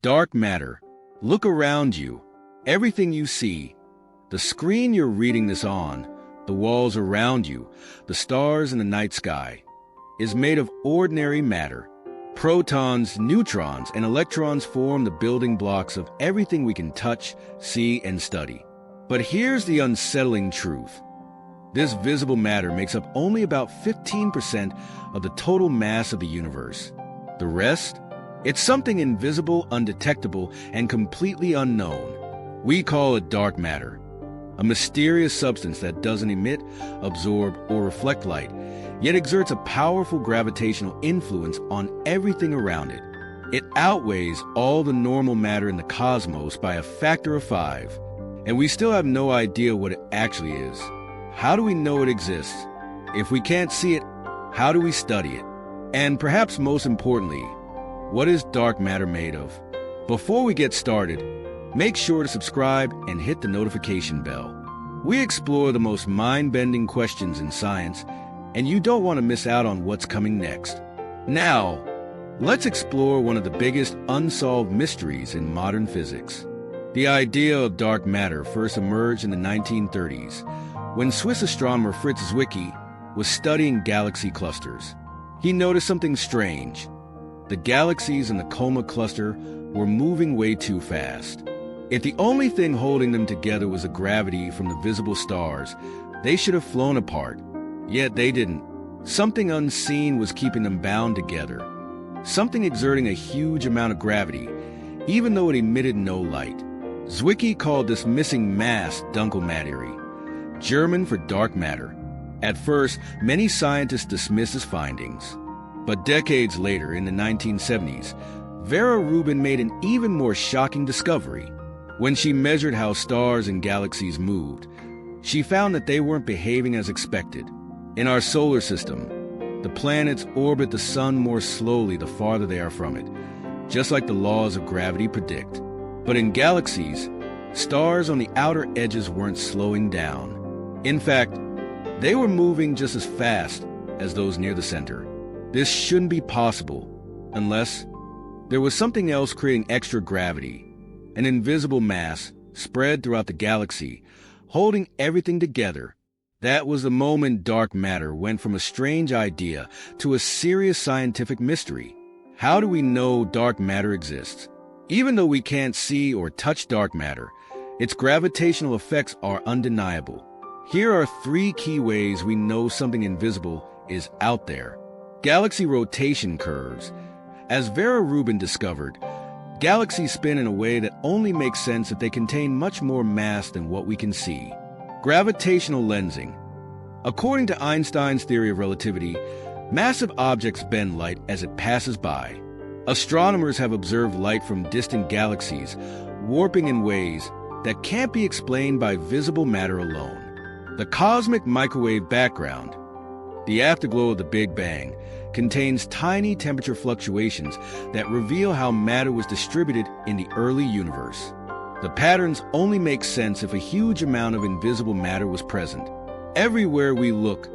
Dark matter. Look around you. Everything you see, the screen you're reading this on, the walls around you, the stars in the night sky, is made of ordinary matter. Protons, neutrons, and electrons form the building blocks of everything we can touch, see, and study. But here's the unsettling truth. This visible matter makes up only about 15% of the total mass of the universe. The rest? It's something invisible, undetectable, and completely unknown. We call it dark matter, a mysterious substance that doesn't emit, absorb, or reflect light, yet exerts a powerful gravitational influence on everything around it. It outweighs all the normal matter in the cosmos by a factor of 5, and we still have no idea what it actually is. How do we know it exists? If we can't see it, how do we study it? And perhaps most importantly, what is dark matter made of? Before we get started, make sure to subscribe and hit the notification bell. We explore the most mind-bending questions in science, and you don't want to miss out on what's coming next. Now, let's explore one of the biggest unsolved mysteries in modern physics. The idea of dark matter first emerged in the 1930s, when Swiss astronomer Fritz Zwicky was studying galaxy clusters. He noticed something strange. The galaxies in the Coma cluster were moving way too fast. If the only thing holding them together was the gravity from the visible stars, they should have flown apart. Yet they didn't. Something unseen was keeping them bound together. Something exerting a huge amount of gravity, even though it emitted no light. Zwicky called this missing mass Dunkelmaterie, German for dark matter. At first, many scientists dismissed his findings. But decades later, in the 1970s, Vera Rubin made an even more shocking discovery. When she measured how stars and galaxies moved, she found that they weren't behaving as expected. In our solar system, the planets orbit the sun more slowly the farther they are from it, just like the laws of gravity predict. But in galaxies, stars on the outer edges weren't slowing down. In fact, they were moving just as fast as those near the center. This shouldn't be possible unless there was something else creating extra gravity, an invisible mass spread throughout the galaxy, holding everything together. That was the moment dark matter went from a strange idea to a serious scientific mystery. How do we know dark matter exists? Even though we can't see or touch dark matter, its gravitational effects are undeniable. Here are 3 key ways we know something invisible is out there. Galaxy rotation curves. As Vera Rubin discovered, galaxies spin in a way that only makes sense if they contain much more mass than what we can see. Gravitational lensing. According to Einstein's theory of relativity, massive objects bend light as it passes by. Astronomers have observed light from distant galaxies warping in ways that can't be explained by visible matter alone. The cosmic microwave background, the afterglow of the Big Bang, contains tiny temperature fluctuations that reveal how matter was distributed in the early universe. The patterns only make sense if a huge amount of invisible matter was present. Everywhere we look,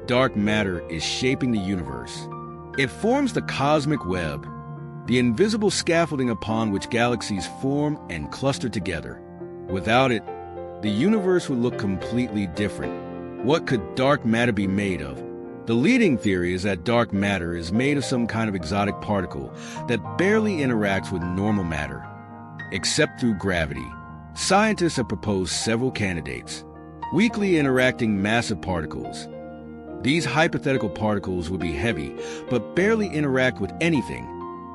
dark matter is shaping the universe. It forms the cosmic web, the invisible scaffolding upon which galaxies form and cluster together. Without it, the universe would look completely different. What could dark matter be made of? The leading theory is that dark matter is made of some kind of exotic particle that barely interacts with normal matter, except through gravity. Scientists have proposed several candidates. Weakly interacting massive particles. These hypothetical particles would be heavy, but barely interact with anything,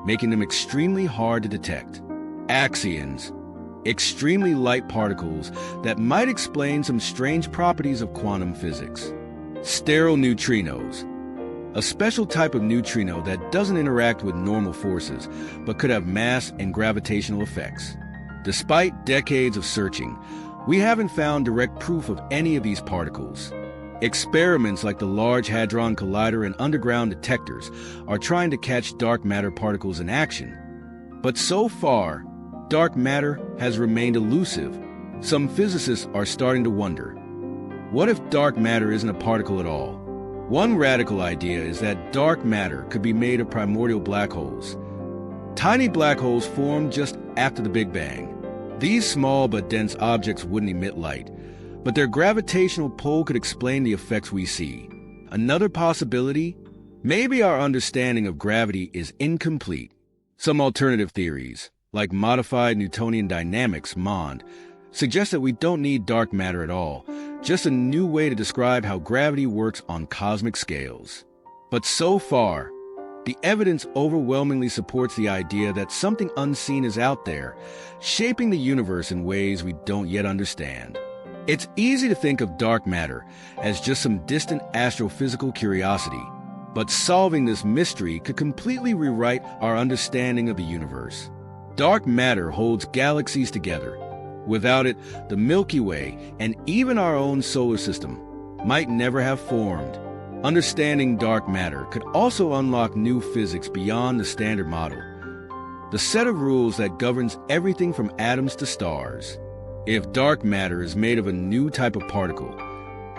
making them extremely hard to detect. Axions. Extremely light particles that might explain some strange properties of quantum physics. Sterile neutrinos. A special type of neutrino that doesn't interact with normal forces, but could have mass and gravitational effects. Despite decades of searching, we haven't found direct proof of any of these particles. Experiments like the Large Hadron Collider and underground detectors are trying to catch dark matter particles in action. But so far, dark matter has remained elusive. Some physicists are starting to wonder, what if dark matter isn't a particle at all? One radical idea is that dark matter could be made of primordial black holes. Tiny black holes formed just after the Big Bang. These small but dense objects wouldn't emit light, but their gravitational pull could explain the effects we see. Another possibility? Maybe our understanding of gravity is incomplete. Some alternative theories, like modified Newtonian dynamics, MOND, suggest that we don't need dark matter at all, just a new way to describe how gravity works on cosmic scales. But so far, the evidence overwhelmingly supports the idea that something unseen is out there, shaping the universe in ways we don't yet understand. It's easy to think of dark matter as just some distant astrophysical curiosity, but solving this mystery could completely rewrite our understanding of the universe. Dark matter holds galaxies together. Without it, the Milky Way and even our own solar system might never have formed. Understanding dark matter could also unlock new physics beyond the standard model, the set of rules that governs everything from atoms to stars. If dark matter is made of a new type of particle,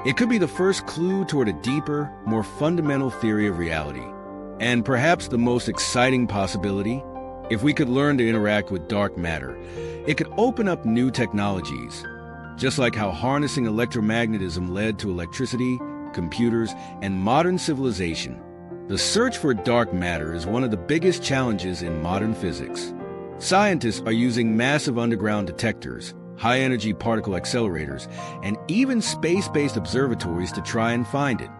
it could be the first clue toward a deeper, more fundamental theory of reality. And perhaps the most exciting possibility, if we could learn to interact with dark matter, it could open up new technologies, just like how harnessing electromagnetism led to electricity, computers, and modern civilization. The search for dark matter is one of the biggest challenges in modern physics. Scientists are using massive underground detectors, high-energy particle accelerators, and even space-based observatories to try and find it.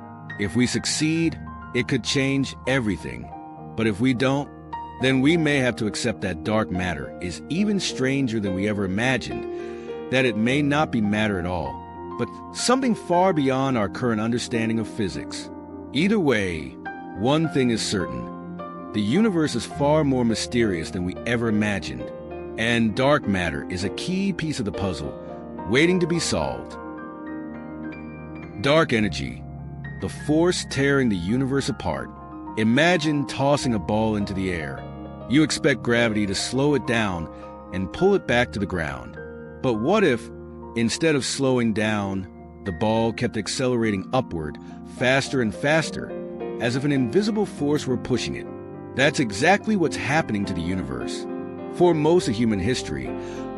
If we succeed, it could change everything. But if we don't, then we may have to accept that dark matter is even stranger than we ever imagined, that it may not be matter at all, but something far beyond our current understanding of physics. Either way, one thing is certain. The universe is far more mysterious than we ever imagined, and dark matter is a key piece of the puzzle, waiting to be solved. Dark energy, the force tearing the universe apart. Imagine tossing a ball into the air. You expect gravity to slow it down and pull it back to the ground. But what if, instead of slowing down, the ball kept accelerating upward, faster and faster, as if an invisible force were pushing it? That's exactly what's happening to the universe. For most of human history,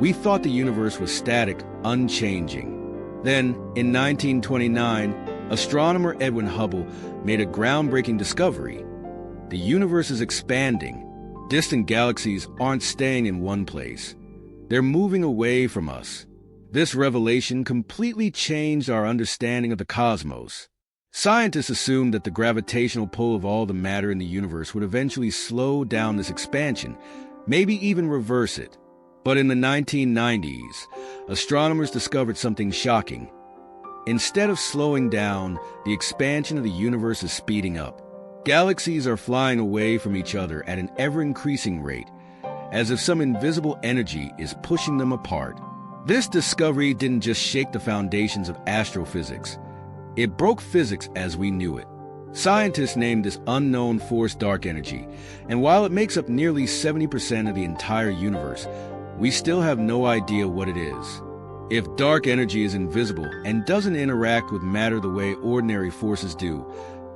we thought the universe was static, unchanging. Then, in 1929, astronomer Edwin Hubble made a groundbreaking discovery. The universe is expanding. Distant galaxies aren't staying in one place. They're moving away from us. This revelation completely changed our understanding of the cosmos. Scientists assumed that the gravitational pull of all the matter in the universe would eventually slow down this expansion, maybe even reverse it. But in the 1990s, astronomers discovered something shocking. Instead of slowing down, the expansion of the universe is speeding up. Galaxies are flying away from each other at an ever-increasing rate, as if some invisible energy is pushing them apart. This discovery didn't just shake the foundations of astrophysics. It broke physics as we knew it. Scientists named this unknown force dark energy, and while it makes up nearly 70% of the entire universe, we still have no idea what it is. If dark energy is invisible and doesn't interact with matter the way ordinary forces do,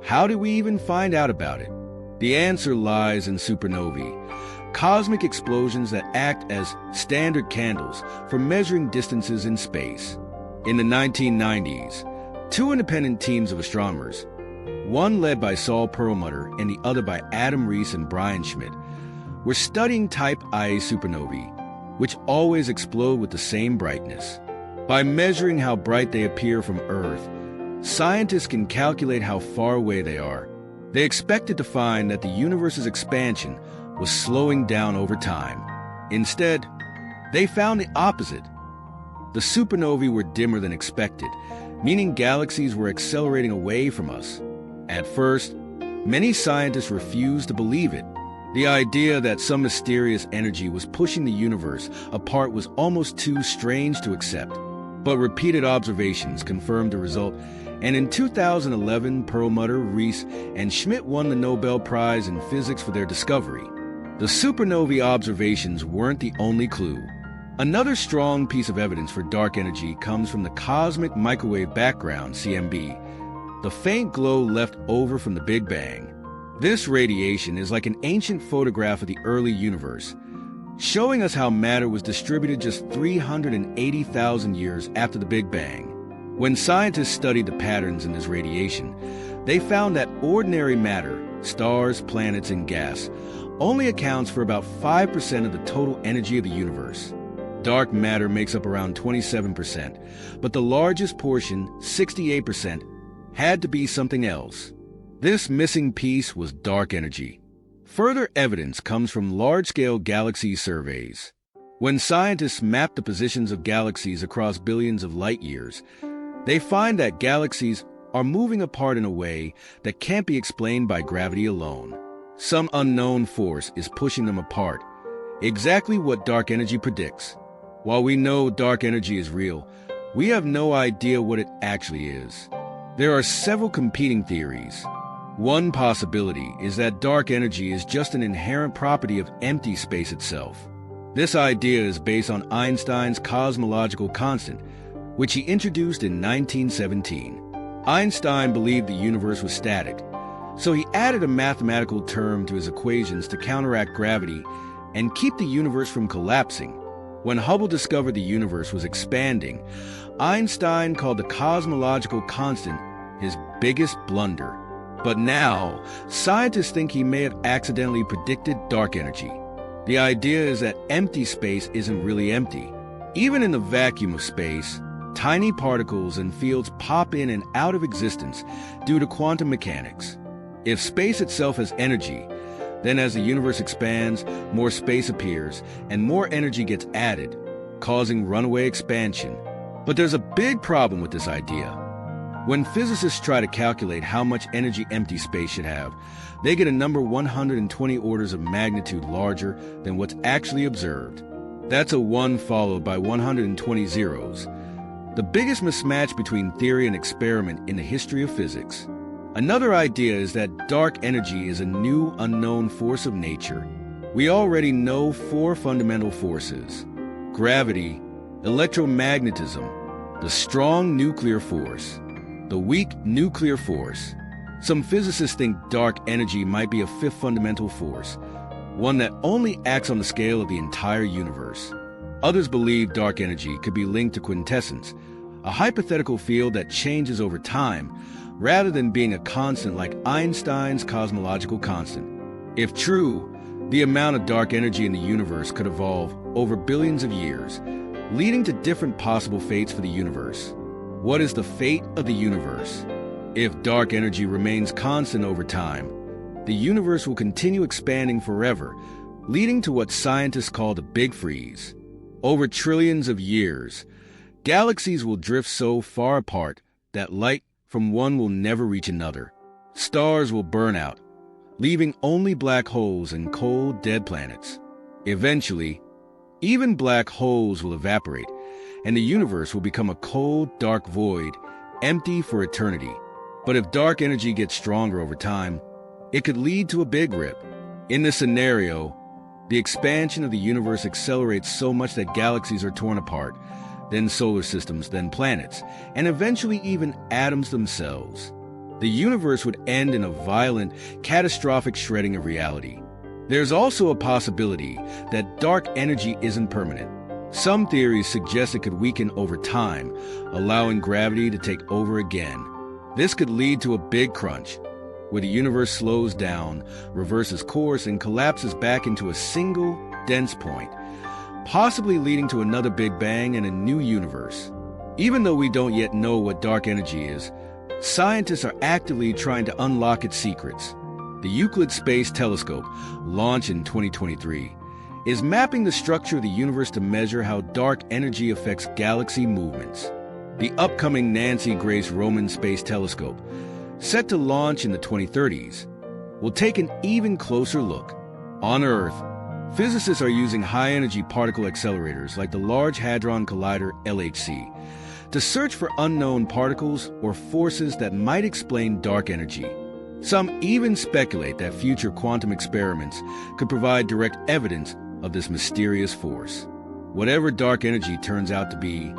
how do we even find out about it? The answer lies in supernovae, cosmic explosions that act as standard candles for measuring distances in space. In the 1990s, two independent teams of astronomers, one led by Saul Perlmutter and the other by Adam Rees and Brian Schmidt, were studying type Ia supernovae, which always explode with the same brightness. By measuring how bright they appear from Earth, scientists can calculate how far away they are. They expected to find that the universe's expansion was slowing down over time. Instead, they found the opposite. The supernovae were dimmer than expected, meaning galaxies were accelerating away from us. At first, many scientists refused to believe it. The idea that some mysterious energy was pushing the universe apart was almost too strange to accept. But repeated observations confirmed the result, and in 2011, Perlmutter, Rees, and Schmidt won the Nobel Prize in Physics for their discovery. The supernovae observations weren't the only clue. Another strong piece of evidence for dark energy comes from the cosmic microwave background, CMB, the faint glow left over from the Big Bang. This radiation is like an ancient photograph of the early universe, showing us how matter was distributed just 380,000 years after the Big Bang. When scientists studied the patterns in this radiation, they found that ordinary matter, stars, planets, and gas, only accounts for about 5% of the total energy of the universe. Dark matter makes up around 27%, but the largest portion, 68%, had to be something else. This missing piece was dark energy. Further evidence comes from large-scale galaxy surveys. When scientists map the positions of galaxies across billions of light years, they find that galaxies are moving apart in a way that can't be explained by gravity alone. Some unknown force is pushing them apart, exactly what dark energy predicts. While we know dark energy is real, we have no idea what it actually is. There are several competing theories. One possibility is that dark energy is just an inherent property of empty space itself. This idea is based on Einstein's cosmological constant, which he introduced in 1917. Einstein believed the universe was static, so he added a mathematical term to his equations to counteract gravity and keep the universe from collapsing. When Hubble discovered the universe was expanding, Einstein called the cosmological constant his biggest blunder. But now, scientists think he may have accidentally predicted dark energy. The idea is that empty space isn't really empty. Even in the vacuum of space, tiny particles and fields pop in and out of existence due to quantum mechanics. If space itself has energy, then as the universe expands, more space appears and more energy gets added, causing runaway expansion. But there's a big problem with this idea. When physicists try to calculate how much energy empty space should have, they get a number 120 orders of magnitude larger than what's actually observed. That's a 1 followed by 120 zeros. The biggest mismatch between theory and experiment in the history of physics. Another idea is that dark energy is a new unknown force of nature. We already know 4 fundamental forces: gravity, electromagnetism, the strong nuclear force, the weak nuclear force. Some physicists think dark energy might be a 5th fundamental force, one that only acts on the scale of the entire universe. Others believe dark energy could be linked to quintessence, a hypothetical field that changes over time, rather than being a constant like Einstein's cosmological constant. If true, the amount of dark energy in the universe could evolve over billions of years, leading to different possible fates for the universe. What is the fate of the universe? If dark energy remains constant over time, the universe will continue expanding forever, leading to what scientists call the Big Freeze. Over trillions of years, galaxies will drift so far apart that light from one will never reach another. Stars will burn out, leaving only black holes and cold, dead planets. Eventually, even black holes will evaporate, and the universe will become a cold, dark void, empty for eternity. But if dark energy gets stronger over time, it could lead to a big rip. In this scenario, the expansion of the universe accelerates so much that galaxies are torn apart, then solar systems, then planets, and eventually even atoms themselves. The universe would end in a violent, catastrophic shredding of reality. There's also a possibility that dark energy isn't permanent. Some theories suggest it could weaken over time, allowing gravity to take over again. This could lead to a big crunch, where the universe slows down, reverses course, and collapses back into a single, dense point, possibly leading to another Big Bang and a new universe. Even though we don't yet know what dark energy is, scientists are actively trying to unlock its secrets. The Euclid Space Telescope, launched in 2023, is mapping the structure of the universe to measure how dark energy affects galaxy movements. The upcoming Nancy Grace Roman Space Telescope, set to launch in the 2030s, will take an even closer look. On Earth, physicists are using high-energy particle accelerators like the Large Hadron Collider LHC to search for unknown particles or forces that might explain dark energy. Some even speculate that future quantum experiments could provide direct evidence of this mysterious force. Whatever dark energy turns out to be,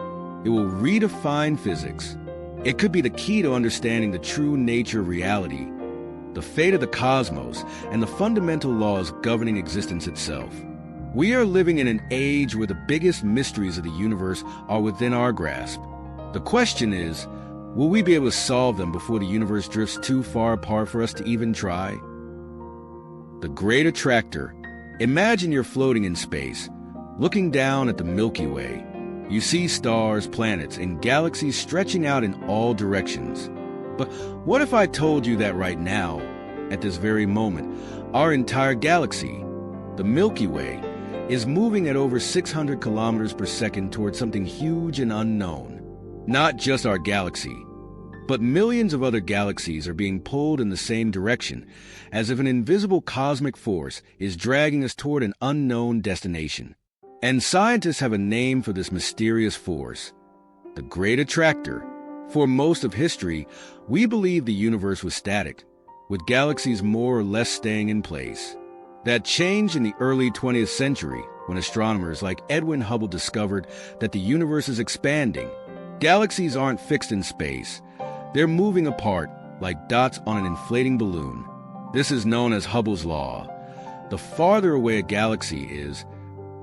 it will redefine physics. It could be the key to understanding the true nature of reality, the fate of the cosmos, and the fundamental laws governing existence itself. We are living in an age where the biggest mysteries of the universe are within our grasp. The question is, will we be able to solve them before the universe drifts too far apart for us to even try? The Great Attractor. Imagine you're floating in space, looking down at the Milky Way. You see stars, planets, and galaxies stretching out in all directions. But what if I told you that right now, at this very moment, our entire galaxy, the Milky Way, is moving at over 600 kilometers per second towards something huge and unknown? Not just our galaxy, but millions of other galaxies are being pulled in the same direction, as if an invisible cosmic force is dragging us toward an unknown destination. And scientists have a name for this mysterious force: the Great Attractor. For most of history, we believe the universe was static, with galaxies more or less staying in place. That changed in the early 20th century when astronomers like Edwin Hubble discovered that the universe is expanding. Galaxies aren't fixed in space. They're moving apart like dots on an inflating balloon. This is known as Hubble's law. The farther away a galaxy is,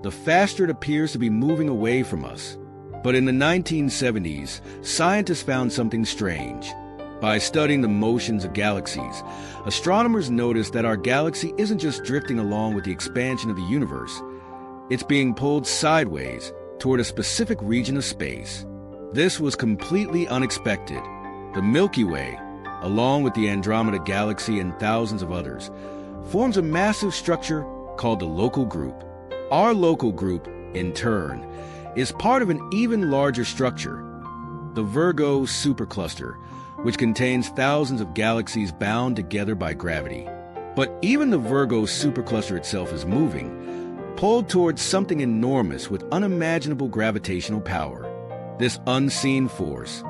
the faster it appears to be moving away from us. But in the 1970s, scientists found something strange. By studying the motions of galaxies, astronomers noticed that our galaxy isn't just drifting along with the expansion of the universe. It's being pulled sideways toward a specific region of space. This was completely unexpected. The Milky Way, along with the Andromeda Galaxy and thousands of others, forms a massive structure called the local group. Our local group, in turn, is part of an even larger structure, the Virgo supercluster, which contains thousands of galaxies bound together by gravity. But even the Virgo supercluster itself is moving, pulled towards something enormous with unimaginable gravitational power. This unseen force,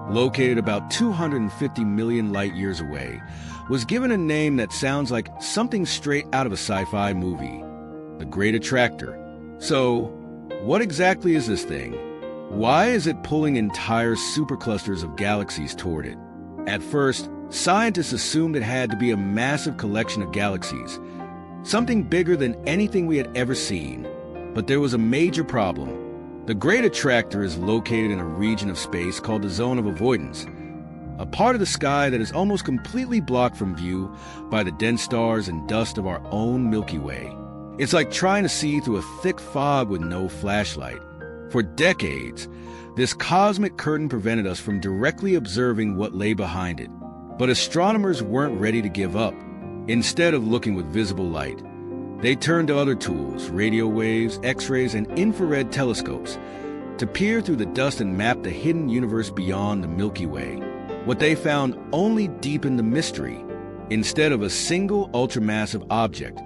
located about 250 million light-years away, was given a name that sounds like something straight out of a sci-fi movie: the Great Attractor. So, what exactly is this thing? Why is it pulling entire superclusters of galaxies toward it? At first, scientists assumed it had to be a massive collection of galaxies, something bigger than anything we had ever seen. But there was a major problem. The Great Attractor is located in a region of space called the Zone of Avoidance, a part of the sky that is almost completely blocked from view by the dense stars and dust of our own Milky Way. It's like trying to see through a thick fog with no flashlight. For decades, this cosmic curtain prevented us from directly observing what lay behind it. But astronomers weren't ready to give up. Instead of looking with visible light, they turned to other tools, radio waves, X-rays, and infrared telescopes, to peer through the dust and map the hidden universe beyond the Milky Way. What they found only deepened the mystery. Instead of a single ultramassive object,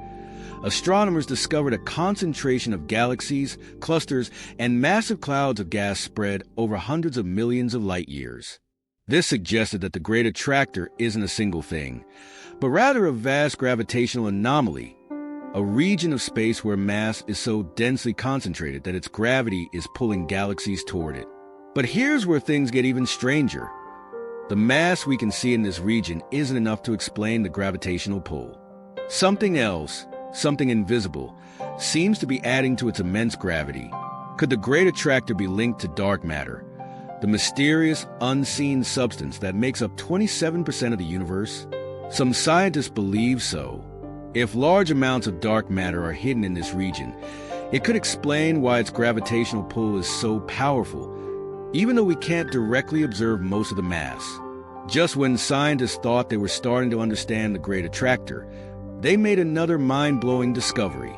astronomers discovered a concentration of galaxies, clusters, and massive clouds of gas spread over hundreds of millions of light-years. This suggested that the Great Attractor isn't a single thing, but rather a vast gravitational anomaly, a region of space where mass is so densely concentrated that its gravity is pulling galaxies toward it. But here's where things get even stranger. The mass we can see in this region isn't enough to explain the gravitational pull. Something else, something invisible, seems to be adding to its immense gravity. Could the Great Attractor be linked to dark matter, the mysterious, unseen substance that makes up 27% of the universe? Some scientists believe so. If large amounts of dark matter are hidden in this region, it could explain why its gravitational pull is so powerful, even though we can't directly observe most of the mass. Just when scientists thought they were starting to understand the Great Attractor, they made another mind-blowing discovery.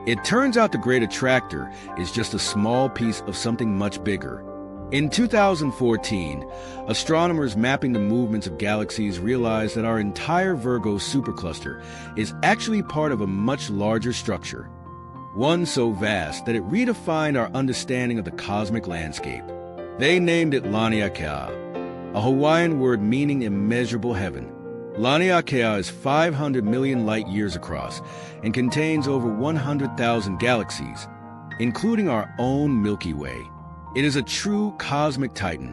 It turns out the Great Attractor is just a small piece of something much bigger. In 2014, astronomers mapping the movements of galaxies realized that our entire Virgo supercluster is actually part of a much larger structure, one so vast that it redefined our understanding of the cosmic landscape. They named it Laniakea, a Hawaiian word meaning immeasurable heaven. Laniakea is 500 million light-years across and contains over 100,000 galaxies, including our own Milky Way. It is a true cosmic titan,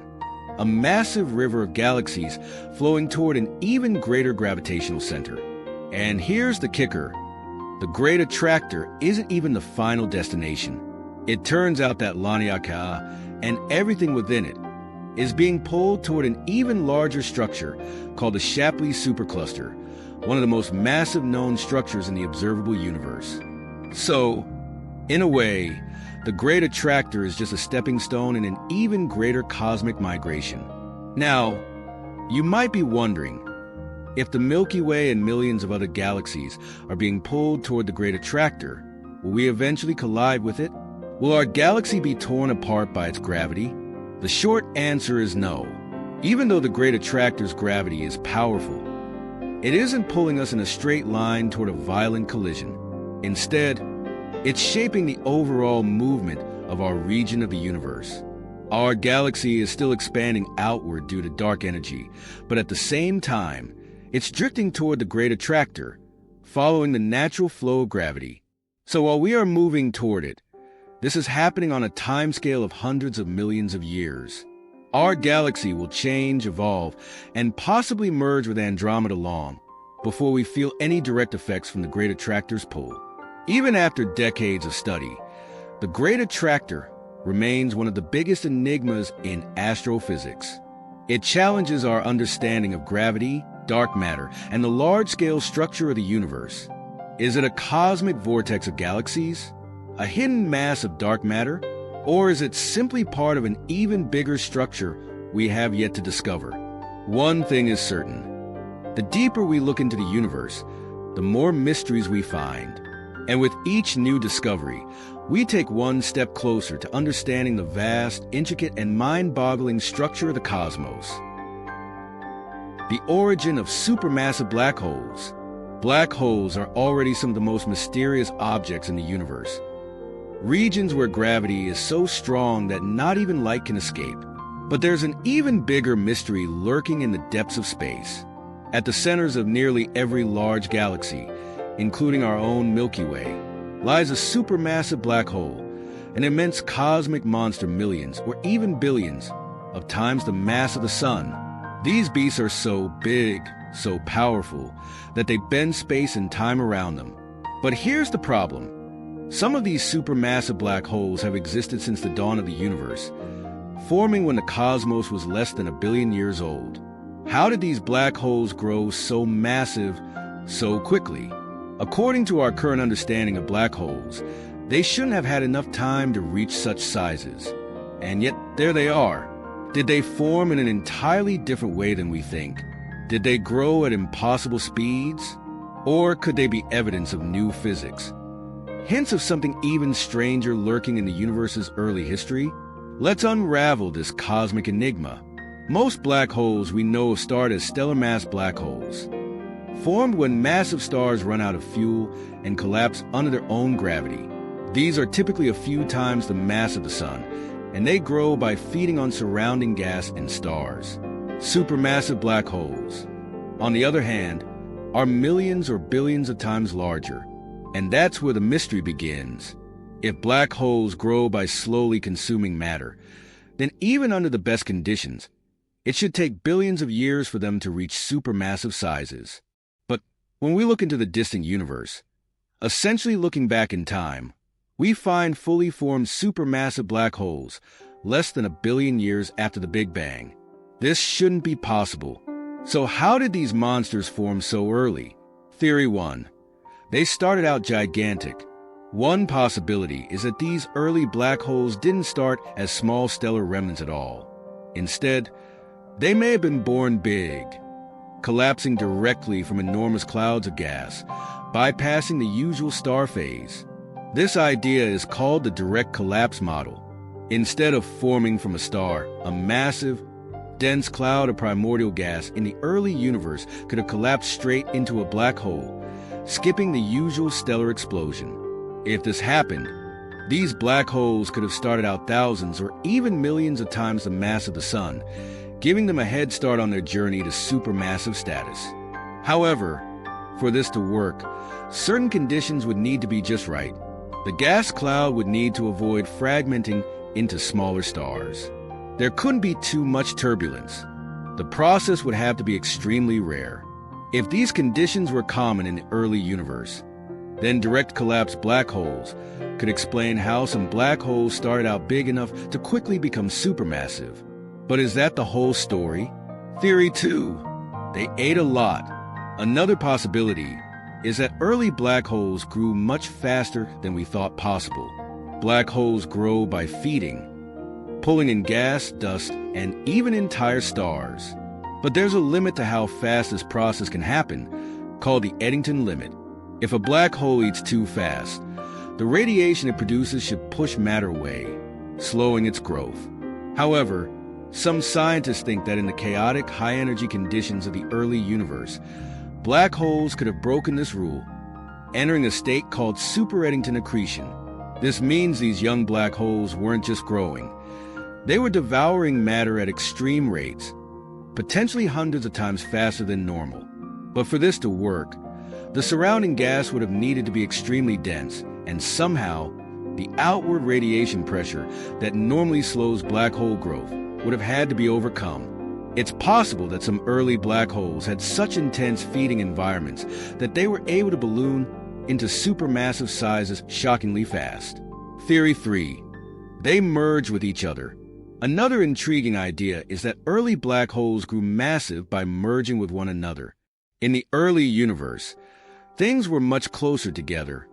a massive river of galaxies flowing toward an even greater gravitational center. And here's the kicker. The Great Attractor isn't even the final destination. It turns out that Laniakea and everything within it is being pulled toward an even larger structure called the Shapley Supercluster, one of the most massive known structures in the observable universe. So, in a way, the Great Attractor is just a stepping stone in an even greater cosmic migration. Now, you might be wondering, if the Milky Way and millions of other galaxies are being pulled toward the Great Attractor, will we eventually collide with it? Will our galaxy be torn apart by its gravity? The short answer is no. Even though the Great Attractor's gravity is powerful, it isn't pulling us in a straight line toward a violent collision. Instead, it's shaping the overall movement of our region of the universe. Our galaxy is still expanding outward due to dark energy, but at the same time, it's drifting toward the Great Attractor, following the natural flow of gravity. So while we are moving toward it, this is happening on a timescale of hundreds of millions of years. Our galaxy will change, evolve, and possibly merge with Andromeda long before we feel any direct effects from the Great Attractor's pull. Even after decades of study, the Great Attractor remains one of the biggest enigmas in astrophysics. It challenges our understanding of gravity, dark matter, and the large-scale structure of the universe. Is it a cosmic vortex of galaxies? A hidden mass of dark matter? Or is it simply part of an even bigger structure we have yet to discover? One thing is certain. The deeper we look into the universe, the more mysteries we find. And with each new discovery, we take one step closer to understanding the vast, intricate, and mind-boggling structure of the cosmos. The origin of supermassive black holes. Black holes are already some of the most mysterious objects in the universe. Regions where gravity is so strong that not even light can escape. But there's an even bigger mystery lurking in the depths of space. At the centers of nearly every large galaxy, including our own Milky Way, lies a supermassive black hole, an immense cosmic monster millions or even billions of times the mass of the Sun. These beasts are so big, so powerful, that they bend space and time around them. But here's the problem. Some of these supermassive black holes have existed since the dawn of the universe, forming when the cosmos was less than 1 billion years old. How did these black holes grow so massive so quickly? According to our current understanding of black holes, they shouldn't have had enough time to reach such sizes. And yet, there they are. Did they form in an entirely different way than we think? Did they grow at impossible speeds? Or could they be evidence of new physics? Hints of something even stranger lurking in the universe's early history? Let's unravel this cosmic enigma. Most black holes we know start as stellar mass black holes, formed when massive stars run out of fuel and collapse under their own gravity. These are typically a few times the mass of the Sun, and they grow by feeding on surrounding gas and stars. Supermassive black holes, on the other hand, are millions or billions of times larger. And that's where the mystery begins. If black holes grow by slowly consuming matter, then even under the best conditions, it should take billions of years for them to reach supermassive sizes. But when we look into the distant universe, essentially looking back in time, we find fully formed supermassive black holes less than 1 billion years after the Big Bang. This shouldn't be possible. So how did these monsters form so early? Theory 1. They started out gigantic. One possibility is that these early black holes didn't start as small stellar remnants at all. Instead, they may have been born big, collapsing directly from enormous clouds of gas, bypassing the usual star phase. This idea is called the direct collapse model. Instead of forming from a star, a massive, dense cloud of primordial gas in the early universe could have collapsed straight into a black hole, skipping the usual stellar explosion. If this happened, these black holes could have started out thousands or even millions of times the mass of the Sun, giving them a head start on their journey to supermassive status. However, for this to work, certain conditions would need to be just right. The gas cloud would need to avoid fragmenting into smaller stars. There couldn't be too much turbulence. The process would have to be extremely rare. If these conditions were common in the early universe, then direct collapse black holes could explain how some black holes started out big enough to quickly become supermassive. But is that the whole story? Theory 2. They ate a lot. Another possibility is that early black holes grew much faster than we thought possible. Black holes grow by feeding, pulling in gas, dust, and even entire stars. But there's a limit to how fast this process can happen, called the Eddington limit. If a black hole eats too fast, the radiation it produces should push matter away, slowing its growth. However, some scientists think that in the chaotic, high-energy conditions of the early universe, black holes could have broken this rule, entering a state called super Eddington accretion. This means these young black holes weren't just growing. They were devouring matter at extreme rates, potentially hundreds of times faster than normal. But for this to work, the surrounding gas would have needed to be extremely dense, and somehow, the outward radiation pressure that normally slows black hole growth would have had to be overcome. It's possible that some early black holes had such intense feeding environments that they were able to balloon into supermassive sizes shockingly fast. Theory 3. They merge with each other. Another intriguing idea is that early black holes grew massive by merging with one another. In the early universe, things were much closer together.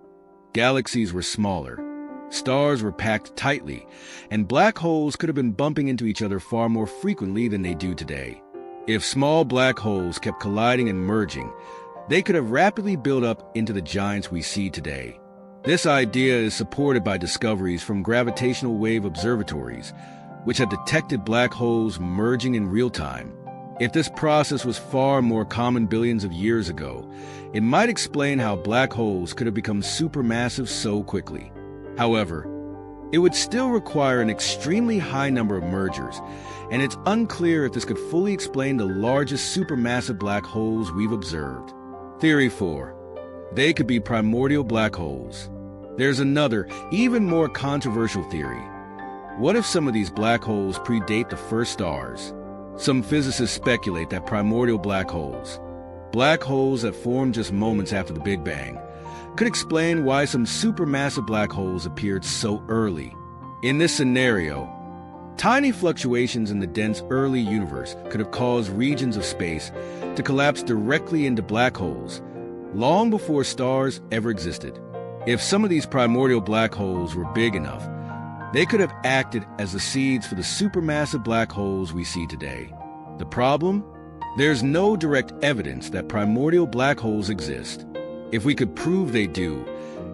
Galaxies were smaller, stars were packed tightly, and black holes could have been bumping into each other far more frequently than they do today. If small black holes kept colliding and merging, they could have rapidly built up into the giants we see today. This idea is supported by discoveries from gravitational wave observatories, which have detected black holes merging in real time. If this process was far more common billions of years ago, it might explain how black holes could have become supermassive so quickly. However, it would still require an extremely high number of mergers, and it's unclear if this could fully explain the largest supermassive black holes we've observed. Theory 4. They could be primordial black holes. There's another, even more controversial theory. What if some of these black holes predate the first stars? Some physicists speculate that primordial black holes that formed just moments after the Big Bang, could explain why some supermassive black holes appeared so early. In this scenario, tiny fluctuations in the dense early universe could have caused regions of space to collapse directly into black holes, long before stars ever existed. If some of these primordial black holes were big enough, they could have acted as the seeds for the supermassive black holes we see today. The problem? There's no direct evidence that primordial black holes exist. If we could prove they do,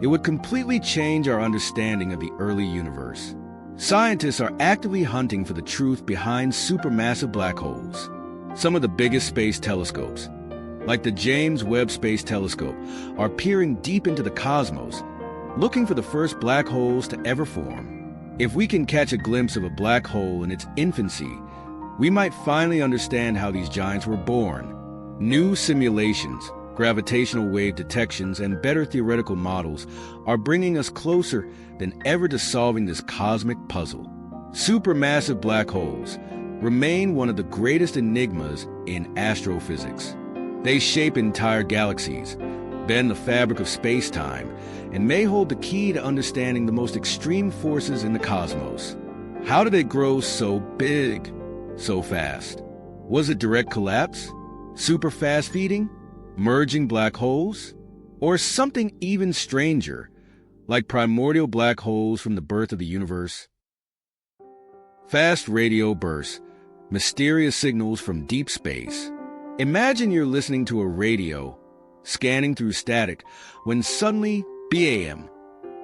it would completely change our understanding of the early universe. Scientists are actively hunting for the truth behind supermassive black holes. Some of the biggest space telescopes, like the James Webb Space Telescope, are peering deep into the cosmos, looking for the first black holes to ever form. If we can catch a glimpse of a black hole in its infancy, we might finally understand how these giants were born. New simulations, gravitational wave detections, and better theoretical models are bringing us closer than ever to solving this cosmic puzzle. Supermassive black holes remain one of the greatest enigmas in astrophysics. They shape entire galaxies, bend the fabric of space-time, and may hold the key to understanding the most extreme forces in the cosmos. How did they grow so big, so fast? Was it direct collapse? Super fast feeding? Merging black holes? Or something even stranger, like primordial black holes from the birth of the universe? Fast radio bursts, mysterious signals from deep space. Imagine you're listening to a radio, scanning through static, when suddenly, BAM,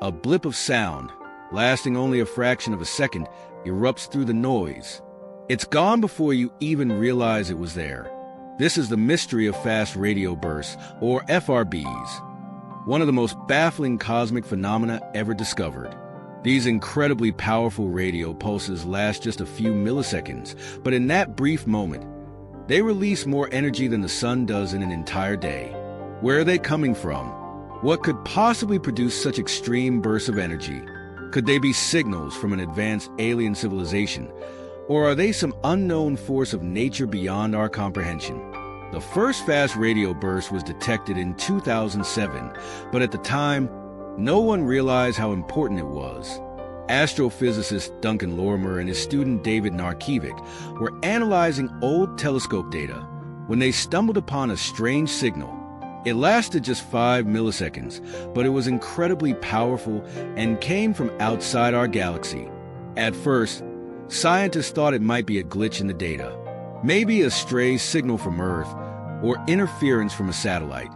a blip of sound, lasting only a fraction of a second, erupts through the noise. It's gone before you even realize it was there. This is the mystery of fast radio bursts, or FRBs, one of the most baffling cosmic phenomena ever discovered. These incredibly powerful radio pulses last just a few milliseconds, but in that brief moment, they release more energy than the sun does in an entire day. Where are they coming from? What could possibly produce such extreme bursts of energy? Could they be signals from an advanced alien civilization? Or are they some unknown force of nature beyond our comprehension? The first fast radio burst was detected in 2007, but at the time, no one realized how important it was. Astrophysicist Duncan Lorimer and his student David Narkevic were analyzing old telescope data when they stumbled upon a strange signal. It lasted just 5 milliseconds, but it was incredibly powerful and came from outside our galaxy. At first, scientists thought it might be a glitch in the data, maybe a stray signal from Earth or interference from a satellite.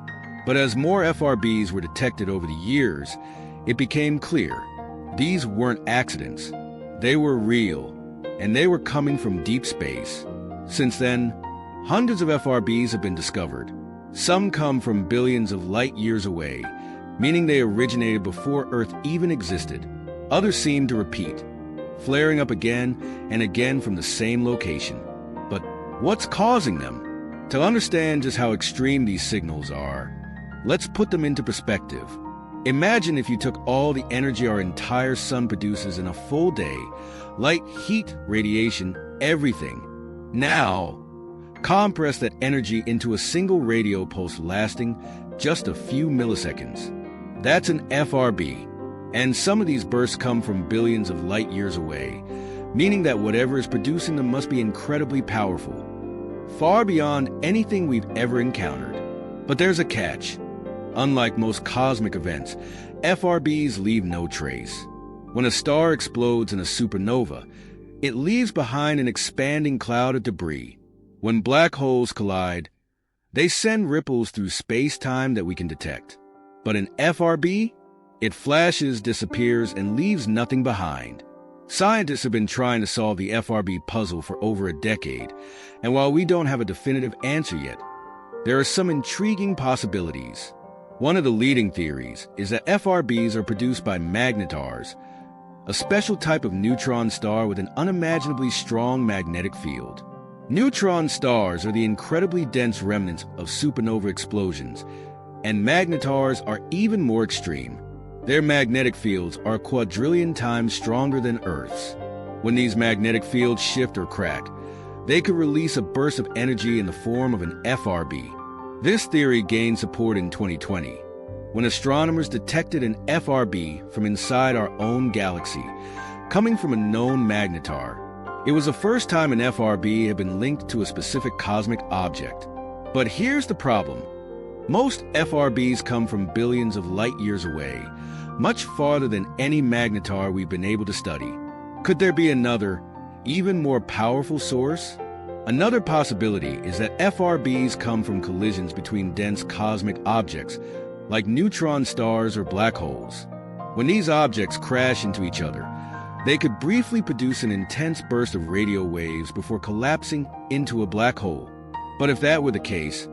But as more FRBs were detected over the years, it became clear these weren't accidents. They were real, and they were coming from deep space. Since then, hundreds of FRBs have been discovered. Some come from billions of light years away, meaning they originated before Earth even existed. Others seem to repeat, flaring up again and again from the same location. But what's causing them? To understand just how extreme these signals are, let's put them into perspective. Imagine if you took all the energy our entire sun produces in a full day, light, heat, radiation, everything. Now, compress that energy into a single radio pulse lasting just a few milliseconds. That's an FRB. And some of these bursts come from billions of light years away, meaning that whatever is producing them must be incredibly powerful, far beyond anything we've ever encountered. But there's a catch. Unlike most cosmic events, FRBs leave no trace. When a star explodes in a supernova, it leaves behind an expanding cloud of debris. When black holes collide, they send ripples through space-time that we can detect. But an FRB? It flashes, disappears, and leaves nothing behind. Scientists have been trying to solve the FRB puzzle for over a decade, and while we don't have a definitive answer yet, there are some intriguing possibilities. One of the leading theories is that FRBs are produced by magnetars, a special type of neutron star with an unimaginably strong magnetic field. Neutron stars are the incredibly dense remnants of supernova explosions, and magnetars are even more extreme. Their magnetic fields are a quadrillion times stronger than Earth's. When these magnetic fields shift or crack, they could release a burst of energy in the form of an FRB. This theory gained support in 2020, when astronomers detected an FRB from inside our own galaxy, coming from a known magnetar. It was the first time an FRB had been linked to a specific cosmic object. But here's the problem. Most FRBs come from billions of light years away, much farther than any magnetar we've been able to study. Could there be another, even more powerful source? Another possibility is that FRBs come from collisions between dense cosmic objects, like neutron stars or black holes. When these objects crash into each other, they could briefly produce an intense burst of radio waves before collapsing into a black hole. But if that were the case,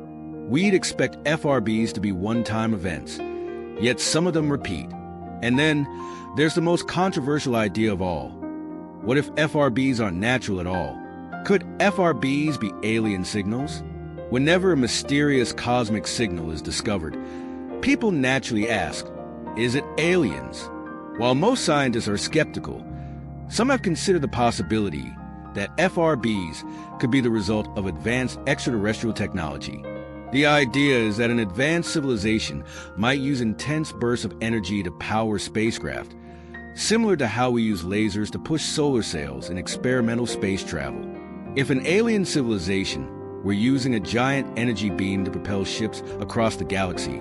we'd expect FRBs to be one-time events, yet some of them repeat. And then there's the most controversial idea of all. What if FRBs aren't natural at all? Could FRBs be alien signals? Whenever a mysterious cosmic signal is discovered, people naturally ask, is it aliens? While most scientists are skeptical, some have considered the possibility that FRBs could be the result of advanced extraterrestrial technology. The idea is that an advanced civilization might use intense bursts of energy to power spacecraft, similar to how we use lasers to push solar sails in experimental space travel. If an alien civilization were using a giant energy beam to propel ships across the galaxy,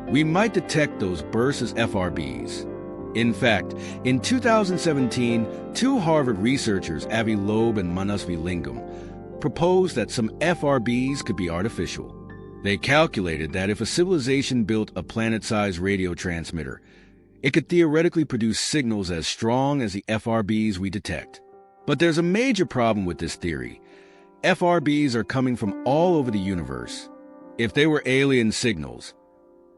we might detect those bursts as FRBs. In fact, in 2017, two Harvard researchers, Avi Loeb and Manasvi Lingam, proposed that some FRBs could be artificial. They calculated that if a civilization built a planet-sized radio transmitter, it could theoretically produce signals as strong as the FRBs we detect. But there's a major problem with this theory. FRBs are coming from all over the universe. If they were alien signals,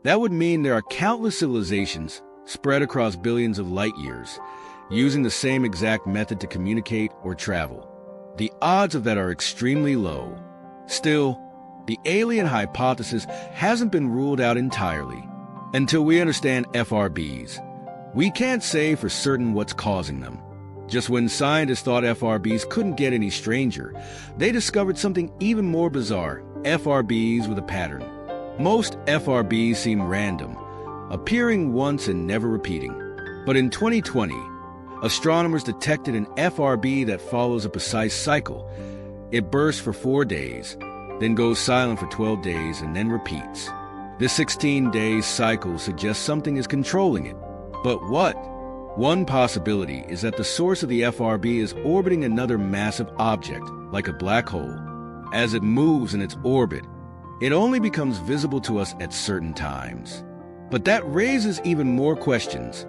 that would mean there are countless civilizations spread across billions of light years, using the same exact method to communicate or travel. The odds of that are extremely low. Still, the alien hypothesis hasn't been ruled out entirely. Until we understand FRBs, we can't say for certain what's causing them. Just when scientists thought FRBs couldn't get any stranger, they discovered something even more bizarre: FRBs with a pattern. Most FRBs seem random, appearing once and never repeating. But in 2020, astronomers detected an FRB that follows a precise cycle. It bursts for 4 days, then goes silent for 12 days, and then repeats. This 16-day cycle suggests something is controlling it. But what? One possibility is that the source of the FRB is orbiting another massive object, like a black hole. As it moves in its orbit, it only becomes visible to us at certain times. But that raises even more questions.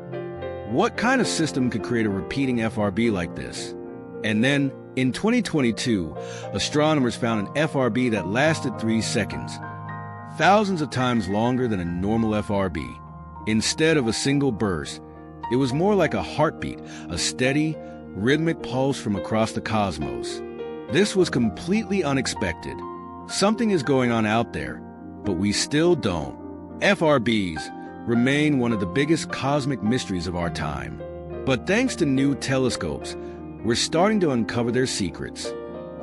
What kind of system could create a repeating FRB like this? And then, in 2022, astronomers found an FRB that lasted 3 seconds, thousands of times longer than a normal FRB. Instead of a single burst, it was more like a heartbeat, a steady, rhythmic pulse from across the cosmos. This was completely unexpected. Something is going on out there, but we still don't. FRBs remain one of the biggest cosmic mysteries of our time. But thanks to new telescopes, we're starting to uncover their secrets.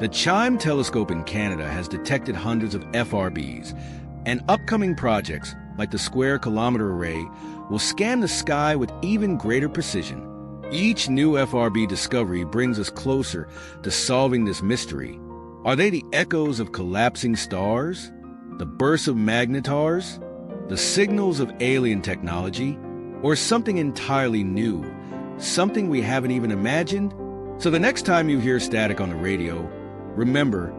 The CHIME telescope in Canada has detected hundreds of FRBs, and upcoming projects, like the Square Kilometre Array, will scan the sky with even greater precision. Each new FRB discovery brings us closer to solving this mystery. Are they the echoes of collapsing stars? The bursts of magnetars? The signals of alien technology? Or something entirely new? Something we haven't even imagined? So the next time you hear static on the radio, remember,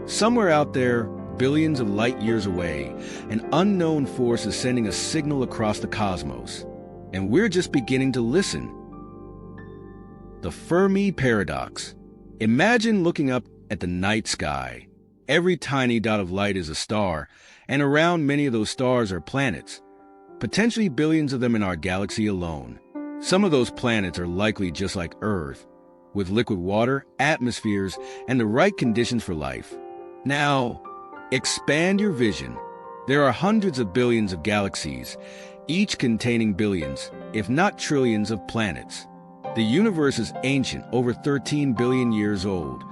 somewhere out there, billions of light years away, an unknown force is sending a signal across the cosmos, and we're just beginning to listen. The Fermi Paradox. Imagine looking up at the night sky. Every tiny dot of light is a star, and around many of those stars are planets, potentially billions of them in our galaxy alone. Some of those planets are likely just like Earth, with liquid water, atmospheres, and the right conditions for life. Now, expand your vision. There are hundreds of billions of galaxies, each containing billions, if not trillions, of planets. The universe is ancient, over 13 billion years old,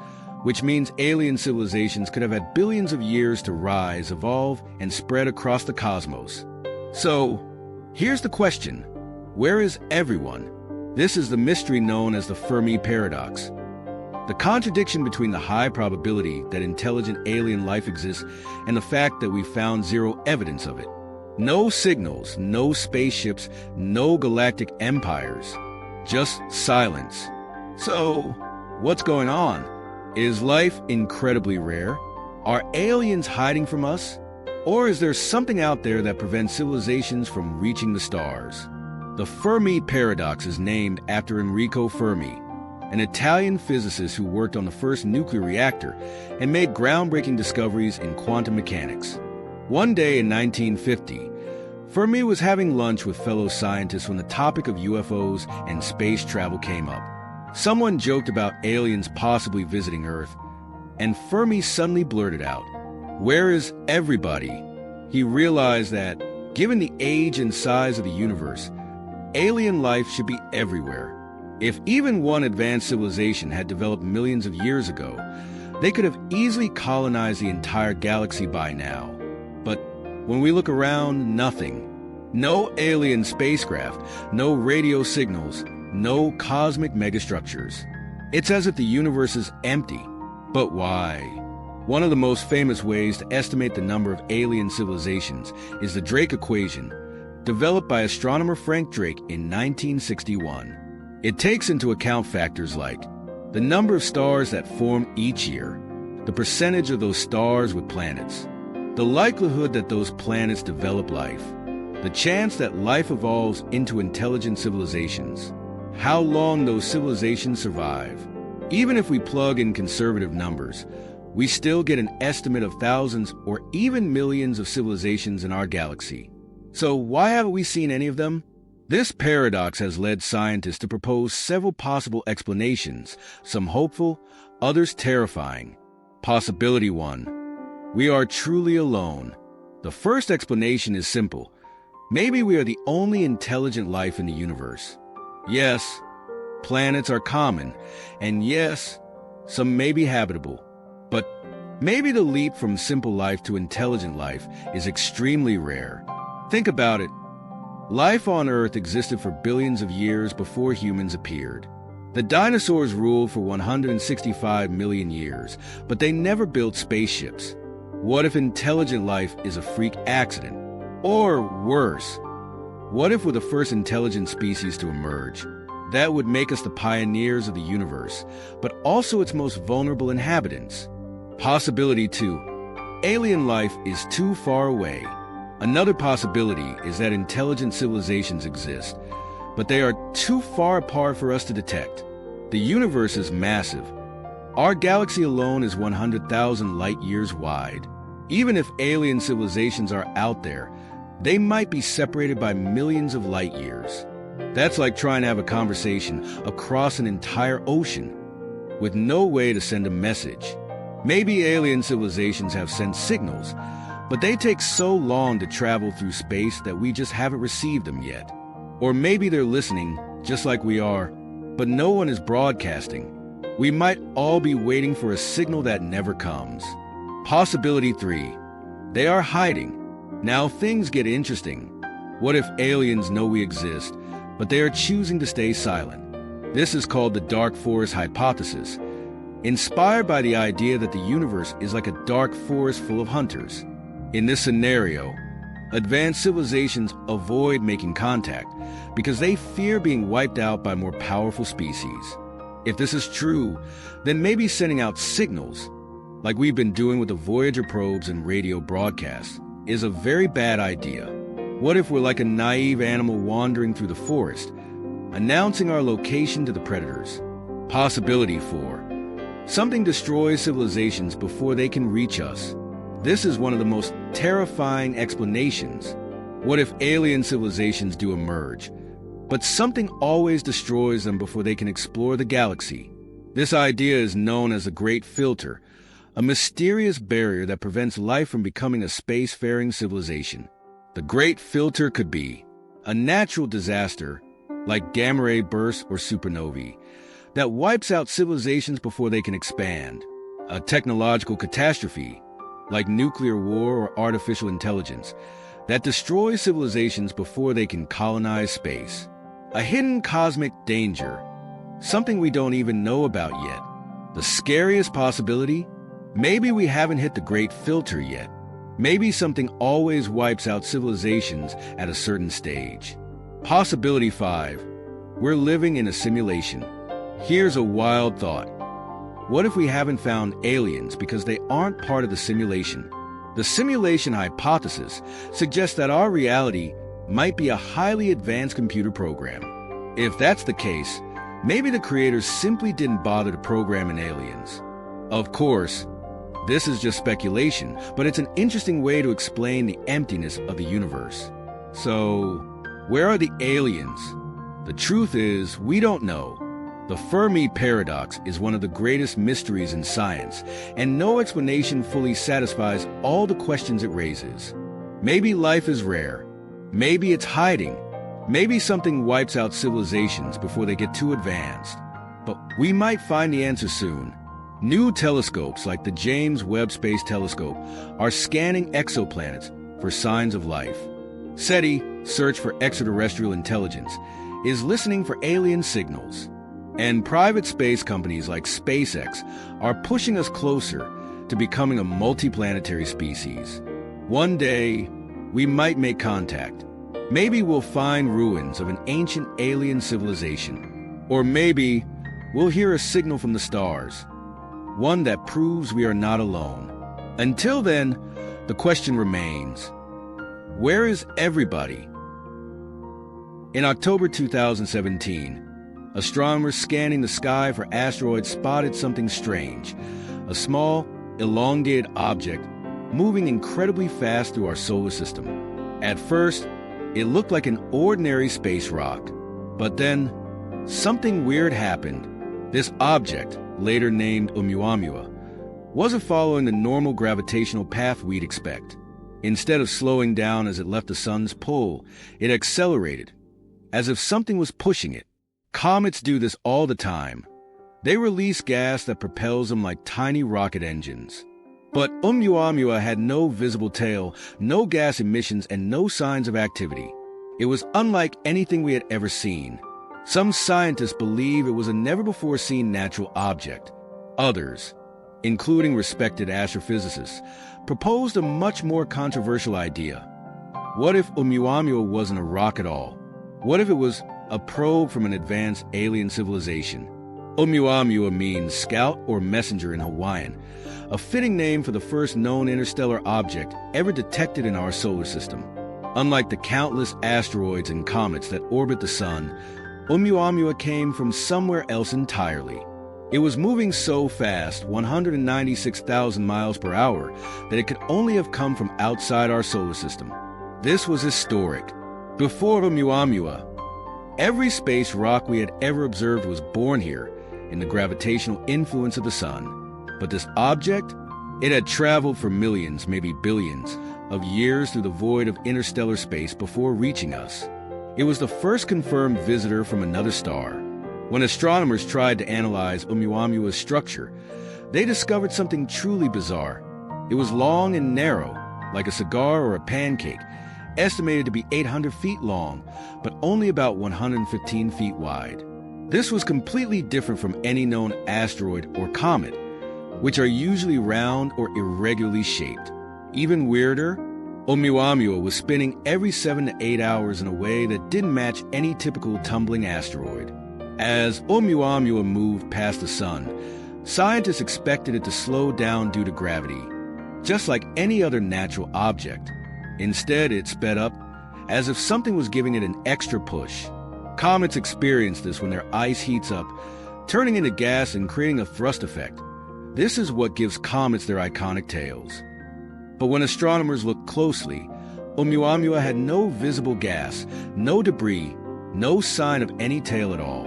which means alien civilizations could have had billions of years to rise, evolve, and spread across the cosmos. So, here's the question: where is everyone? This is the mystery known as the Fermi Paradox. The contradiction between the high probability that intelligent alien life exists and the fact that we found zero evidence of it. No signals, no spaceships, no galactic empires. Just silence. So, what's going on? Is life incredibly rare? Are aliens hiding from us? Or is there something out there that prevents civilizations from reaching the stars? The Fermi Paradox is named after Enrico Fermi, an Italian physicist who worked on the first nuclear reactor and made groundbreaking discoveries in quantum mechanics. One day in 1950, Fermi was having lunch with fellow scientists when the topic of UFOs and space travel came up. Someone joked about aliens possibly visiting Earth, and Fermi suddenly blurted out, "Where is everybody?" He realized that, given the age and size of the universe, alien life should be everywhere. If even one advanced civilization had developed millions of years ago, they could have easily colonized the entire galaxy by now. But when we look around, nothing. No alien spacecraft, no radio signals, no cosmic megastructures. It's as if the universe is empty. But why? One of the most famous ways to estimate the number of alien civilizations is the Drake equation, developed by astronomer Frank Drake in 1961. It takes into account factors like the number of stars that form each year, the percentage of those stars with planets, the likelihood that those planets develop life, the chance that life evolves into intelligent civilizations, how long those civilizations survive. Even if we plug in conservative numbers, we still get an estimate of thousands or even millions of civilizations in our galaxy. So why haven't we seen any of them? This paradox has led scientists to propose several possible explanations, some hopeful, others terrifying. Possibility 1. We are truly alone. The first explanation is simple. Maybe we are the only intelligent life in the universe. Yes, Planets are common, and yes, some may be habitable. But maybe the leap from simple life to intelligent life is extremely rare. Think about it. Life on Earth existed for billions of years before humans appeared. The dinosaurs ruled for 165 million years, but they never built spaceships. What if intelligent life is a freak accident? Or worse, what if we're the first intelligent species to emerge? That would make us the pioneers of the universe, but also its most vulnerable inhabitants. Possibility 2. Alien life is too far away. Another possibility is that intelligent civilizations exist, but they are too far apart for us to detect. The universe is massive. Our galaxy alone is 100,000 light-years wide. Even if alien civilizations are out there, they might be separated by millions of light-years. That's like trying to have a conversation across an entire ocean with no way to send a message. Maybe alien civilizations have sent signals, but they take so long to travel through space that we just haven't received them yet. Or maybe they're listening, just like we are, but no one is broadcasting. We might all be waiting for a signal that never comes. Possibility 3. They are hiding. Now things get interesting. What if aliens know we exist, but they are choosing to stay silent? This is called the dark forest hypothesis, inspired by the idea that the universe is like a dark forest full of hunters. In this scenario, advanced civilizations avoid making contact because they fear being wiped out by more powerful species. If this is true, then maybe sending out signals, like we've been doing with the Voyager probes and radio broadcasts, is a very bad idea. What if we're like a naive animal wandering through the forest, announcing our location to the predators? Possibility 4. Something destroys civilizations before they can reach us. This is one of the most terrifying explanations. What if alien civilizations do emerge, but something always destroys them before they can explore the galaxy? This idea is known as the Great Filter, a mysterious barrier that prevents life from becoming a spacefaring civilization. The Great Filter could be a natural disaster, like gamma ray bursts or supernovae, that wipes out civilizations before they can expand. A technological catastrophe, like nuclear war or artificial intelligence, that destroys civilizations before they can colonize space. A hidden cosmic danger, something we don't even know about yet. The scariest possibility? Maybe we haven't hit the Great Filter yet. Maybe something always wipes out civilizations at a certain stage. Possibility 5. We're living in a simulation. Here's a wild thought. What if we haven't found aliens because they aren't part of the simulation? The simulation hypothesis suggests that our reality might be a highly advanced computer program. If that's the case, maybe the creators simply didn't bother to program in aliens. Of course, this is just speculation, but it's an interesting way to explain the emptiness of the universe. So, where are the aliens? The truth is, we don't know. The Fermi Paradox is one of the greatest mysteries in science, and no explanation fully satisfies all the questions it raises. Maybe life is rare. Maybe it's hiding. Maybe something wipes out civilizations before they get too advanced. But we might find the answer soon. New telescopes like the James Webb Space Telescope are scanning exoplanets for signs of life. SETI, Search for Extraterrestrial Intelligence, is listening for alien signals. And private space companies like SpaceX are pushing us closer to becoming a multiplanetary species. One day, we might make contact. Maybe we'll find ruins of an ancient alien civilization. Or maybe we'll hear a signal from the stars, one that proves we are not alone. Until then, the question remains, where is everybody? In October 2017, astronomers scanning the sky for asteroids spotted something strange, a small, elongated object moving incredibly fast through our solar system. At first, it looked like an ordinary space rock, but then something weird happened. This object, later named Oumuamua, wasn't following the normal gravitational path we'd expect. Instead of slowing down as it left the sun's pull, it accelerated, as if something was pushing it. Comets do this all the time. They release gas that propels them like tiny rocket engines. But Oumuamua had no visible tail, no gas emissions, and no signs of activity. It was unlike anything we had ever seen. Some scientists believe it was a never-before-seen natural object. Others, including respected astrophysicists, proposed a much more controversial idea. What if Oumuamua wasn't a rock at all? What if it was a probe from an advanced alien civilization? Oumuamua means scout or messenger in Hawaiian, a fitting name for the first known interstellar object ever detected in our solar system. Unlike the countless asteroids and comets that orbit the sun, Oumuamua came from somewhere else entirely. It was moving so fast, 196,000 miles per hour, that it could only have come from outside our solar system. This was historic. Before Oumuamua, every space rock we had ever observed was born here in the gravitational influence of the sun. But this object, it had traveled for millions, maybe billions, of years through the void of interstellar space before reaching us. It was the first confirmed visitor from another star. When astronomers tried to analyze Oumuamua's structure, they discovered something truly bizarre. It was long and narrow, like a cigar or a pancake, estimated to be 800 feet long, but only about 115 feet wide. This was completely different from any known asteroid or comet, which are usually round or irregularly shaped. Even weirder, Oumuamua was spinning every 7 to 8 hours in a way that didn't match any typical tumbling asteroid. As Oumuamua moved past the sun, scientists expected it to slow down due to gravity, just like any other natural object. Instead, it sped up, as if something was giving it an extra push. Comets experience this when their ice heats up, turning into gas and creating a thrust effect. This is what gives comets their iconic tails. But when astronomers looked closely, Oumuamua had no visible gas, no debris, no sign of any tail at all.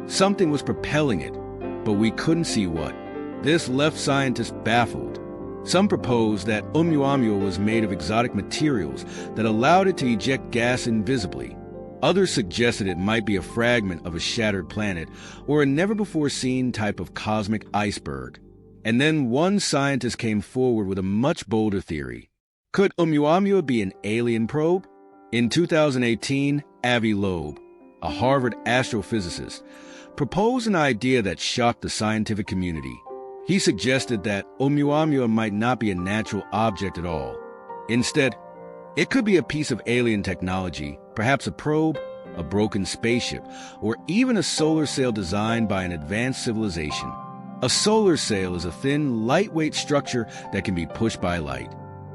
Something was propelling it, but we couldn't see what. This left scientists baffled. Some proposed that Oumuamua was made of exotic materials that allowed it to eject gas invisibly. Others suggested it might be a fragment of a shattered planet or a never-before-seen type of cosmic iceberg. And then one scientist came forward with a much bolder theory. Could Oumuamua be an alien probe? In 2018, Avi Loeb, a Harvard astrophysicist, proposed an idea that shocked the scientific community. He suggested that Oumuamua might not be a natural object at all. Instead, it could be a piece of alien technology, perhaps a probe, a broken spaceship, or even a solar sail designed by an advanced civilization. A solar sail is a thin, lightweight structure that can be pushed by light.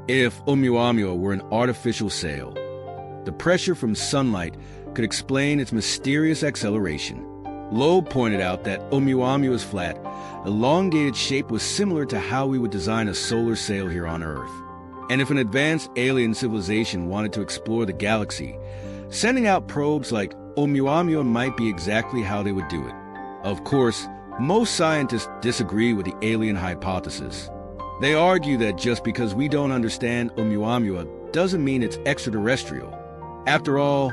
If Oumuamua were an artificial sail, the pressure from sunlight could explain its mysterious acceleration. Loeb pointed out that Oumuamua's flat, elongated shape was similar to how we would design a solar sail here on Earth. And if an advanced alien civilization wanted to explore the galaxy, sending out probes like Oumuamua might be exactly how they would do it. Of course, most scientists disagree with the alien hypothesis. They argue that just because we don't understand Oumuamua doesn't mean it's extraterrestrial. After all,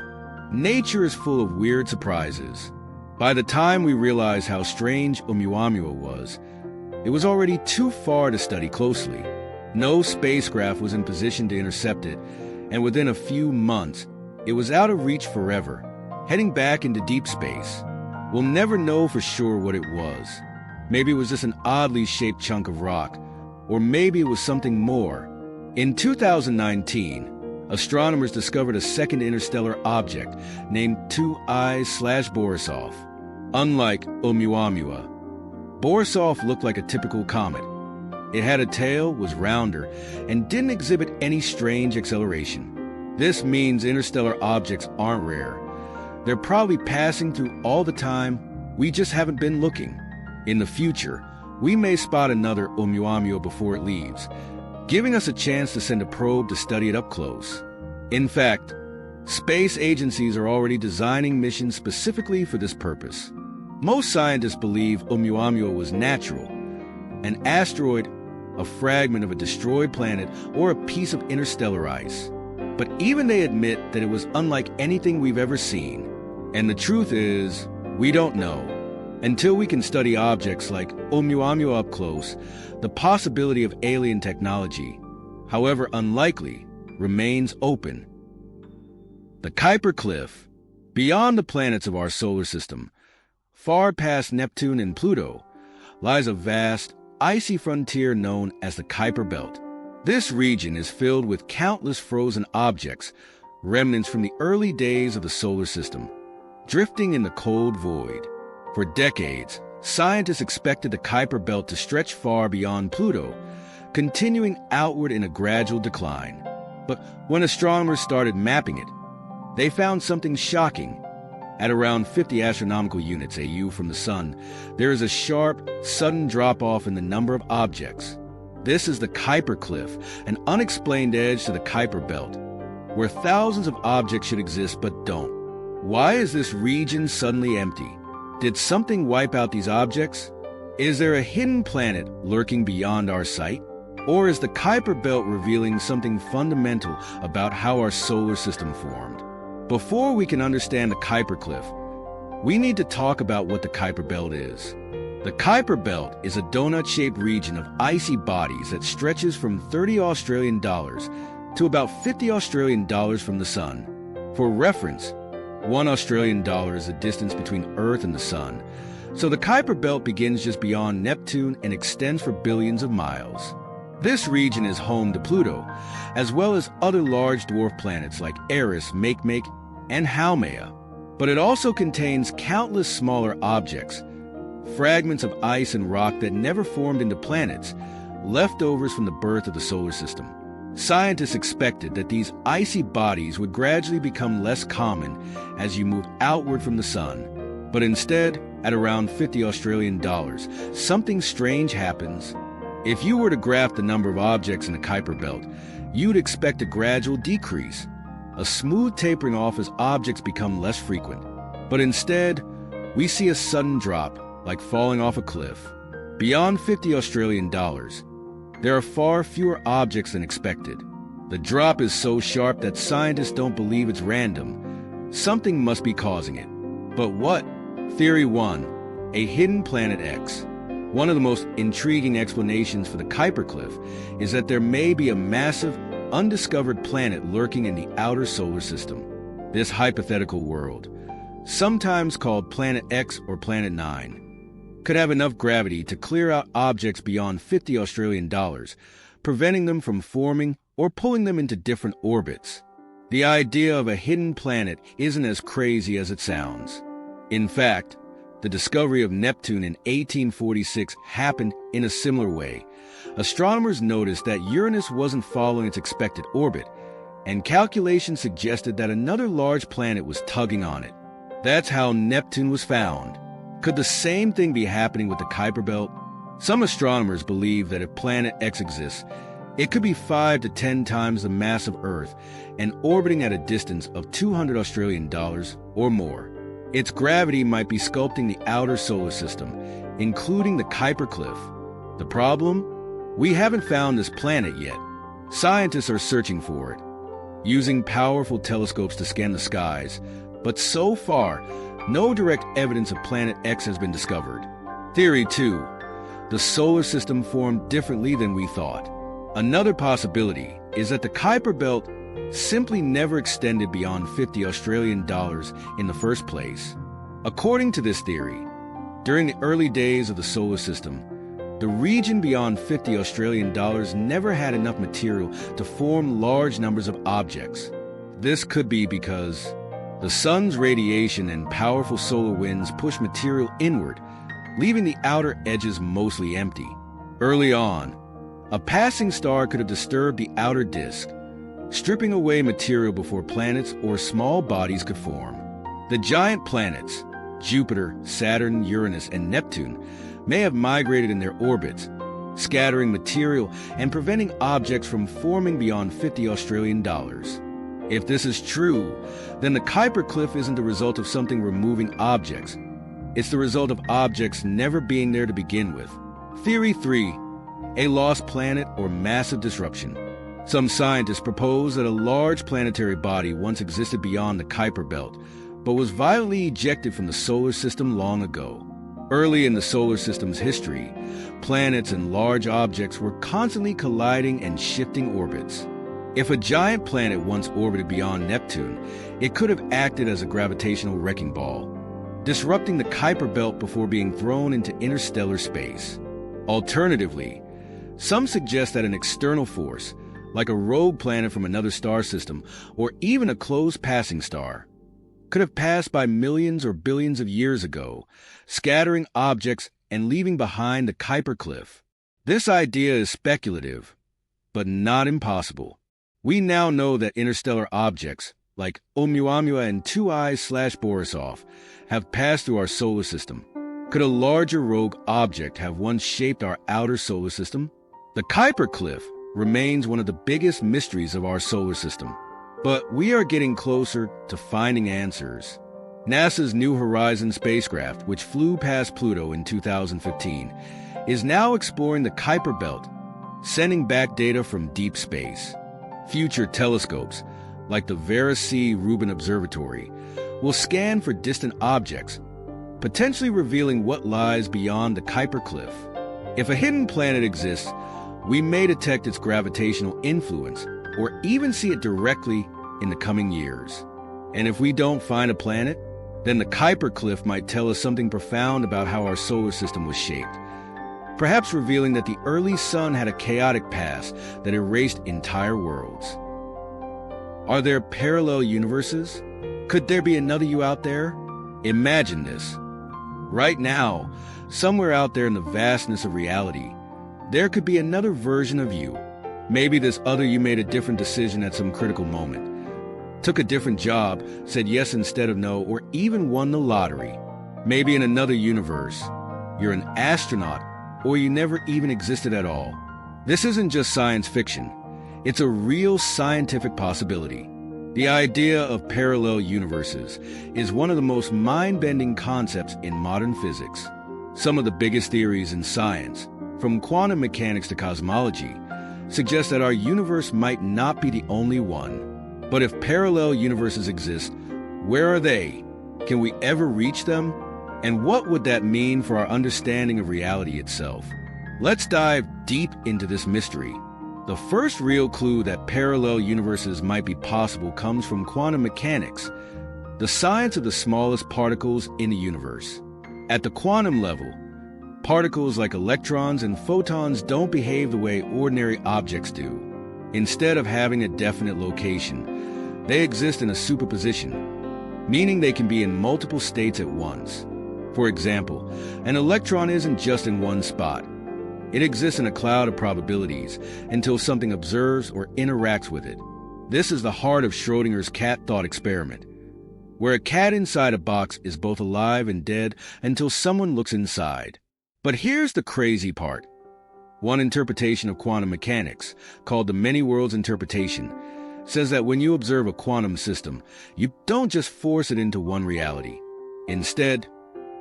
nature is full of weird surprises. By the time we realized how strange Oumuamua was, it was already too far to study closely. No spacecraft was in position to intercept it, and within a few months, it was out of reach forever, heading back into deep space. We'll never know for sure what it was. Maybe it was just an oddly shaped chunk of rock, or maybe it was something more. In 2019, astronomers discovered a second interstellar object named 2I/Borisov. Unlike Oumuamua, Borisov looked like a typical comet. It had a tail, was rounder, and didn't exhibit any strange acceleration. This means interstellar objects aren't rare. They're probably passing through all the time, we just haven't been looking. In the future, we may spot another Oumuamua before it leaves, giving us a chance to send a probe to study it up close. In fact, space agencies are already designing missions specifically for this purpose. Most scientists believe Oumuamua was natural, an asteroid, a fragment of a destroyed planet, or a piece of interstellar ice. But even they admit that it was unlike anything we've ever seen. And the truth is, We don't know. Until we can study objects like Oumuamua up close, the possibility of alien technology, however unlikely, remains open. The Kuiper Cliff, beyond the planets of our solar system, far past Neptune and Pluto, lies a vast, icy frontier known as the Kuiper Belt. This region is filled with countless frozen objects, remnants from the early days of the solar system, drifting in the cold void. For decades, scientists expected the Kuiper Belt to stretch far beyond Pluto, continuing outward in a gradual decline. But when astronomers started mapping it, they found something shocking. At around 50 astronomical units AU from the Sun, there is a sharp, sudden drop-off in the number of objects. This is the Kuiper Cliff, an unexplained edge to the Kuiper Belt, where thousands of objects should exist but don't. Why is this region suddenly empty? Did something wipe out these objects? Is there a hidden planet lurking beyond our sight? Or is the Kuiper Belt revealing something fundamental about how our solar system formed? Before we can understand the Kuiper Cliff, we need to talk about what the Kuiper Belt is. The Kuiper Belt is a donut-shaped region of icy bodies that stretches from $30 to about $50 from the Sun. For reference, $1 is the distance between Earth and the Sun, so the Kuiper Belt begins just beyond Neptune and extends for billions of miles. This region is home to Pluto, as well as other large dwarf planets like Eris, Makemake, and Haumea. But it also contains countless smaller objects, fragments of ice and rock that never formed into planets, leftovers from the birth of the solar system. Scientists expected that these icy bodies would gradually become less common as you move outward from the Sun. But instead, at around $50, something strange happens. If you were to graph the number of objects in the Kuiper Belt, you'd expect a gradual decrease, a smooth tapering off as objects become less frequent. But instead, we see a sudden drop, like falling off a cliff. Beyond $50, there are far fewer objects than expected. The drop is so sharp that scientists don't believe it's random. Something must be causing it. But what? Theory 1. A hidden planet X. One of the most intriguing explanations for the Kuiper Cliff is that there may be a massive, undiscovered planet lurking in the outer solar system. This hypothetical world, sometimes called Planet X or Planet 9, could have enough gravity to clear out objects beyond $50, preventing them from forming or pulling them into different orbits. The idea of a hidden planet isn't as crazy as it sounds. In fact, the discovery of Neptune in 1846 happened in a similar way. Astronomers noticed that Uranus wasn't following its expected orbit, and calculations suggested that another large planet was tugging on it. That's how Neptune was found. Could the same thing be happening with the Kuiper Belt? Some astronomers believe that if Planet X exists, it could be 5 to 10 times the mass of Earth and orbiting at a distance of $200 or more. Its gravity might be sculpting the outer solar system, including the Kuiper Cliff. The problem? We haven't found this planet yet. Scientists are searching for it, using powerful telescopes to scan the skies, but so far, no direct evidence of Planet X has been discovered. Theory 2. The solar system formed differently than we thought. Another possibility is that the Kuiper Belt simply never extended beyond $50 in the first place. According to this theory, during the early days of the solar system, the region beyond $50 never had enough material to form large numbers of objects. This could be because the sun's radiation and powerful solar winds push material inward, leaving the outer edges mostly empty. Early on, a passing star could have disturbed the outer disk, stripping away material before planets or small bodies could form. The giant planets, Jupiter, Saturn, Uranus, and Neptune, may have migrated in their orbits, scattering material and preventing objects from forming beyond $50. If this is true, then the Kuiper Cliff isn't the result of something removing objects. It's the result of objects never being there to begin with. Theory 3. A lost planet or massive disruption. Some scientists propose that a large planetary body once existed beyond the Kuiper Belt, but was violently ejected from the solar system long ago. Early in the solar system's history, planets and large objects were constantly colliding and shifting orbits. If a giant planet once orbited beyond Neptune, it could have acted as a gravitational wrecking ball, disrupting the Kuiper belt before being thrown into interstellar space. Alternatively, some suggest that an external force, like a rogue planet from another star system or even a close passing star, could have passed by millions or billions of years ago, scattering objects and leaving behind the Kuiper Cliff. This idea is speculative, but not impossible. We now know that interstellar objects, like Oumuamua and 2I/Borisov, have passed through our solar system. Could a larger rogue object have once shaped our outer solar system? The Kuiper Cliff remains one of the biggest mysteries of our solar system, but we are getting closer to finding answers. NASA's New Horizons spacecraft, which flew past Pluto in 2015, is now exploring the Kuiper belt, sending back data from deep space. Future telescopes, like the Vera C. Rubin Observatory, will scan for distant objects, potentially revealing what lies beyond the Kuiper Cliff. If a hidden planet exists, we may detect its gravitational influence or even see it directly in the coming years. And if we don't find a planet, then the Kuiper Cliff might tell us something profound about how our solar system was shaped, perhaps revealing that the early sun had a chaotic past that erased entire worlds. Are there parallel universes? Could there be another you out there? Imagine this. Right now, somewhere out there in the vastness of reality, there could be another version of you. Maybe this other you made a different decision at some critical moment, took a different job, said yes instead of no, or even won the lottery. Maybe in another universe, you're an astronaut, or you never even existed at all. This isn't just science fiction. It's a real scientific possibility. The idea of parallel universes is one of the most mind-bending concepts in modern physics. Some of the biggest theories in science, from quantum mechanics to cosmology, suggest that our universe might not be the only one. But if parallel universes exist, where are they? Can we ever reach them? And what would that mean for our understanding of reality itself? Let's dive deep into this mystery. The first real clue that parallel universes might be possible comes from quantum mechanics, the science of the smallest particles in the universe. At the quantum level, particles like electrons and photons don't behave the way ordinary objects do. Instead of having a definite location, they exist in a superposition, meaning they can be in multiple states at once. For example, an electron isn't just in one spot. It exists in a cloud of probabilities until something observes or interacts with it. This is the heart of Schrödinger's cat thought experiment, where a cat inside a box is both alive and dead until someone looks inside. But here's the crazy part. One interpretation of quantum mechanics, called the many worlds interpretation, says that when you observe a quantum system, you don't just force it into one reality. Instead,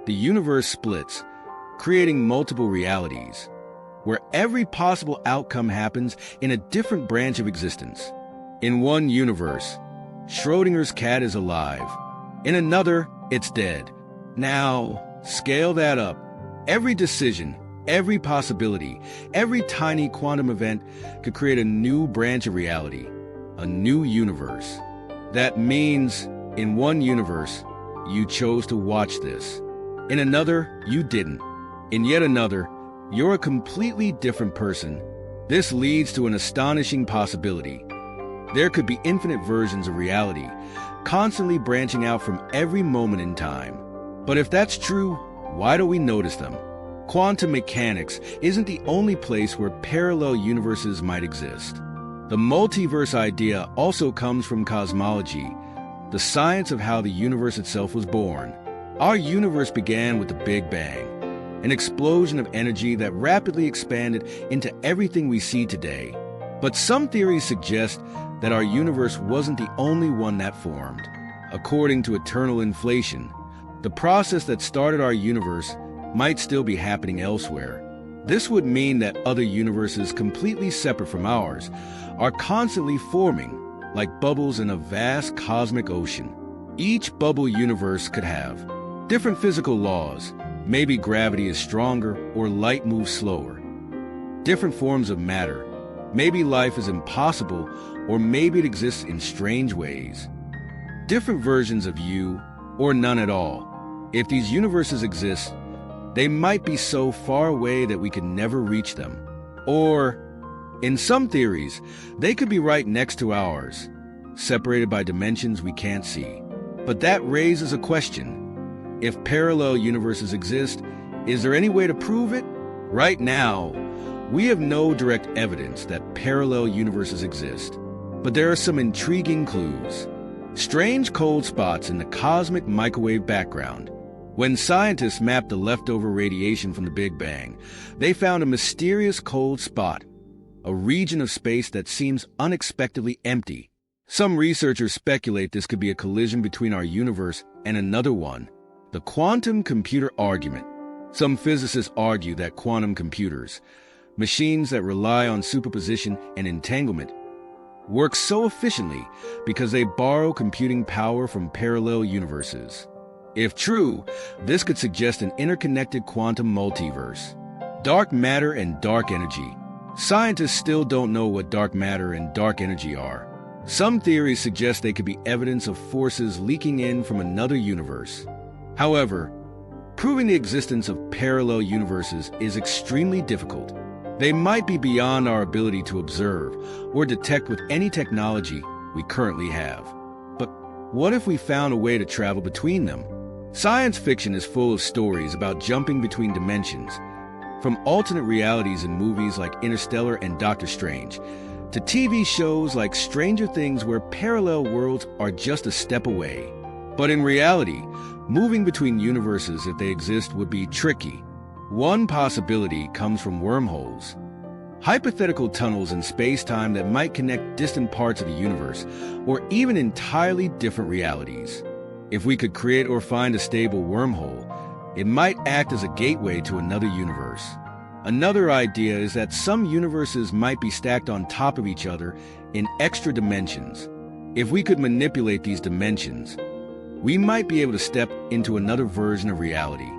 the universe splits, creating multiple realities, where every possible outcome happens in a different branch of existence. In one universe, Schrödinger's cat is alive. In another, it's dead. Now, scale that up. Every decision, every possibility, every tiny quantum event could create a new branch of reality, a new universe. That means, in one universe, you chose to watch this. In another, you didn't. In yet another, you're a completely different person. This leads to an astonishing possibility. There could be infinite versions of reality, constantly branching out from every moment in time. But if that's true, why don't we notice them? Quantum mechanics isn't the only place where parallel universes might exist. The multiverse idea also comes from cosmology, the science of how the universe itself was born. Our universe began with the Big Bang, an explosion of energy that rapidly expanded into everything we see today. But some theories suggest that our universe wasn't the only one that formed. According to eternal inflation, the process that started our universe might still be happening elsewhere. This would mean that other universes completely separate from ours are constantly forming, like bubbles in a vast cosmic ocean. Each bubble universe could have different physical laws. Maybe gravity is stronger or light moves slower. Different forms of matter. Maybe life is impossible, or maybe it exists in strange ways. Different versions of you, or none at all. If these universes exist, they might be so far away that we could never reach them. Or, in some theories, they could be right next to ours, separated by dimensions we can't see. But that raises a question. If parallel universes exist, is there any way to prove it? Right now, we have no direct evidence that parallel universes exist, but there are some intriguing clues. Strange cold spots in the cosmic microwave background. When scientists mapped the leftover radiation from the Big Bang, they found a mysterious cold spot, a region of space that seems unexpectedly empty. Some researchers speculate this could be a collision between our universe and another one, the quantum computer argument. Some physicists argue that quantum computers, machines that rely on superposition and entanglement, work so efficiently because they borrow computing power from parallel universes. If true, this could suggest an interconnected quantum multiverse. Dark matter and dark energy. Scientists still don't know what dark matter and dark energy are. Some theories suggest they could be evidence of forces leaking in from another universe. However, proving the existence of parallel universes is extremely difficult. They might be beyond our ability to observe or detect with any technology we currently have. But what if we found a way to travel between them? Science fiction is full of stories about jumping between dimensions, from alternate realities in movies like Interstellar and Doctor Strange, to TV shows like Stranger Things where parallel worlds are just a step away. But in reality, moving between universes, if they exist, would be tricky. One possibility comes from wormholes, hypothetical tunnels in space-time that might connect distant parts of the universe, or even entirely different realities. If we could create or find a stable wormhole, it might act as a gateway to another universe. Another idea is that some universes might be stacked on top of each other in extra dimensions. If we could manipulate these dimensions, we might be able to step into another version of reality.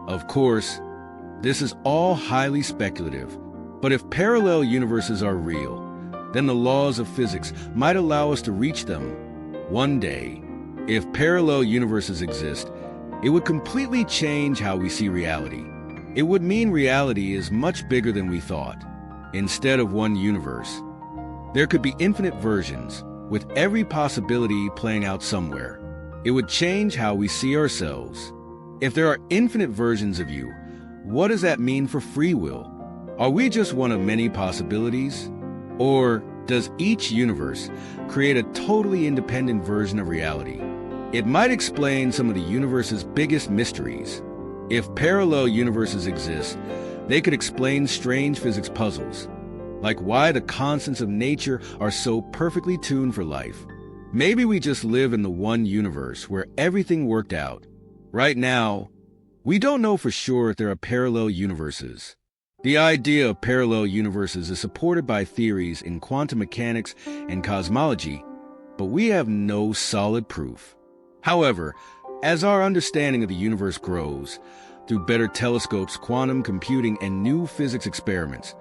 Of course, this is all highly speculative, but if parallel universes are real, then the laws of physics might allow us to reach them one day. If parallel universes exist, it would completely change how we see reality. It would mean reality is much bigger than we thought. Instead of one universe, there could be infinite versions, with every possibility playing out somewhere. It would change how we see ourselves. If there are infinite versions of you, what does that mean for free will? Are we just one of many possibilities? Or does each universe create a totally independent version of reality? It might explain some of the universe's biggest mysteries. If parallel universes exist, they could explain strange physics puzzles, like why the constants of nature are so perfectly tuned for life. Maybe we just live in the one universe where everything worked out. Right now, we don't know for sure if there are parallel universes. The idea of parallel universes is supported by theories in quantum mechanics and cosmology, but we have no solid proof. However, as our understanding of the universe grows, through better telescopes, quantum computing, and new physics experiments,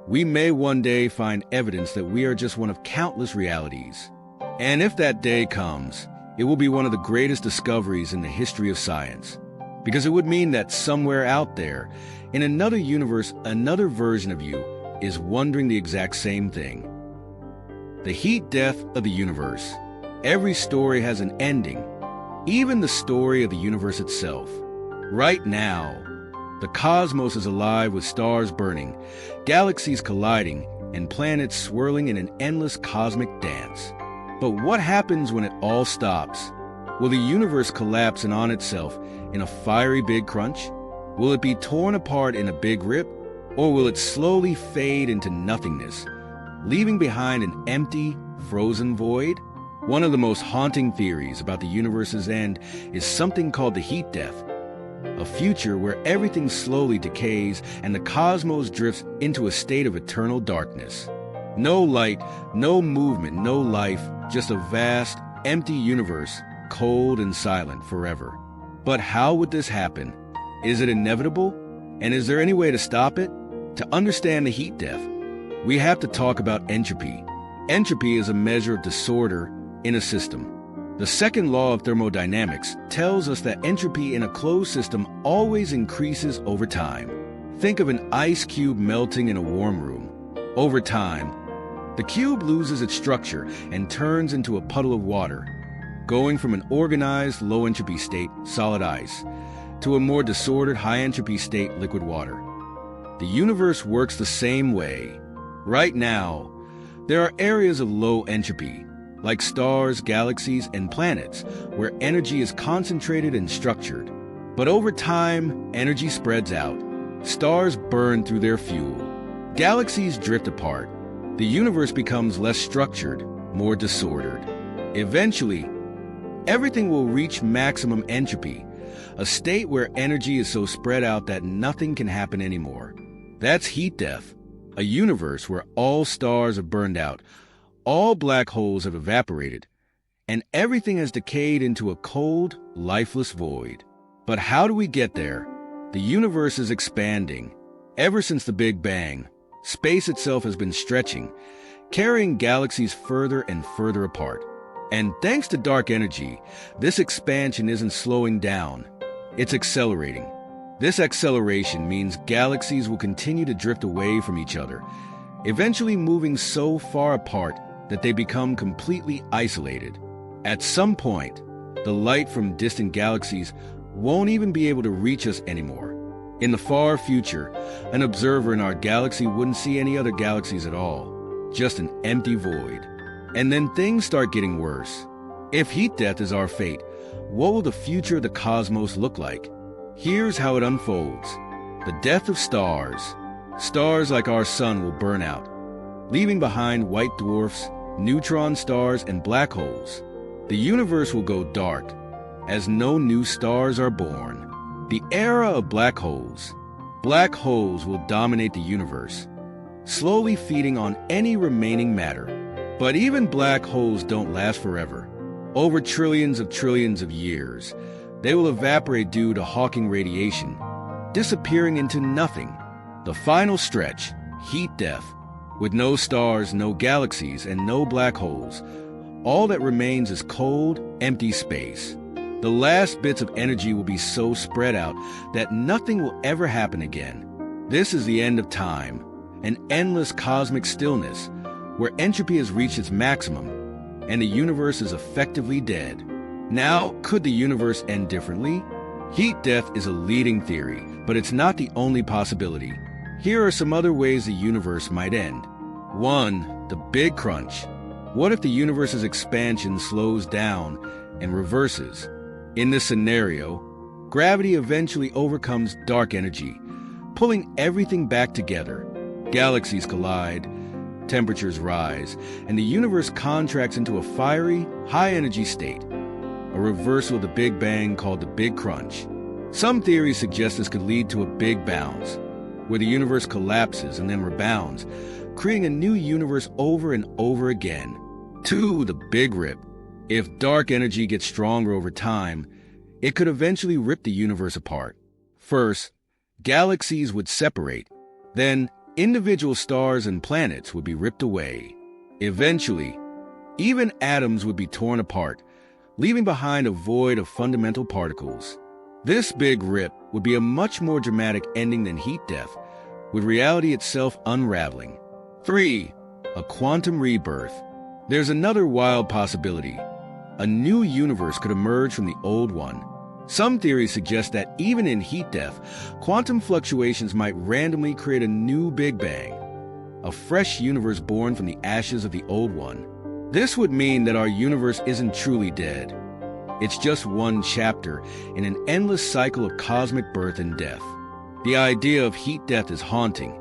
we may one day find evidence that we are just one of countless realities. And if that day comes, it will be one of the greatest discoveries in the history of science, because it would mean that somewhere out there, in another universe, another version of you is wondering the exact same thing. The heat death of the universe. Every story has an ending, even the story of the universe itself. Right now, the cosmos is alive with stars burning, galaxies colliding, and planets swirling in an endless cosmic dance. But what happens when it all stops? Will the universe collapse in on itself in a fiery big crunch? Will it be torn apart in a big rip? Or will it slowly fade into nothingness, leaving behind an empty, frozen void? One of the most haunting theories about the universe's end is something called the heat death, a future where everything slowly decays and the cosmos drifts into a state of eternal darkness. No light, no movement, no life, just a vast, empty universe cold and silent forever. But how would this happen? Is it inevitable? And is there any way to stop it? To understand the heat death, we have to talk about entropy. Entropy is a measure of disorder in a system. The second law of thermodynamics tells us that entropy in a closed system always increases over time. Think of an ice cube melting in a warm room. Over time, the cube loses its structure and turns into a puddle of water, going from an organized low-entropy state, solid ice, to a more disordered high-entropy state, liquid water. The universe works the same way. Right now, there are areas of low entropy, like stars, galaxies, and planets, where energy is concentrated and structured. But over time, energy spreads out. Stars burn through their fuel. Galaxies drift apart. The universe becomes less structured, more disordered. Eventually, everything will reach maximum entropy, a state where energy is so spread out that nothing can happen anymore. That's heat death, a universe where all stars have burned out, all black holes have evaporated, and everything has decayed into a cold, lifeless void. But how do we get there? The universe is expanding. Ever since the Big Bang, space itself has been stretching, carrying galaxies further and further apart. And thanks to dark energy, this expansion isn't slowing down, it's accelerating. This acceleration means galaxies will continue to drift away from each other, eventually moving so far apart that they become completely isolated. At some point, the light from distant galaxies won't even be able to reach us anymore. In the far future, an observer in our galaxy wouldn't see any other galaxies at all, just an empty void. And then things start getting worse. If heat death is our fate, what will the future of the cosmos look like? Here's how it unfolds. The death of stars. Stars like our sun will burn out, leaving behind white dwarfs, neutron stars, and black holes. The universe will go dark, as no new stars are born. The era of black holes. Black holes will dominate the universe, slowly feeding on any remaining matter. But even black holes don't last forever. Over trillions of years, they will evaporate due to Hawking radiation, disappearing into nothing. The final stretch, heat death, with no stars, no galaxies, and no black holes. All that remains is cold, empty space. The last bits of energy will be so spread out that nothing will ever happen again. This is the end of time, an endless cosmic stillness, where entropy has reached its maximum, and the universe is effectively dead. Now, could the universe end differently? Heat death is a leading theory, but it's not the only possibility. Here are some other ways the universe might end. 1. The Big Crunch. What if the universe's expansion slows down and reverses? In this scenario, gravity eventually overcomes dark energy, pulling everything back together. Galaxies collide, temperatures rise, and the universe contracts into a fiery, high-energy state, a reversal of the Big Bang called the Big Crunch. Some theories suggest this could lead to a big bounce, where the universe collapses and then rebounds, creating a new universe over and over again. 2. The Big Rip. If dark energy gets stronger over time, it could eventually rip the universe apart. First, galaxies would separate. Then, individual stars and planets would be ripped away. Eventually, even atoms would be torn apart, leaving behind a void of fundamental particles. This big rip would be a much more dramatic ending than heat death, with reality itself unraveling. 3. A quantum rebirth. There's another wild possibility. A new universe could emerge from the old one. Some theories suggest that even in heat death, quantum fluctuations might randomly create a new Big Bang, a fresh universe born from the ashes of the old one. This would mean that our universe isn't truly dead. It's just one chapter in an endless cycle of cosmic birth and death. The idea of heat death is haunting,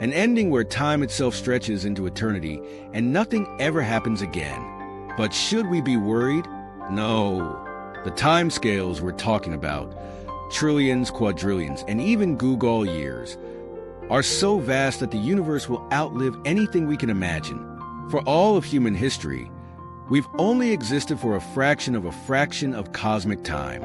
an ending where time itself stretches into eternity and nothing ever happens again. But should we be worried? No. The timescales we're talking about, trillions, quadrillions, and even Google years, are so vast that the universe will outlive anything we can imagine. For all of human history, We've only existed for a fraction of cosmic time.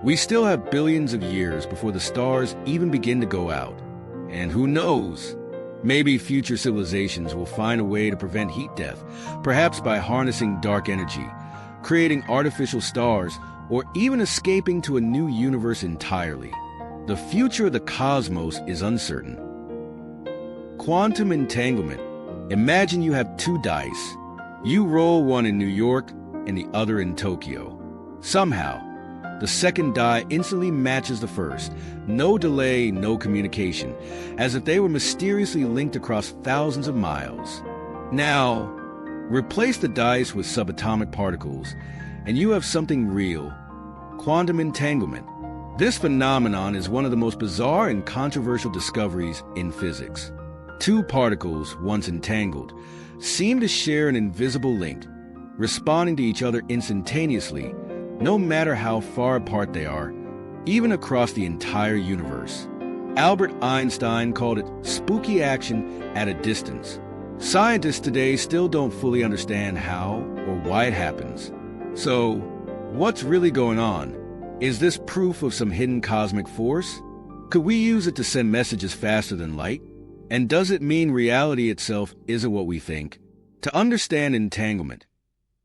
We still have billions of years before the stars even begin to go out. And who knows? Maybe future civilizations will find a way to prevent heat death, perhaps by harnessing dark energy, creating artificial stars, or even escaping to a new universe entirely. The future of the cosmos is uncertain. Quantum entanglement. Imagine you have two dice. You roll one in New York and the other in Tokyo. Somehow, the second die instantly matches the first. No delay, no communication, as if they were mysteriously linked across thousands of miles. Now, replace the dice with subatomic particles, and you have something real: quantum entanglement. This phenomenon is one of the most bizarre and controversial discoveries in physics. Two particles, once entangled, seem to share an invisible link, responding to each other instantaneously, no matter how far apart they are, even across the entire universe. Albert Einstein called it spooky action at a distance. Scientists today still don't fully understand how or why it happens. So, what's really going on? Is this proof of some hidden cosmic force? Could we use it to send messages faster than light? And does it mean reality itself isn't what we think? To understand entanglement,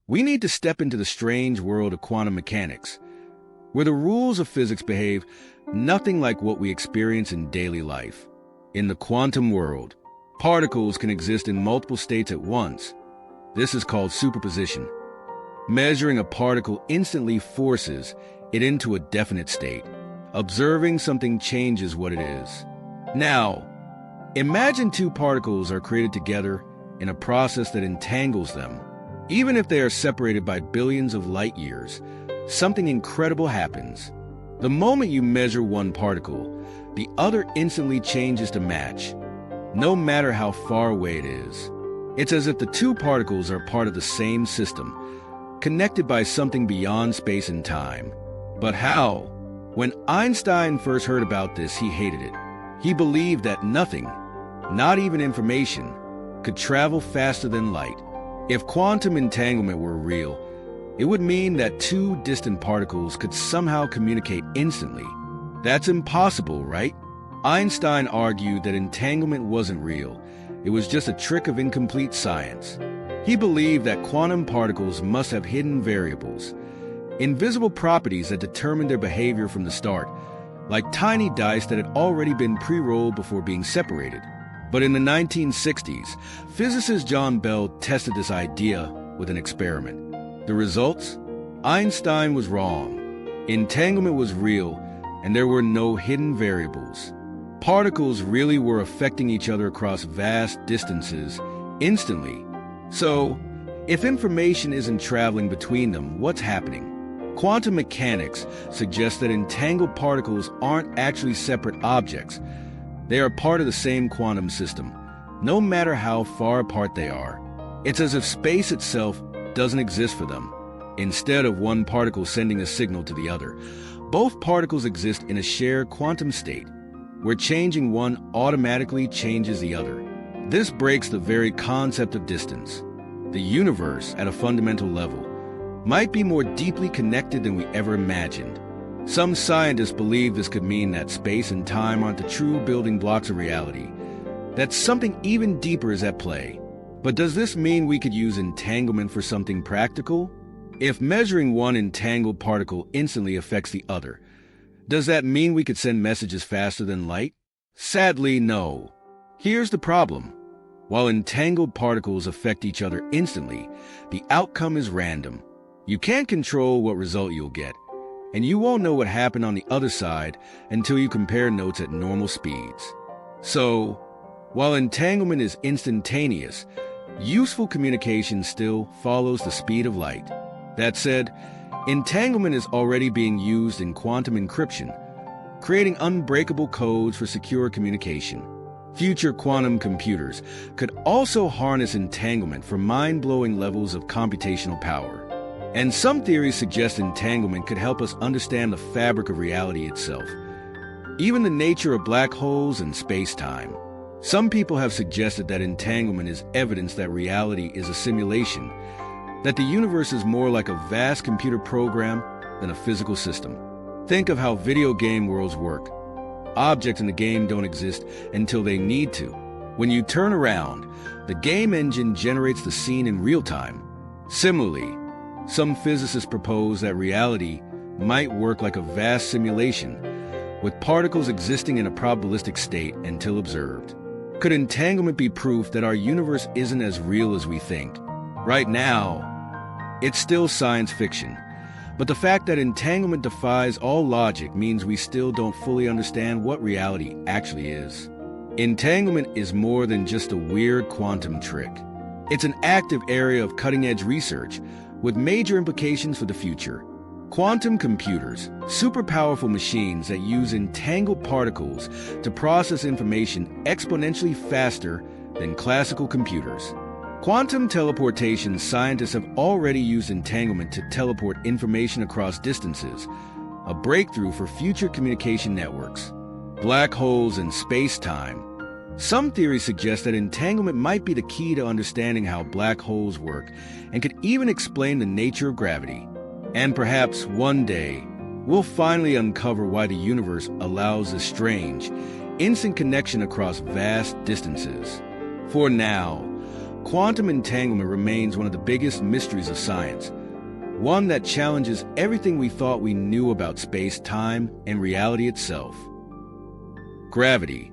we need to step into the strange world of quantum mechanics, where the rules of physics behave nothing like what we experience in daily life. In the quantum world, particles can exist in multiple states at once. This is called superposition. Measuring a particle instantly forces it into a definite state. Observing something changes what it is. Now, imagine two particles are created together in a process that entangles them. Even if they are separated by billions of light years, something incredible happens. The moment you measure one particle, the other instantly changes to match, no matter how far away it is. It's as if the two particles are part of the same system, connected by something beyond space and time. But how? When Einstein first heard about this, he hated it. He believed that nothing, not even information, could travel faster than light. If quantum entanglement were real, it would mean that two distant particles could somehow communicate instantly. That's impossible, right? Einstein argued that entanglement wasn't real. It was just a trick of incomplete science. He believed that quantum particles must have hidden variables, invisible properties that determined their behavior from the start, like tiny dice that had already been pre-rolled before being separated. But in the 1960s, physicist John Bell tested this idea with an experiment. The results? Einstein was wrong. Entanglement was real, and there were no hidden variables. Particles really were affecting each other across vast distances instantly. So, if information isn't traveling between them, what's happening? Quantum mechanics suggests that entangled particles aren't actually separate objects. They are part of the same quantum system, no matter how far apart they are. It's as if space itself doesn't exist for them. Instead of one particle sending a signal to the other, both particles exist in a shared quantum state, where changing one automatically changes the other. This breaks the very concept of distance. The universe, at a fundamental level, might be more deeply connected than we ever imagined. Some scientists believe this could mean that space and time aren't the true building blocks of reality, that something even deeper is at play. But does this mean we could use entanglement for something practical? If measuring one entangled particle instantly affects the other, does that mean we could send messages faster than light? Sadly, no. Here's the problem. While entangled particles affect each other instantly, the outcome is random. You can't control what result you'll get, and you won't know what happened on the other side until you compare notes at normal speeds. So, while entanglement is instantaneous, useful communication still follows the speed of light. That said, entanglement is already being used in quantum encryption, creating unbreakable codes for secure communication. Future quantum computers could also harness entanglement for mind-blowing levels of computational power. And some theories suggest entanglement could help us understand the fabric of reality itself, even the nature of black holes and space-time. Some people have suggested that entanglement is evidence that reality is a simulation, that the universe is more like a vast computer program than a physical system. Think of how video game worlds work. Objects in the game don't exist until they need to. When you turn around, the game engine generates the scene in real time. Similarly, some physicists propose that reality might work like a vast simulation, with particles existing in a probabilistic state until observed. Could entanglement be proof that our universe isn't as real as we think? Right now, it's still science fiction. But the fact that entanglement defies all logic means we still don't fully understand what reality actually is. Entanglement is more than just a weird quantum trick. It's an active area of cutting-edge research with major implications for the future. Quantum computers, super powerful machines that use entangled particles to process information exponentially faster than classical computers. Quantum teleportation scientists have already used entanglement to teleport information across distances, a breakthrough for future communication networks. Black holes and space-time. Some theories suggest that entanglement might be the key to understanding how black holes work and could even explain the nature of gravity. And perhaps one day, we'll finally uncover why the universe allows this strange, instant connection across vast distances. For now, quantum entanglement remains one of the biggest mysteries of science, one that challenges everything we thought we knew about space, time, and reality itself. Gravity,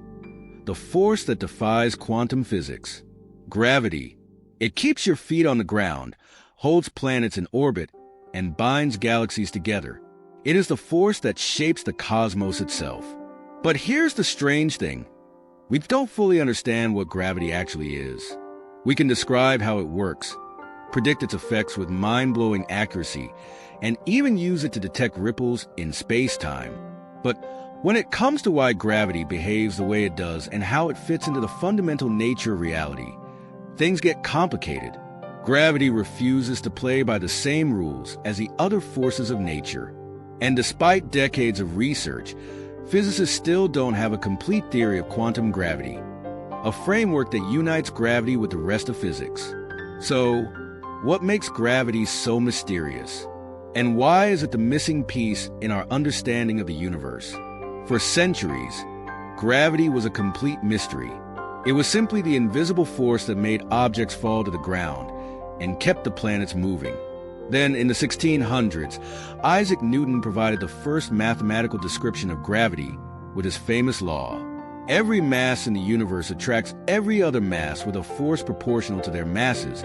the force that defies quantum physics. Gravity, it keeps your feet on the ground, holds planets in orbit, and binds galaxies together. It is the force that shapes the cosmos itself. But here's the strange thing. We don't fully understand what gravity actually is. We can describe how it works, predict its effects with mind-blowing accuracy, and even use it to detect ripples in space-time. But when it comes to why gravity behaves the way it does and how it fits into the fundamental nature of reality, things get complicated. Gravity refuses to play by the same rules as the other forces of nature. And despite decades of research, physicists still don't have a complete theory of quantum gravity, a framework that unites gravity with the rest of physics. So, what makes gravity so mysterious? And why is it the missing piece in our understanding of the universe? For centuries, gravity was a complete mystery. It was simply the invisible force that made objects fall to the ground and kept the planets moving. Then, in the 1600s, Isaac Newton provided the first mathematical description of gravity with his famous law. Every mass in the universe attracts every other mass with a force proportional to their masses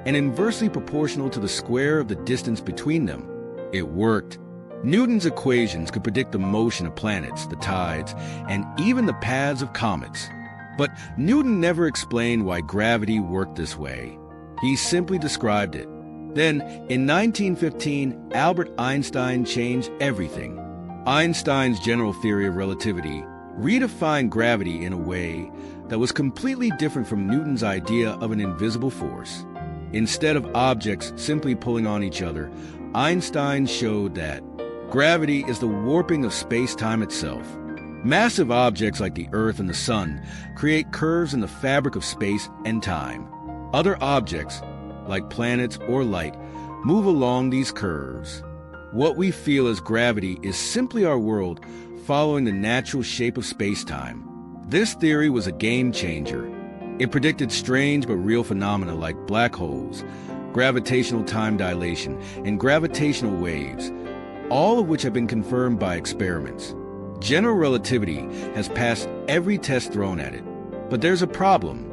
and inversely proportional to the square of the distance between them. It worked. Newton's equations could predict the motion of planets, the tides, and even the paths of comets. But Newton never explained why gravity worked this way. He simply described it. Then, in 1915, Albert Einstein changed everything. Einstein's general theory of relativity redefined gravity in a way that was completely different from Newton's idea of an invisible force. Instead of objects simply pulling on each other, Einstein showed that gravity is the warping of space-time itself. Massive objects like the Earth and the Sun create curves in the fabric of space and time. Other objects, like planets or light, move along these curves. What we feel as gravity is simply our world following the natural shape of space-time. This theory was a game changer. It predicted strange but real phenomena like black holes, gravitational time dilation, and gravitational waves, all of which have been confirmed by experiments. General relativity has passed every test thrown at it. But there's a problem.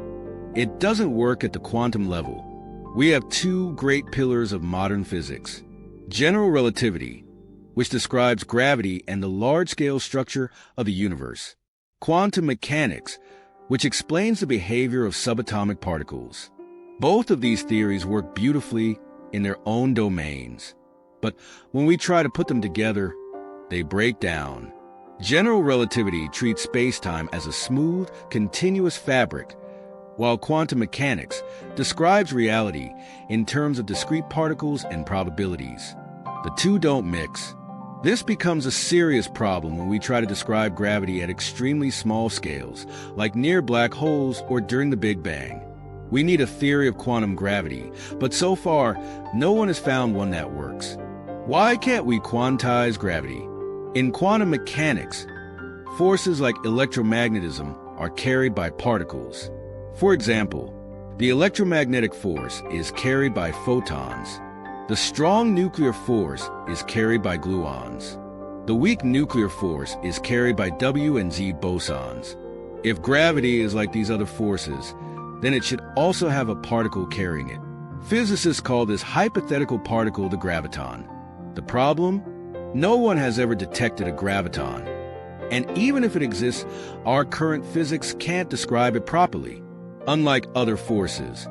It doesn't work at the quantum level. We have two great pillars of modern physics. General relativity, which describes gravity and the large-scale structure of the universe. Quantum mechanics, which explains the behavior of subatomic particles. Both of these theories work beautifully in their own domains. But when we try to put them together, they break down. General relativity treats space-time as a smooth, continuous fabric, while quantum mechanics describes reality in terms of discrete particles and probabilities. The two don't mix. This becomes a serious problem when we try to describe gravity at extremely small scales, like near black holes or during the Big Bang. We need a theory of quantum gravity, but so far, no one has found one that works. Why can't we quantize gravity? In quantum mechanics, forces like electromagnetism are carried by particles. For example, the electromagnetic force is carried by photons. The strong nuclear force is carried by gluons. The weak nuclear force is carried by W and Z bosons. If gravity is like these other forces, then it should also have a particle carrying it. Physicists call this hypothetical particle the graviton. The problem? No one has ever detected a graviton. And even if it exists, our current physics can't describe it properly. Unlike other forces,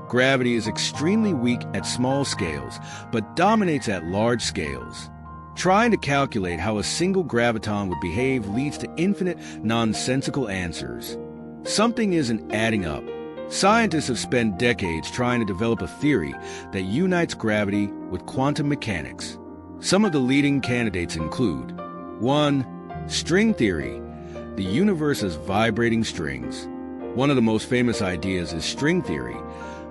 gravity is extremely weak at small scales, but dominates at large scales. Trying to calculate how a single graviton would behave leads to infinite, nonsensical answers. Something isn't adding up. Scientists have spent decades trying to develop a theory that unites gravity with quantum mechanics. Some of the leading candidates include 1. String theory. The universe is vibrating strings. One of the most famous ideas is string theory,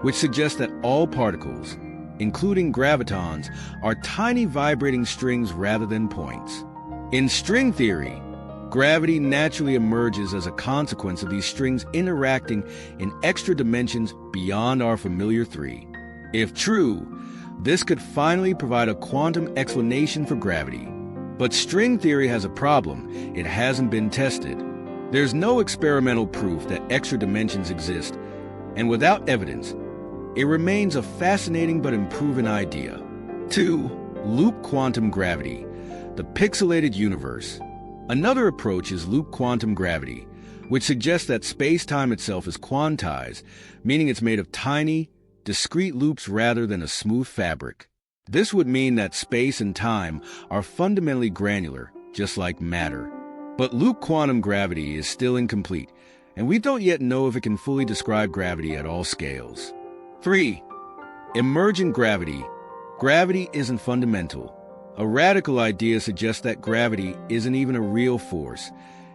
which suggests that all particles, including gravitons, are tiny vibrating strings rather than points. In string theory, gravity naturally emerges as a consequence of these strings interacting in extra dimensions beyond our familiar three. If true, this could finally provide a quantum explanation for gravity. But string theory has a problem. It hasn't been tested. There's no experimental proof that extra dimensions exist, and without evidence, it remains a fascinating but unproven idea. 2. Loop quantum gravity, the pixelated universe. Another approach is loop quantum gravity, which suggests that space-time itself is quantized, meaning it's made of tiny, discrete loops rather than a smooth fabric. This would mean that space and time are fundamentally granular, just like matter. But loop quantum gravity is still incomplete, and we don't yet know if it can fully describe gravity at all scales. 3. Emergent gravity. Gravity isn't fundamental. A radical idea suggests that gravity isn't even a real force.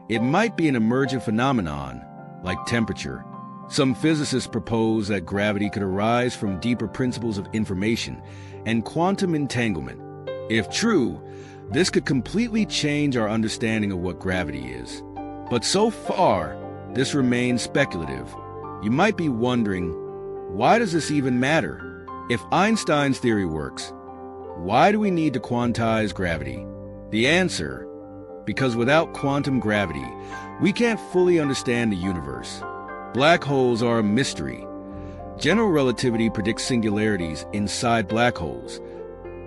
It might be an emergent phenomenon, like temperature. Some physicists propose that gravity could arise from deeper principles of information and quantum entanglement. If true, this could completely change our understanding of what gravity is. But so far, this remains speculative. You might be wondering, why does this even matter? If Einstein's theory works, why do we need to quantize gravity? The answer: because without quantum gravity, we can't fully understand the universe. Black holes are a mystery. General relativity predicts singularities inside black holes,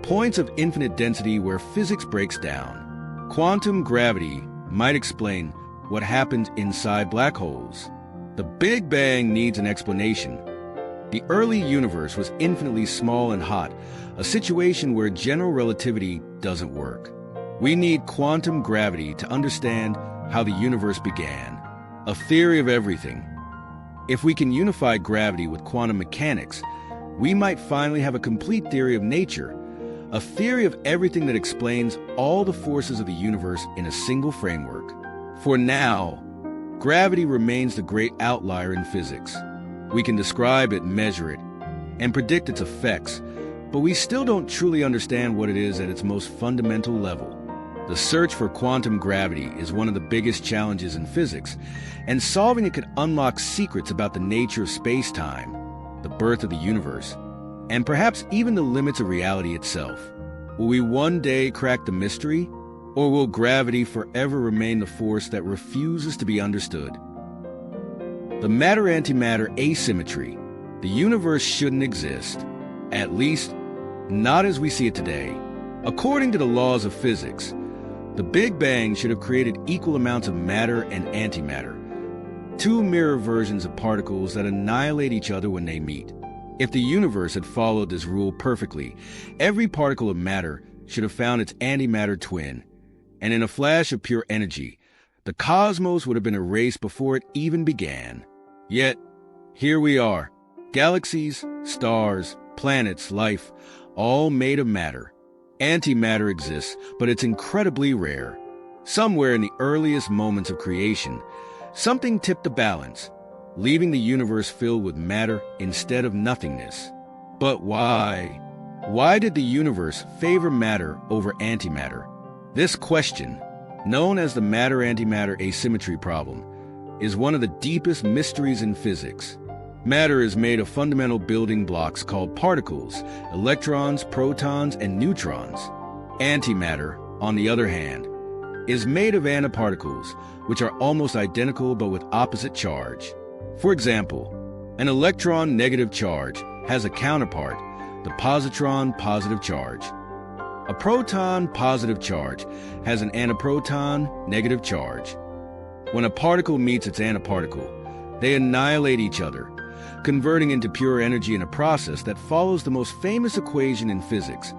points of infinite density where physics breaks down. Quantum gravity might explain what happens inside black holes. The Big Bang needs an explanation. The early universe was infinitely small and hot, a situation where general relativity doesn't work. We need quantum gravity to understand how the universe began, a theory of everything. If we can unify gravity with quantum mechanics, we might finally have a complete theory of nature, a theory of everything that explains all the forces of the universe in a single framework. For now, gravity remains the great outlier in physics. We can describe it, measure it, and predict its effects, but we still don't truly understand what it is at its most fundamental level. The search for quantum gravity is one of the biggest challenges in physics, and solving it could unlock secrets about the nature of space-time, the birth of the universe, and perhaps even the limits of reality itself. Will we one day crack the mystery, or will gravity forever remain the force that refuses to be understood? The Matter-Antimatter Asymmetry. The universe shouldn't exist, at least not as we see it today. According to the laws of physics, the Big Bang should have created equal amounts of matter and antimatter, two mirror versions of particles that annihilate each other when they meet. If the universe had followed this rule perfectly, every particle of matter should have found its antimatter twin, and in a flash of pure energy, the cosmos would have been erased before it even began. Yet, here we are. Galaxies, stars, planets, life, all made of matter. Antimatter exists, but it's incredibly rare. Somewhere in the earliest moments of creation, something tipped the balance. leaving the universe filled with matter instead of nothingness. But why? Why did the universe favor matter over antimatter? This question, known as the Matter-Antimatter Asymmetry problem, is one of the deepest mysteries in physics. Matter is made of fundamental building blocks called particles, electrons, protons, and neutrons. Antimatter, on the other hand, is made of antiparticles, which are almost identical but with opposite charge. For example, an electron negative charge has a counterpart, the positron positive charge. A proton positive charge has an antiproton negative charge. When a particle meets its antiparticle, they annihilate each other, converting into pure energy in a process that follows the most famous equation in physics,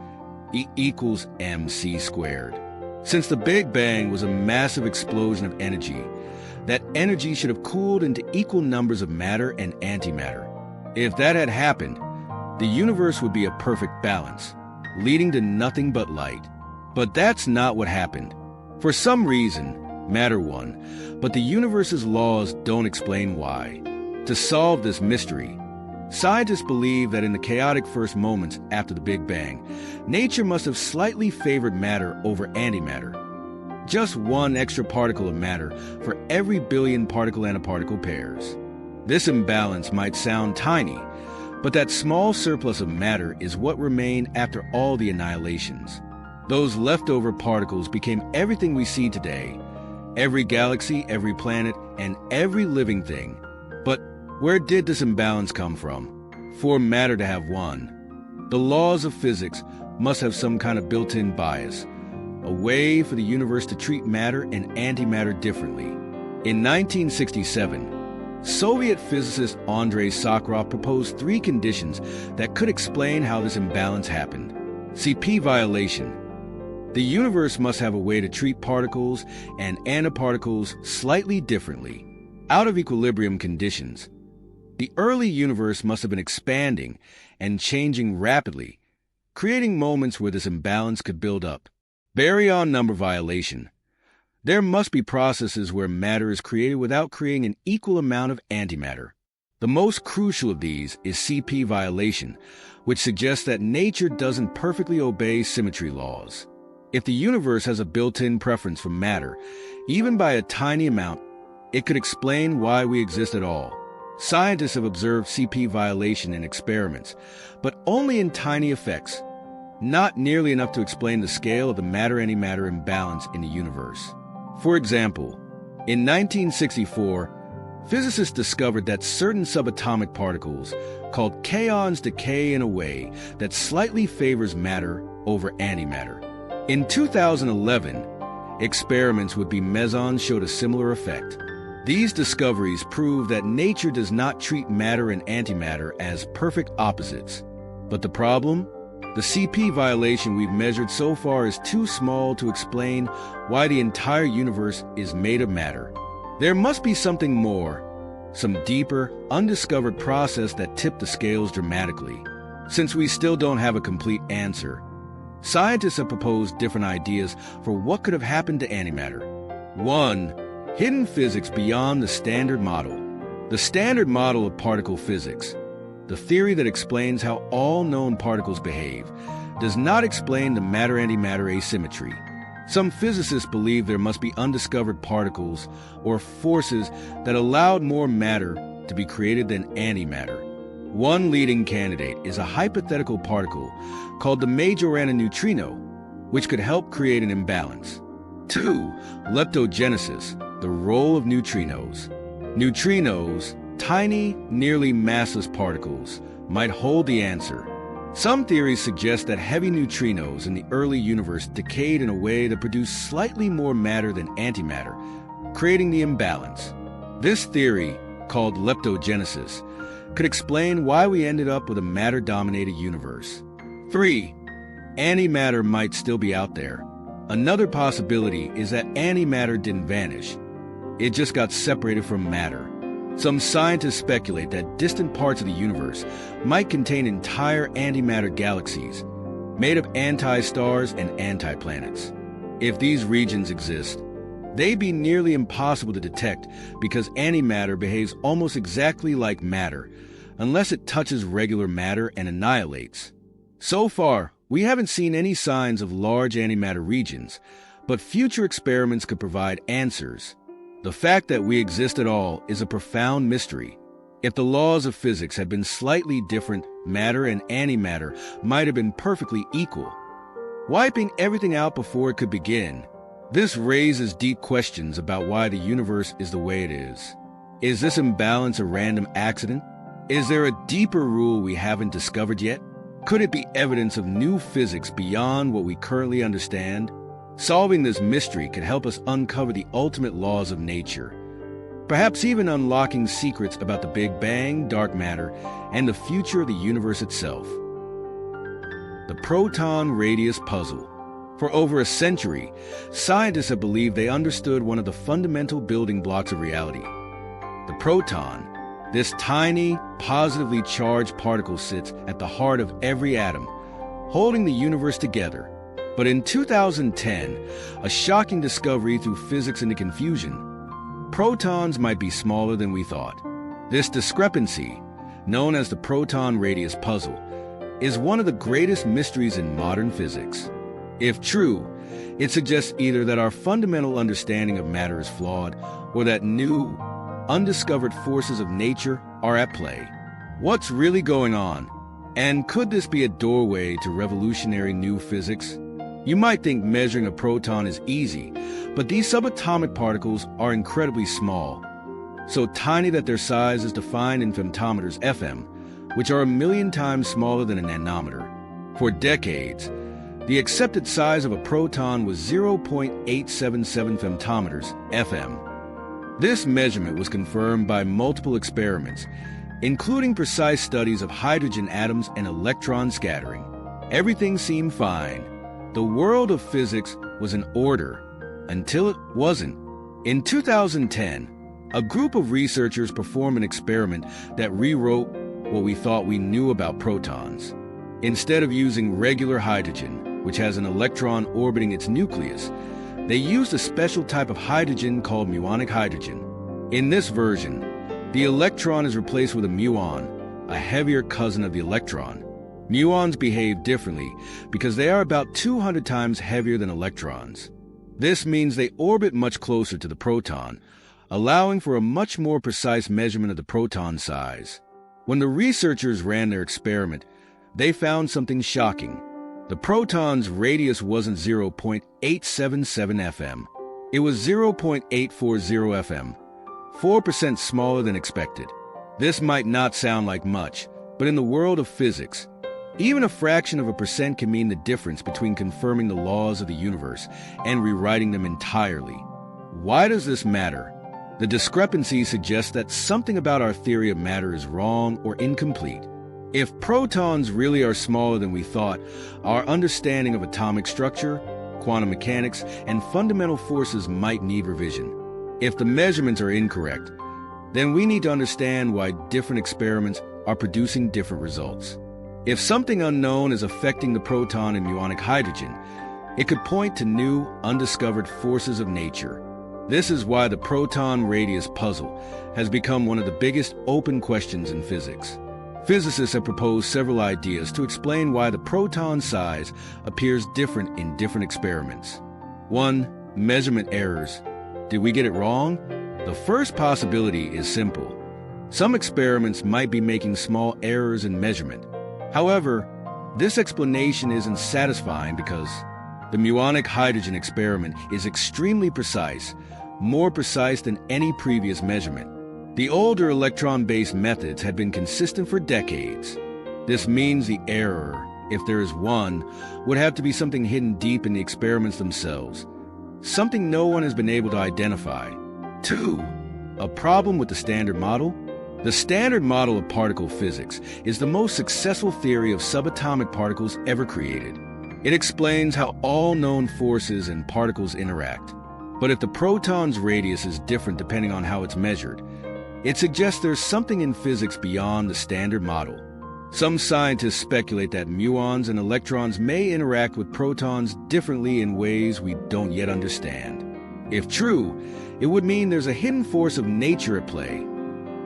E equals mc squared. Since the Big Bang was a massive explosion of energy, that energy should have cooled into equal numbers of matter and antimatter. If that had happened, the universe would be a perfect balance, leading to nothing but light. But that's not what happened. For some reason, matter won, but the universe's laws don't explain why. To solve this mystery, scientists believe that in the chaotic first moments after the Big Bang, nature must have slightly favored matter over antimatter. Just one extra particle of matter for every billion particle-antiparticle pairs. This imbalance might sound tiny, but that small surplus of matter is what remained after all the annihilations. Those leftover particles became everything we see today, every galaxy, every planet, and every living thing. But where did this imbalance come from? For matter to have won, the laws of physics must have some kind of built-in bias, a way for the universe to treat matter and antimatter differently. In 1967, Soviet physicist Andrei Sakharov proposed 3 conditions that could explain how this imbalance happened. CP violation. The universe must have a way to treat particles and antiparticles slightly differently. Out of equilibrium conditions. The early universe must have been expanding and changing rapidly, creating moments where this imbalance could build up. Baryon number violation. There must be processes where matter is created without creating an equal amount of antimatter. The most crucial of these is CP violation, which suggests that nature doesn't perfectly obey symmetry laws. If the universe has a built-in preference for matter, even by a tiny amount, it could explain why we exist at all. Scientists have observed CP violation in experiments, but only in tiny effects, not nearly enough to explain the scale of the matter-antimatter imbalance in the universe. For example, in 1964, physicists discovered that certain subatomic particles, called kaons, decay in a way that slightly favors matter over antimatter. In 2011, experiments with mesons showed a similar effect. These discoveries prove that nature does not treat matter and antimatter as perfect opposites. But the problem? The CP violation we've measured so far is too small to explain why the entire universe is made of matter. There must be something more, some deeper, undiscovered process that tipped the scales dramatically. Since we still don't have a complete answer, scientists have proposed different ideas for what could have happened to antimatter. 1. Hidden physics beyond the Standard Model. The Standard Model of particle physics, the theory that explains how all known particles behave, does not explain the matter-antimatter asymmetry. Some physicists believe there must be undiscovered particles or forces that allowed more matter to be created than antimatter. One leading candidate is a hypothetical particle called the Majorana neutrino, which could help create an imbalance. 2. Leptogenesis, the role of neutrinos. Neutrinos, tiny, nearly massless particles, might hold the answer. Some theories suggest that heavy neutrinos in the early universe decayed in a way that produced slightly more matter than antimatter, creating the imbalance. This theory, called leptogenesis, could explain why we ended up with a matter-dominated universe. 3. Antimatter might still be out there. Another possibility is that antimatter didn't vanish. It just got separated from matter. Some scientists speculate that distant parts of the universe might contain entire antimatter galaxies, made of anti-stars and anti-planets. If these regions exist, They'd be nearly impossible to detect because antimatter behaves almost exactly like matter, unless it touches regular matter and annihilates. So far, we haven't seen any signs of large antimatter regions, but future experiments could provide answers. The fact that we exist at all is a profound mystery. If the laws of physics had been slightly different, matter and antimatter might have been perfectly equal, wiping everything out before it could begin. This raises deep questions about why the universe is the way it is. Is this imbalance a random accident? Is there a deeper rule we haven't discovered yet? Could it be evidence of new physics beyond what we currently understand? Solving this mystery could help us uncover the ultimate laws of nature, perhaps even unlocking secrets about the Big Bang, dark matter, and the future of the universe itself. The Proton Radius Puzzle. For over a century, scientists have believed they understood one of the fundamental building blocks of reality. The proton, this tiny, positively charged particle, sits at the heart of every atom, holding the universe together. But in 2010, a shocking discovery threw physics into confusion. Protons might be smaller than we thought. This discrepancy, known as the Proton Radius Puzzle, is one of the greatest mysteries in modern physics. If true, it suggests either that our fundamental understanding of matter is flawed, or that new, undiscovered forces of nature are at play. What's really going on? And could this be a doorway to revolutionary new physics? You might think measuring a proton is easy, but these subatomic particles are incredibly small, so tiny that their size is defined in femtometers FM, which are 1,000,000 times smaller than a nanometer. For decades, the accepted size of a proton was 0.877 femtometers FM. This measurement was confirmed by multiple experiments, including precise studies of hydrogen atoms and electron scattering. Everything seemed fine. The world of physics was in order, until it wasn't. In 2010, a group of researchers performed an experiment that rewrote what we thought we knew about protons. Instead of using regular hydrogen, which has an electron orbiting its nucleus, they used a special type of hydrogen called muonic hydrogen. In this version, the electron is replaced with a muon, a heavier cousin of the electron. Muons behave differently because they are about 200 times heavier than electrons. This means they orbit much closer to the proton, allowing for a much more precise measurement of the proton size. When the researchers ran their experiment, they found something shocking. The proton's radius wasn't 0.877 FM. It was 0.840 FM, 4% smaller than expected. This might not sound like much, but in the world of physics, even a fraction of a percent can mean the difference between confirming the laws of the universe and rewriting them entirely. Why does this matter? The discrepancy suggests that something about our theory of matter is wrong or incomplete. If protons really are smaller than we thought, our understanding of atomic structure, quantum mechanics, and fundamental forces might need revision. If the measurements are incorrect, then we need to understand why different experiments are producing different results. If something unknown is affecting the proton and muonic hydrogen, it could point to new, undiscovered forces of nature. This is why the Proton Radius Puzzle has become one of the biggest open questions in physics. Physicists have proposed several ideas to explain why the proton size appears different in different experiments. 1. Measurement errors. Did we get it wrong? The first possibility is simple. Some experiments might be making small errors in measurement. However, this explanation isn't satisfying because the muonic hydrogen experiment is extremely precise, more precise than any previous measurement. The older electron-based methods had been consistent for decades. This means the error, if there is one, would have to be something hidden deep in the experiments themselves, something no one has been able to identify. 2. A problem with the Standard Model. The Standard Model of particle physics is the most successful theory of subatomic particles ever created. It explains how all known forces and particles interact. But if the proton's radius is different depending on how it's measured, it suggests there's something in physics beyond the Standard Model. Some scientists speculate that muons and electrons may interact with protons differently in ways we don't yet understand. If true, it would mean there's a hidden force of nature at play,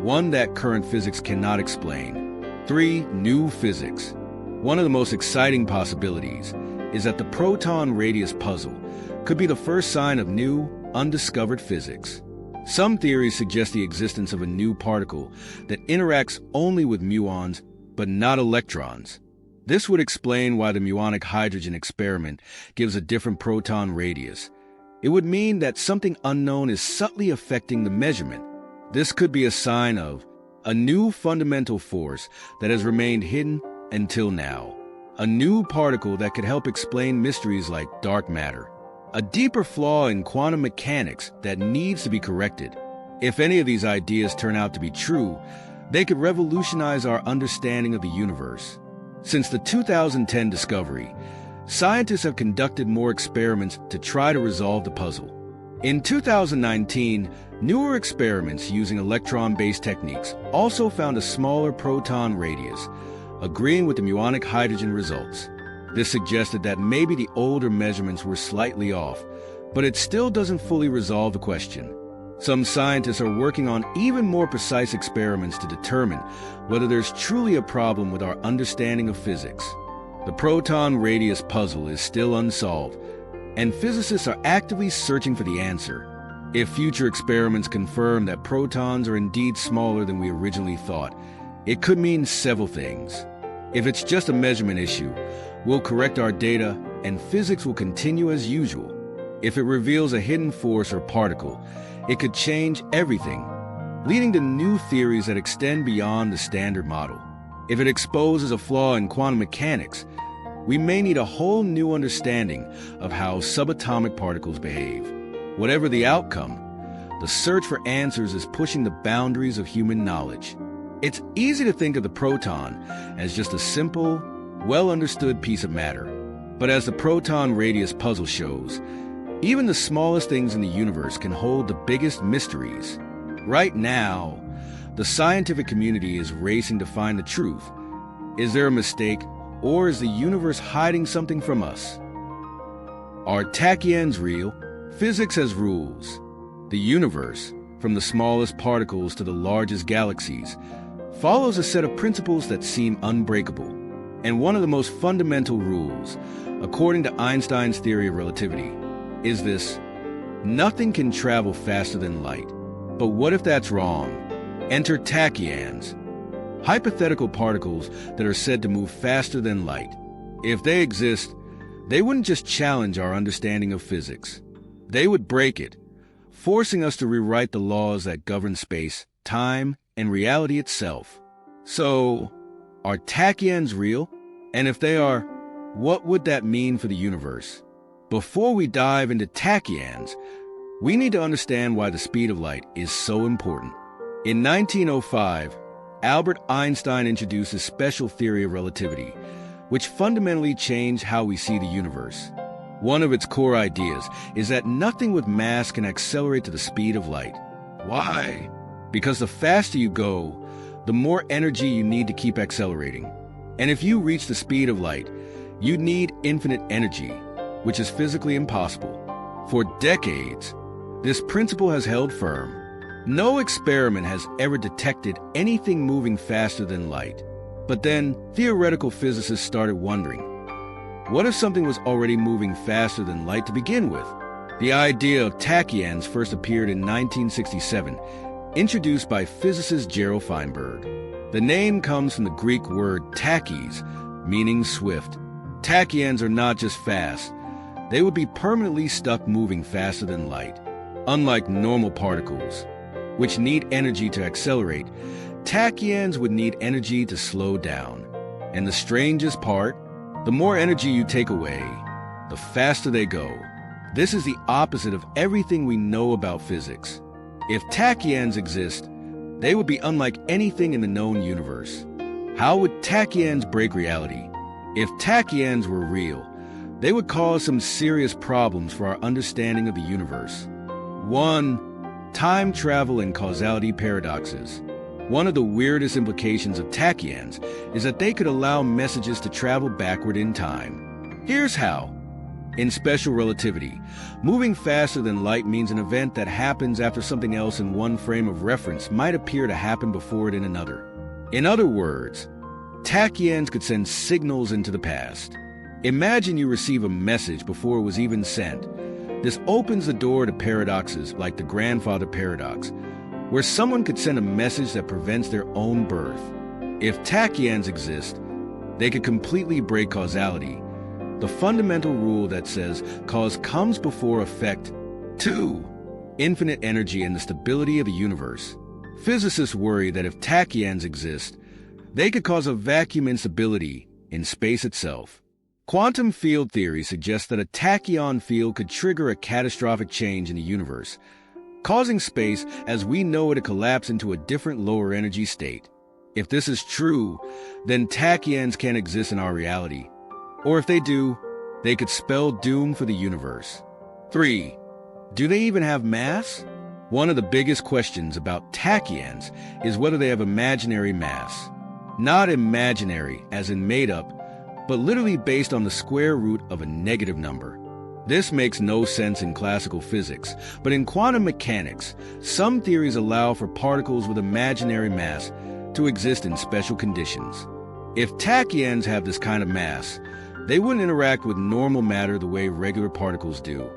one that current physics cannot explain. 3. New physics. One of the most exciting possibilities is that the proton radius puzzle could be the first sign of new, undiscovered physics. Some theories suggest the existence of a new particle that interacts only with muons, but not electrons. This would explain why the muonic hydrogen experiment gives a different proton radius. It would mean that something unknown is subtly affecting the measurement. This could be a sign of a new fundamental force that has remained hidden until now. A new particle that could help explain mysteries like dark matter. A deeper flaw in quantum mechanics that needs to be corrected. If any of these ideas turn out to be true, they could revolutionize our understanding of the universe. Since the 2010 discovery, scientists have conducted more experiments to try to resolve the puzzle. In 2019, newer experiments using electron-based techniques also found a smaller proton radius, agreeing with the muonic hydrogen results. This suggested that maybe the older measurements were slightly off, but it still doesn't fully resolve the question. Some scientists are working on even more precise experiments to determine whether there's truly a problem with our understanding of physics. The proton radius puzzle is still unsolved, and physicists are actively searching for the answer. If future experiments confirm that protons are indeed smaller than we originally thought, it could mean several things. If it's just a measurement issue, we'll correct our data and physics will continue as usual. If it reveals a hidden force or particle, it could change everything, leading to new theories that extend beyond the standard model. If it exposes a flaw in quantum mechanics, we may need a whole new understanding of how subatomic particles behave. Whatever the outcome, the search for answers is pushing the boundaries of human knowledge. It's easy to think of the proton as just a simple, well-understood piece of matter. But as the proton radius puzzle shows, even the smallest things in the universe can hold the biggest mysteries. Right now, the scientific community is racing to find the truth. Is there a mistake, or is the universe hiding something from us? Are tachyons real? Physics has rules. The universe, from the smallest particles to the largest galaxies, follows a set of principles that seem unbreakable. And one of the most fundamental rules, according to Einstein's theory of relativity, is this: nothing can travel faster than light. But what if that's wrong? Enter tachyons, hypothetical particles that are said to move faster than light. If they exist, they wouldn't just challenge our understanding of physics. They would break it, forcing us to rewrite the laws that govern space, time, and reality itself. So, are tachyons real? And if they are, what would that mean for the universe? Before we dive into tachyons, we need to understand why the speed of light is so important. In 1905, Albert Einstein introduced a special theory of relativity, which fundamentally changed how we see the universe. One of its core ideas is that nothing with mass can accelerate to the speed of light. Why? Because the faster you go, the more energy you need to keep accelerating. And if you reach the speed of light, you need infinite energy, which is physically impossible. For decades, this principle has held firm. No experiment has ever detected anything moving faster than light. But then, theoretical physicists started wondering, what if something was already moving faster than light to begin with? The idea of tachyons first appeared in 1967, introduced by physicist Gerald Feinberg. The name comes from the Greek word tachys, meaning swift. Tachyons are not just fast, they would be permanently stuck moving faster than light. Unlike normal particles, which need energy to accelerate, tachyons would need energy to slow down. And the strangest part, the more energy you take away, the faster they go. This is the opposite of everything we know about physics. If tachyons exist, they would be unlike anything in the known universe. How would tachyons break reality? If tachyons were real, they would cause some serious problems for our understanding of the universe. 1. Time travel and causality paradoxes. One of the weirdest implications of tachyons is that they could allow messages to travel backward in time. Here's how. In special relativity, moving faster than light means an event that happens after something else in one frame of reference might appear to happen before it in another. In other words, tachyons could send signals into the past. Imagine you receive a message before it was even sent. This opens the door to paradoxes like the grandfather paradox, where someone could send a message that prevents their own birth. If tachyons exist, they could completely break causality, the fundamental rule that says cause comes before effect. 2. Infinite energy and the stability of the universe. Physicists worry that if tachyons exist, they could cause a vacuum instability in space itself. Quantum field theory suggests that a tachyon field could trigger a catastrophic change in the universe, causing space as we know it to collapse into a different lower energy state. If this is true, then tachyons can't exist in our reality. Or if they do, they could spell doom for the universe. 3. Do they even have mass? One of the biggest questions about tachyons is whether they have imaginary mass. Not imaginary, as in made up, but literally based on the square root of a negative number. This makes no sense in classical physics, but in quantum mechanics, some theories allow for particles with imaginary mass to exist in special conditions. If tachyons have this kind of mass, they wouldn't interact with normal matter the way regular particles do,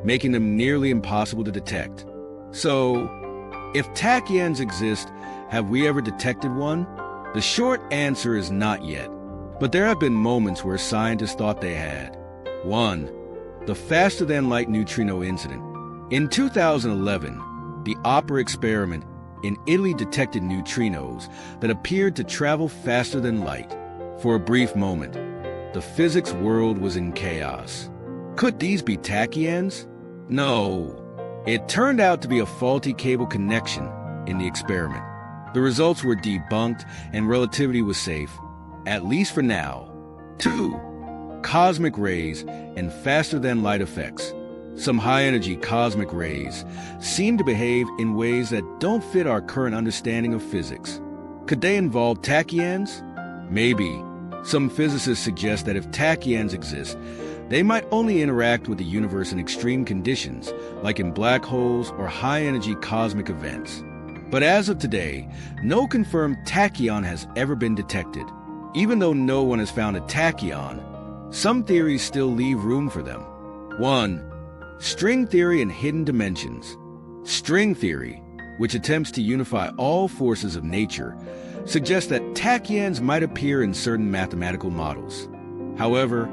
making them nearly impossible to detect. So, if tachyons exist, have we ever detected one? The short answer is not yet, but there have been moments where scientists thought they had. 1. The faster-than-light neutrino incident. In 2011, the Opera experiment in Italy detected neutrinos that appeared to travel faster than light. For a brief moment, the physics world was in chaos. Could these be tachyons? No. It turned out to be a faulty cable connection in the experiment. The results were debunked and relativity was safe, at least for now. 2. Cosmic rays and faster-than-light effects. Some high-energy cosmic rays seem to behave in ways that don't fit our current understanding of physics. Could they involve tachyons? Maybe. Some physicists suggest that if tachyons exist, they might only interact with the universe in extreme conditions, like in black holes or high-energy cosmic events. But as of today, no confirmed tachyon has ever been detected. Even though no one has found a tachyon, some theories still leave room for them. 1. String theory and hidden dimensions. String theory, which attempts to unify all forces of nature, suggests that tachyons might appear in certain mathematical models. However,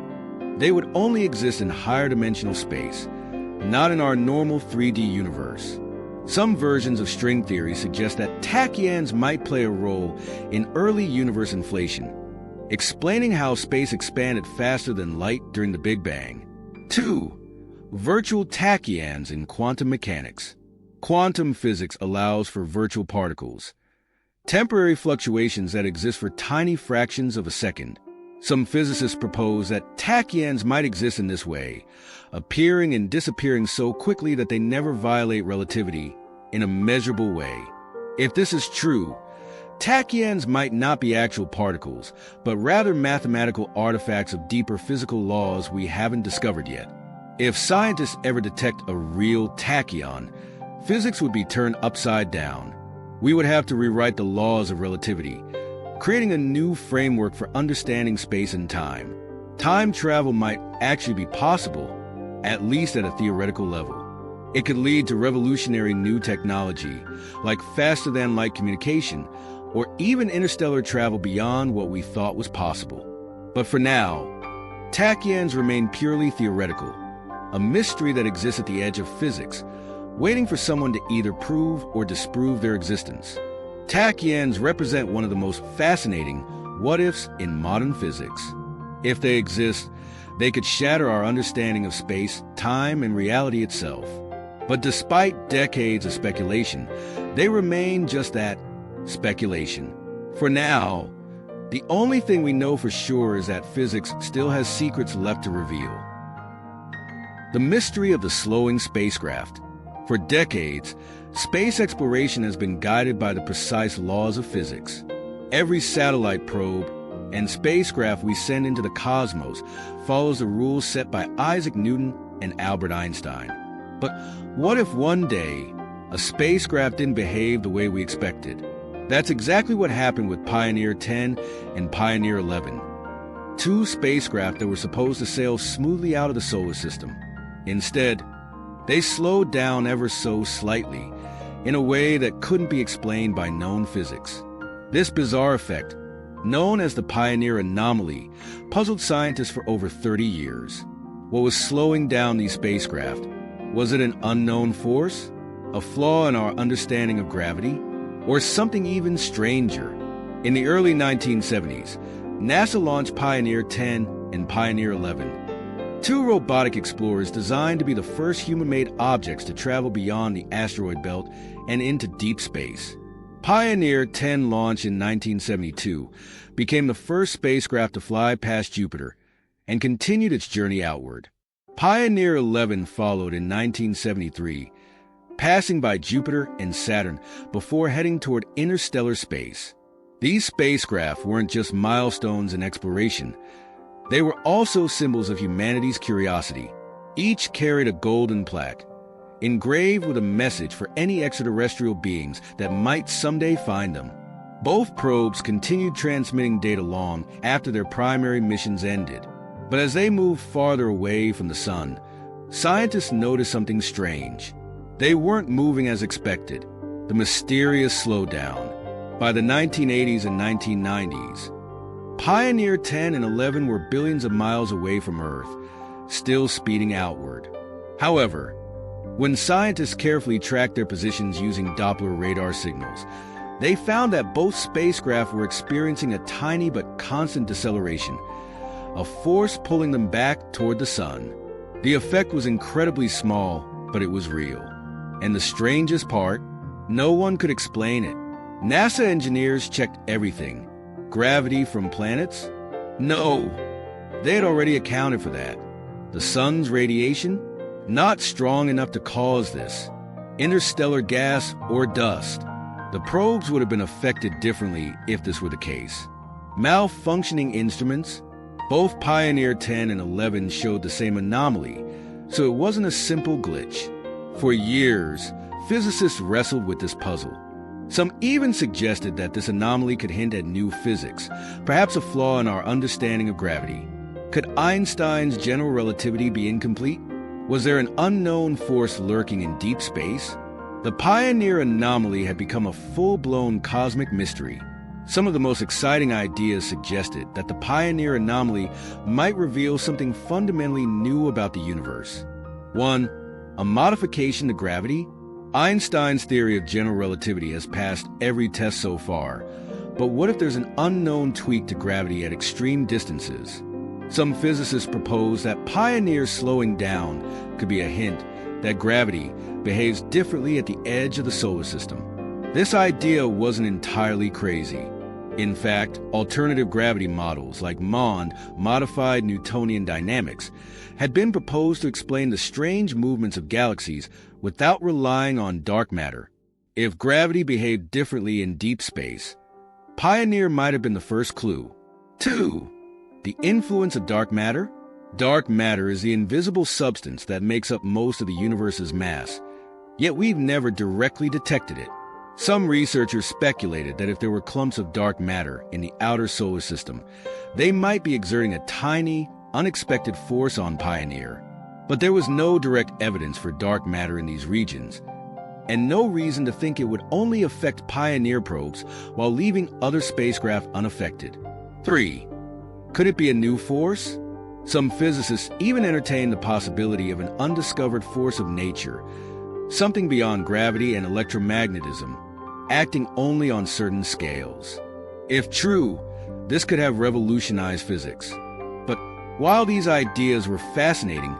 they would only exist in higher dimensional space, not in our normal 3D universe. Some versions of string theory suggest that tachyons might play a role in early universe inflation, explaining how space expanded faster than light during the Big Bang. 2. Virtual tachyons in quantum mechanics. Quantum physics allows for virtual particles, temporary fluctuations that exist for tiny fractions of a second. Some physicists propose that tachyons might exist in this way, appearing and disappearing so quickly that they never violate relativity in a measurable way. If this is true, tachyons might not be actual particles, but rather mathematical artifacts of deeper physical laws we haven't discovered yet. If scientists ever detect a real tachyon, physics would be turned upside down. We would have to rewrite the laws of relativity, creating a new framework for understanding space and time. Time travel might actually be possible, at least at a theoretical level. It could lead to revolutionary new technology, like faster-than-light communication, or even interstellar travel beyond what we thought was possible. But for now, tachyons remain purely theoretical, a mystery that exists at the edge of physics, waiting for someone to either prove or disprove their existence. Tachyons represent one of the most fascinating what-ifs in modern physics. If they exist, they could shatter our understanding of space, time, and reality itself. But despite decades of speculation, they remain just that, speculation. For now, the only thing we know for sure is that physics still has secrets left to reveal. The mystery of the slowing spacecraft. For decades, space exploration has been guided by the precise laws of physics. Every satellite probe, and spacecraft we send into the cosmos follows the rules set by Isaac Newton and Albert Einstein. But what if one day a spacecraft didn't behave the way we expected? That's exactly what happened with Pioneer 10 and Pioneer 11, two spacecraft that were supposed to sail smoothly out of the solar system. Instead, they slowed down ever so slightly in a way that couldn't be explained by known physics. This bizarre effect, known as the Pioneer Anomaly, puzzled scientists for over 30 years. What was slowing down these spacecraft? Was it an unknown force, a flaw in our understanding of gravity, or something even stranger? In the early 1970s, NASA launched Pioneer 10 and Pioneer 11, two robotic explorers designed to be the first human-made objects to travel beyond the asteroid belt and into deep space. Pioneer 10, launched in 1972, became the first spacecraft to fly past Jupiter and continued its journey outward. Pioneer 11 followed in 1973, passing by Jupiter and Saturn before heading toward interstellar space. These spacecraft weren't just milestones in exploration. They were also symbols of humanity's curiosity. Each carried a golden plaque, engraved with a message for any extraterrestrial beings that might someday find them. Both probes continued transmitting data long after their primary missions ended. But as they moved farther away from the sun, scientists noticed something strange. They weren't moving as expected, the mysterious slowdown. By the 1980s and 1990s, Pioneer 10 and 11 were billions of miles away from Earth, still speeding outward. However, when scientists carefully tracked their positions using Doppler radar signals, they found that both spacecraft were experiencing a tiny but constant deceleration, a force pulling them back toward the sun. The effect was incredibly small, but it was real. And the strangest part, no one could explain it. NASA engineers checked everything. Gravity from planets? No, they had already accounted for that. The sun's radiation? Not strong enough to cause this. Interstellar gas or dust? The probes would have been affected differently if this were the case. Malfunctioning instruments? Both Pioneer 10 and 11 showed the same anomaly, so it wasn't a simple glitch. For years, physicists wrestled with this puzzle. Some even suggested that this anomaly could hint at new physics, perhaps a flaw in our understanding of gravity. Could Einstein's general relativity be incomplete? Was there an unknown force lurking in deep space? The Pioneer anomaly had become a full-blown cosmic mystery. Some of the most exciting ideas suggested that the Pioneer anomaly might reveal something fundamentally new about the universe. 1. A modification to gravity? Einstein's theory of general relativity has passed every test so far, but what if there's an unknown tweak to gravity at extreme distances? Some physicists propose that Pioneer's slowing down could be a hint that gravity behaves differently at the edge of the solar system. This idea wasn't entirely crazy. In fact, alternative gravity models like MOND, modified Newtonian dynamics, had been proposed to explain the strange movements of galaxies without relying on dark matter. If gravity behaved differently in deep space, Pioneer might have been the first clue. 2. The influence of dark matter? Dark matter is the invisible substance that makes up most of the universe's mass, yet we've never directly detected it. Some researchers speculated that if there were clumps of dark matter in the outer solar system, they might be exerting a tiny, unexpected force on Pioneer. But there was no direct evidence for dark matter in these regions, and no reason to think it would only affect Pioneer probes while leaving other spacecraft unaffected. 3. Could it be a new force? Some physicists even entertain the possibility of an undiscovered force of nature, something beyond gravity and electromagnetism, acting only on certain scales. If true, this could have revolutionized physics. But while these ideas were fascinating,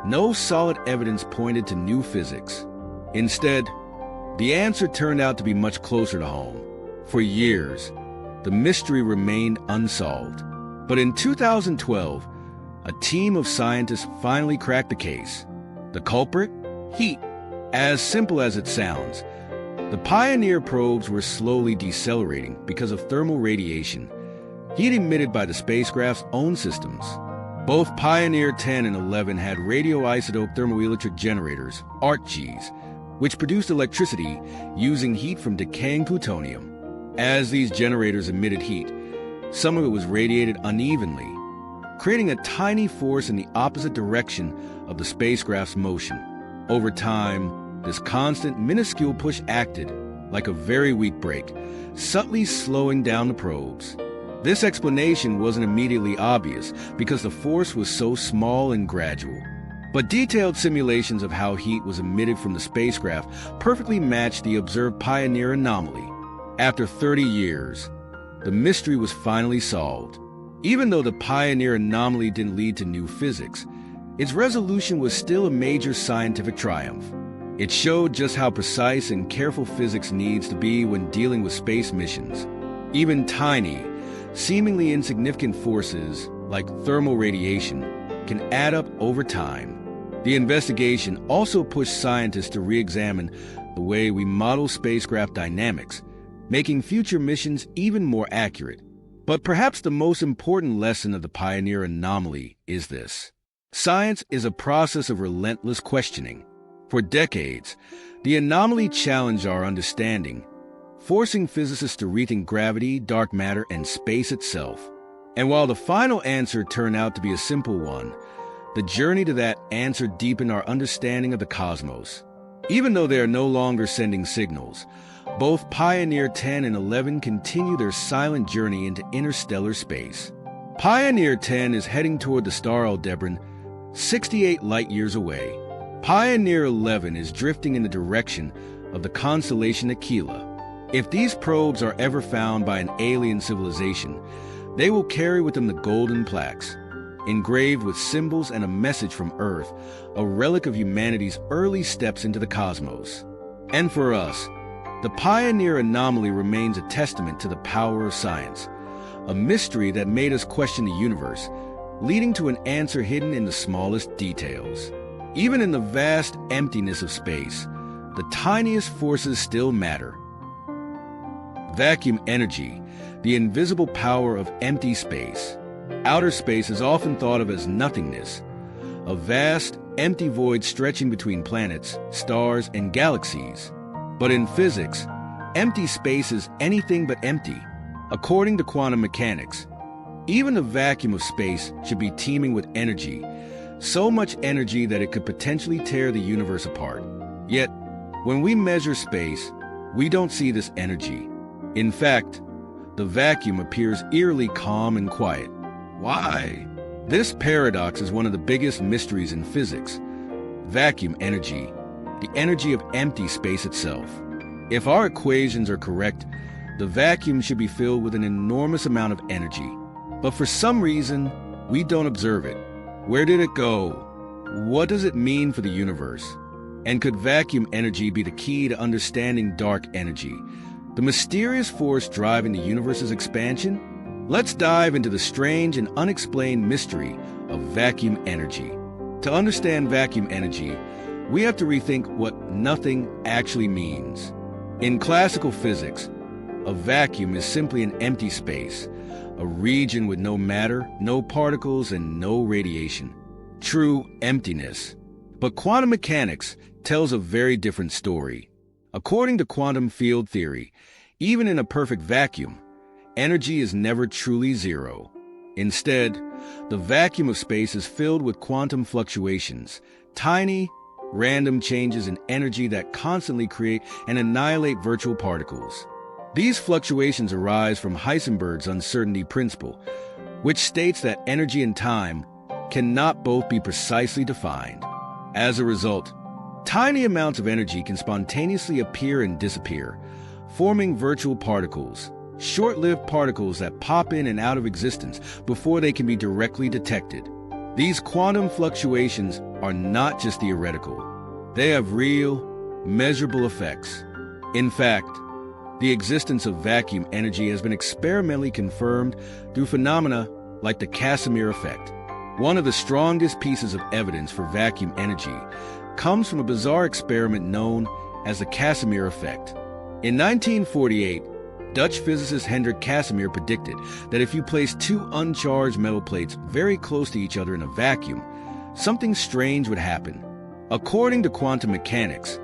no solid evidence pointed to new physics. Instead, the answer turned out to be much closer to home. For years, the mystery remained unsolved. But in 2012, a team of scientists finally cracked the case. The culprit? Heat. As simple as it sounds, the Pioneer probes were slowly decelerating because of thermal radiation. heat emitted by the spacecraft's own systems. Both Pioneer 10 and 11 had radioisotope thermoelectric generators, ARTGs, which produced electricity using heat from decaying plutonium. As these generators emitted heat, some of it was radiated unevenly, creating a tiny force in the opposite direction of the spacecraft's motion. Over time, this constant, minuscule push acted like a very weak brake, subtly slowing down the probes. This explanation wasn't immediately obvious because the force was so small and gradual. But detailed simulations of how heat was emitted from the spacecraft perfectly matched the observed Pioneer anomaly. After 30 years, the mystery was finally solved. Even though the Pioneer anomaly didn't lead to new physics, its resolution was still a major scientific triumph. It showed just how precise and careful physics needs to be when dealing with space missions. Even tiny, seemingly insignificant forces, like thermal radiation, can add up over time. The investigation also pushed scientists to re-examine the way we model spacecraft dynamics, making future missions even more accurate. But perhaps the most important lesson of the Pioneer anomaly is this: science is a process of relentless questioning. For decades, the anomaly challenged our understanding, forcing physicists to rethink gravity, dark matter, and space itself. And while the final answer turned out to be a simple one, the journey to that answer deepened our understanding of the cosmos. Even though they are no longer sending signals, both Pioneer 10 and 11 continue their silent journey into interstellar space. Pioneer 10 is heading toward the star Aldebaran, 68 light-years away. Pioneer 11 is drifting in the direction of the constellation Aquila. If these probes are ever found by an alien civilization, they will carry with them the golden plaques, engraved with symbols and a message from Earth, a relic of humanity's early steps into the cosmos. And for us, the Pioneer anomaly remains a testament to the power of science, a mystery that made us question the universe, leading to an answer hidden in the smallest details. Even in the vast emptiness of space, the tiniest forces still matter. Vacuum energy, the invisible power of empty space. Outer space is often thought of as nothingness, a vast, empty void stretching between planets, stars, and galaxies. But in physics, empty space is anything but empty. According to quantum mechanics, even the vacuum of space should be teeming with energy, so much energy that it could potentially tear the universe apart. Yet, when we measure space, we don't see this energy. In fact, the vacuum appears eerily calm and quiet. Why? This paradox is one of the biggest mysteries in physics. Vacuum energy, the energy of empty space itself. If our equations are correct, the vacuum should be filled with an enormous amount of energy. But for some reason, we don't observe it. Where did it go? What does it mean for the universe? And could vacuum energy be the key to understanding dark energy, the mysterious force driving the universe's expansion? Let's dive into the strange and unexplained mystery of vacuum energy. To understand vacuum energy, we have to rethink what nothing actually means. In classical physics, a vacuum is simply an empty space, a region with no matter, no particles, and no radiation. True emptiness. But quantum mechanics tells a very different story. According to quantum field theory, even in a perfect vacuum, energy is never truly zero. Instead, the vacuum of space is filled with quantum fluctuations, tiny, random changes in energy that constantly create and annihilate virtual particles. These fluctuations arise from Heisenberg's uncertainty principle, which states that energy and time cannot both be precisely defined. As a result, tiny amounts of energy can spontaneously appear and disappear, forming virtual particles, short-lived particles that pop in and out of existence before they can be directly detected. These quantum fluctuations are not just theoretical. They have real, measurable effects. In fact, the existence of vacuum energy has been experimentally confirmed through phenomena like the Casimir effect. One of the strongest pieces of evidence for vacuum energy comes from a bizarre experiment known as the Casimir effect. In 1948, Dutch physicist Hendrik Casimir predicted that if you place two uncharged metal plates very close to each other in a vacuum, something strange would happen. According to quantum mechanics,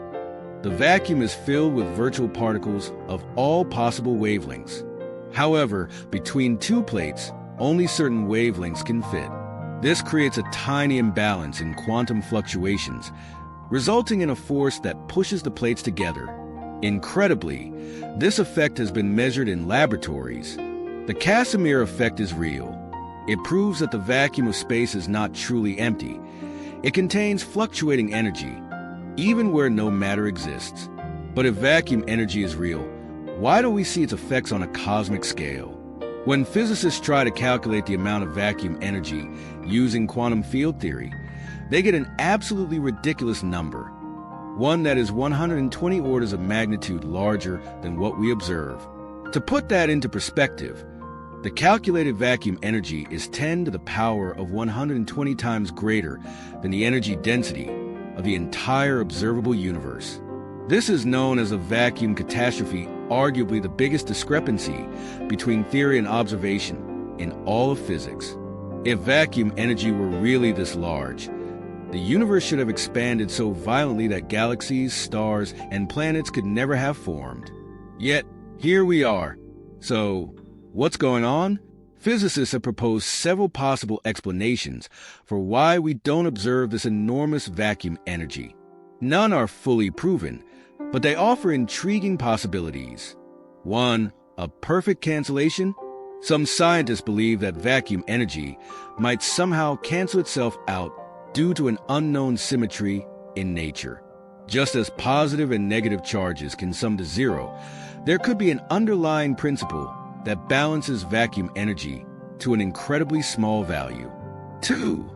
the vacuum is filled with virtual particles of all possible wavelengths. However, between two plates, only certain wavelengths can fit. This creates a tiny imbalance in quantum fluctuations, resulting in a force that pushes the plates together. Incredibly, this effect has been measured in laboratories. The Casimir effect is real. It proves that the vacuum of space is not truly empty. It contains fluctuating energy, even where no matter exists. But if vacuum energy is real, why don't we see its effects on a cosmic scale? When physicists try to calculate the amount of vacuum energy using quantum field theory, they get an absolutely ridiculous number, one that is 120 orders of magnitude larger than what we observe. To put that into perspective, the calculated vacuum energy is 10 to the power of 120 times greater than the energy density of the entire observable universe. This is known as a vacuum catastrophe, arguably the biggest discrepancy between theory and observation in all of physics. If vacuum energy were really this large, the universe should have expanded so violently that galaxies, stars, and planets could never have formed. Yet, here we are. So, what's going on? Physicists have proposed several possible explanations for why we don't observe this enormous vacuum energy. None are fully proven, but they offer intriguing possibilities. 1. A perfect cancellation? Some scientists believe that vacuum energy might somehow cancel itself out due to an unknown symmetry in nature. Just as positive and negative charges can sum to zero, there could be an underlying principle that balances vacuum energy to an incredibly small value. 2.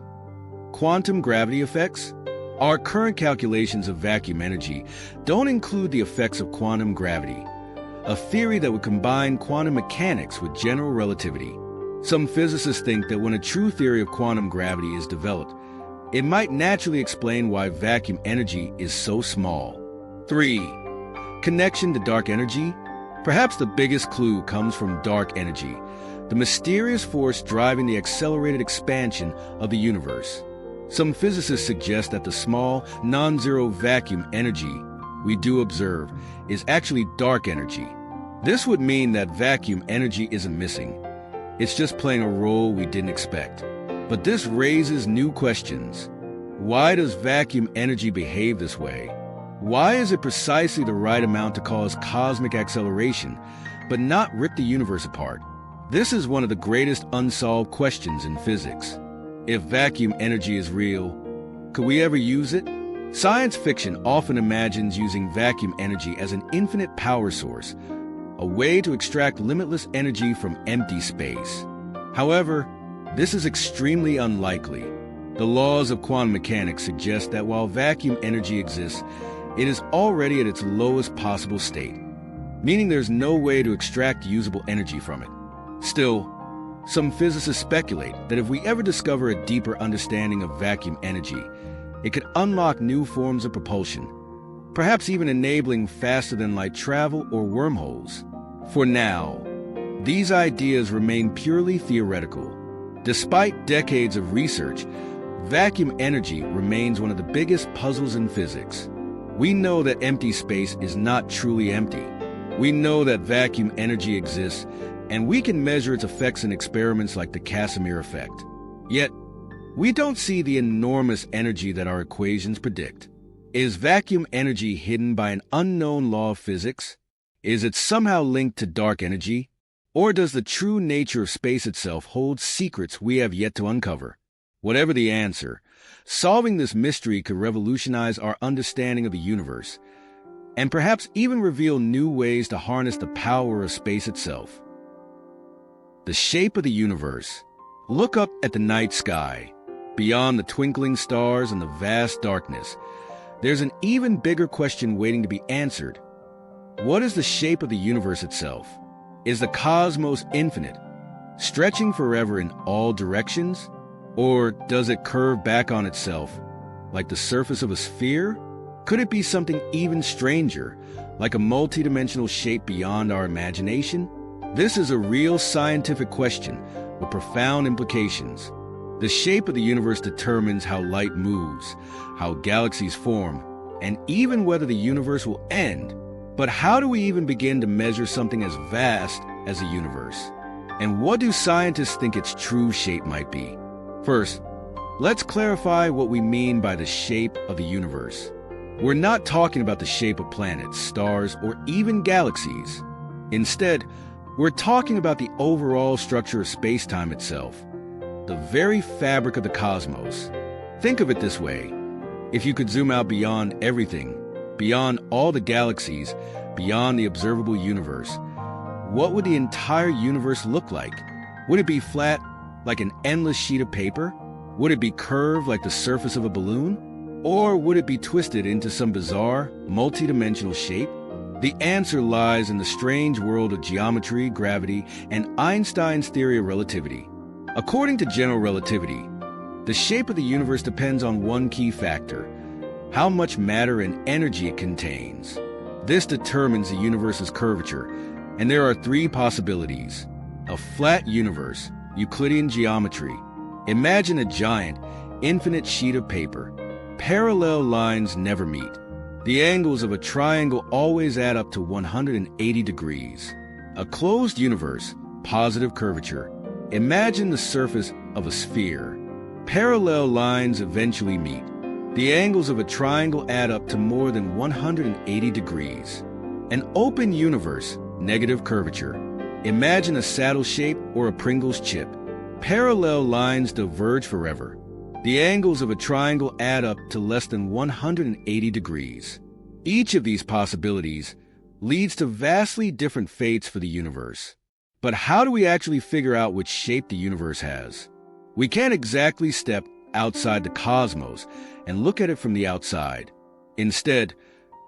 Quantum gravity effects? Our current calculations of vacuum energy don't include the effects of quantum gravity, a theory that would combine quantum mechanics with general relativity. Some physicists think that when a true theory of quantum gravity is developed, it might naturally explain why vacuum energy is so small. 3. Connection to dark energy? Perhaps the biggest clue comes from dark energy, the mysterious force driving the accelerated expansion of the universe. Some physicists suggest that the small, non-zero vacuum energy we do observe is actually dark energy. This would mean that vacuum energy isn't missing. It's just playing a role we didn't expect. But this raises new questions. Why does vacuum energy behave this way? Why is it precisely the right amount to cause cosmic acceleration, but not rip the universe apart? This is one of the greatest unsolved questions in physics. If vacuum energy is real, could we ever use it? Science fiction often imagines using vacuum energy as an infinite power source, a way to extract limitless energy from empty space. However, this is extremely unlikely. The laws of quantum mechanics suggest that while vacuum energy exists, it is already at its lowest possible state, meaning there's no way to extract usable energy from it. Still, some physicists speculate that if we ever discover a deeper understanding of vacuum energy, it could unlock new forms of propulsion, perhaps even enabling faster-than-light travel or wormholes. For now, these ideas remain purely theoretical. Despite decades of research, vacuum energy remains one of the biggest puzzles in physics. We know that empty space is not truly empty. We know that vacuum energy exists, and we can measure its effects in experiments like the Casimir effect. Yet, we don't see the enormous energy that our equations predict. Is vacuum energy hidden by an unknown law of physics? Is it somehow linked to dark energy? Or does the true nature of space itself hold secrets we have yet to uncover? Whatever the answer, solving this mystery could revolutionize our understanding of the universe, and perhaps even reveal new ways to harness the power of space itself. The shape of the universe. Look up at the night sky. Beyond the twinkling stars and the vast darkness, there's an even bigger question waiting to be answered. What is the shape of the universe itself? Is the cosmos infinite, stretching forever in all directions? Or does it curve back on itself, like the surface of a sphere? Could it be something even stranger, like a multidimensional shape beyond our imagination? This is a real scientific question with profound implications. The shape of the universe determines how light moves, how galaxies form, and even whether the universe will end. But how do we even begin to measure something as vast as the universe? And what do scientists think its true shape might be? First, let's clarify what we mean by the shape of the universe. We're not talking about the shape of planets, stars, or even galaxies. Instead, we're talking about the overall structure of space-time itself, the very fabric of the cosmos. Think of it this way. If you could zoom out beyond everything, beyond all the galaxies, beyond the observable universe, what would the entire universe look like? Would it be flat, like an endless sheet of paper? Would it be curved like the surface of a balloon? Or would it be twisted into some bizarre, multidimensional shape? The answer lies in the strange world of geometry, gravity, and Einstein's theory of relativity. According to general relativity, the shape of the universe depends on one key factor: how much matter and energy it contains. This determines the universe's curvature, and there are three possibilities. A flat universe, Euclidean geometry. Imagine a giant, infinite sheet of paper. Parallel lines never meet. The angles of a triangle always add up to 180 degrees. A closed universe, positive curvature. Imagine the surface of a sphere. Parallel lines eventually meet. The angles of a triangle add up to more than 180 degrees. An open universe, negative curvature. Imagine a saddle shape or a Pringles chip. Parallel lines diverge forever. The angles of a triangle add up to less than 180 degrees. Each of these possibilities leads to vastly different fates for the universe. But how do we actually figure out which shape the universe has? We can't exactly step outside the cosmos and look at it from the outside. Instead,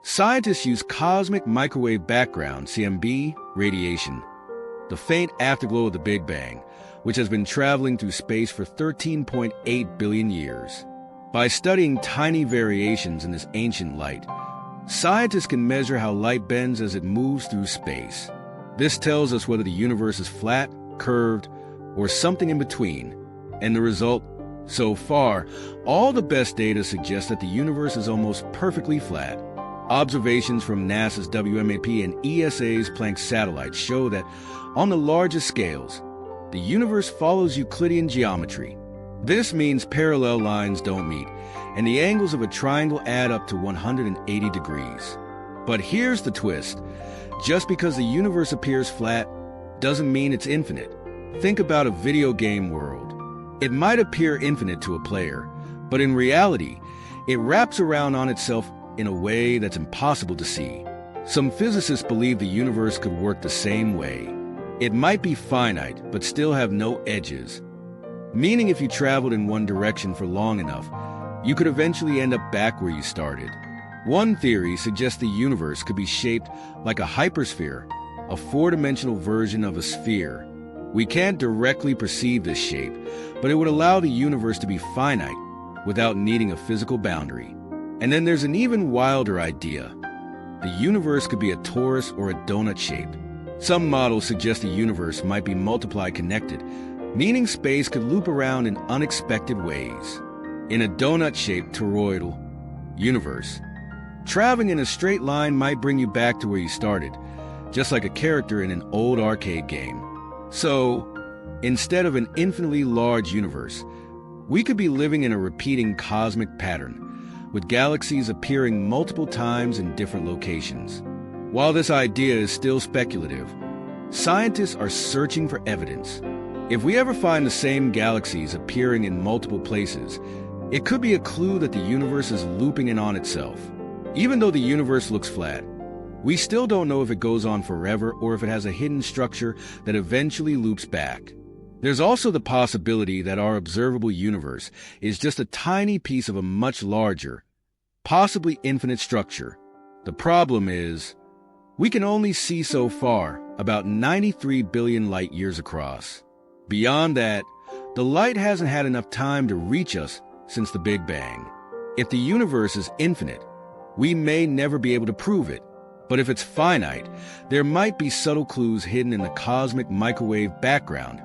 scientists use cosmic microwave background, CMB, radiation, the faint afterglow of the Big Bang, which has been traveling through space for 13.8 billion years. By studying tiny variations in this ancient light, scientists can measure how light bends as it moves through space. This tells us whether the universe is flat, curved, or something in between. And the result? So far, all the best data suggest that the universe is almost perfectly flat. Observations from NASA's WMAP and ESA's Planck satellites show that, on the largest scales, the universe follows Euclidean geometry. This means parallel lines don't meet, and the angles of a triangle add up to 180 degrees. But here's the twist. Just because the universe appears flat doesn't mean it's infinite. Think about a video game world. It might appear infinite to a player, but in reality, it wraps around on itself in a way that's impossible to see. Some physicists believe the universe could work the same way. It might be finite, but still have no edges. Meaning if you traveled in one direction for long enough, you could eventually end up back where you started. One theory suggests the universe could be shaped like a hypersphere, a four-dimensional version of a sphere. We can't directly perceive this shape, but it would allow the universe to be finite without needing a physical boundary. And then there's an even wilder idea. The universe could be a torus or a donut shape. Some models suggest the universe might be multiply connected, meaning space could loop around in unexpected ways. In a donut-shaped toroidal universe, traveling in a straight line might bring you back to where you started, just like a character in an old arcade game. So, instead of an infinitely large universe, we could be living in a repeating cosmic pattern, with galaxies appearing multiple times in different locations. While this idea is still speculative, scientists are searching for evidence. If we ever find the same galaxies appearing in multiple places, it could be a clue that the universe is looping in on itself. Even though the universe looks flat, we still don't know if it goes on forever or if it has a hidden structure that eventually loops back. There's also the possibility that our observable universe is just a tiny piece of a much larger, possibly infinite structure. The problem is, we can only see so far, about 93 billion light years across. Beyond that, the light hasn't had enough time to reach us since the Big Bang. If the universe is infinite, we may never be able to prove it. But if it's finite, there might be subtle clues hidden in the cosmic microwave background,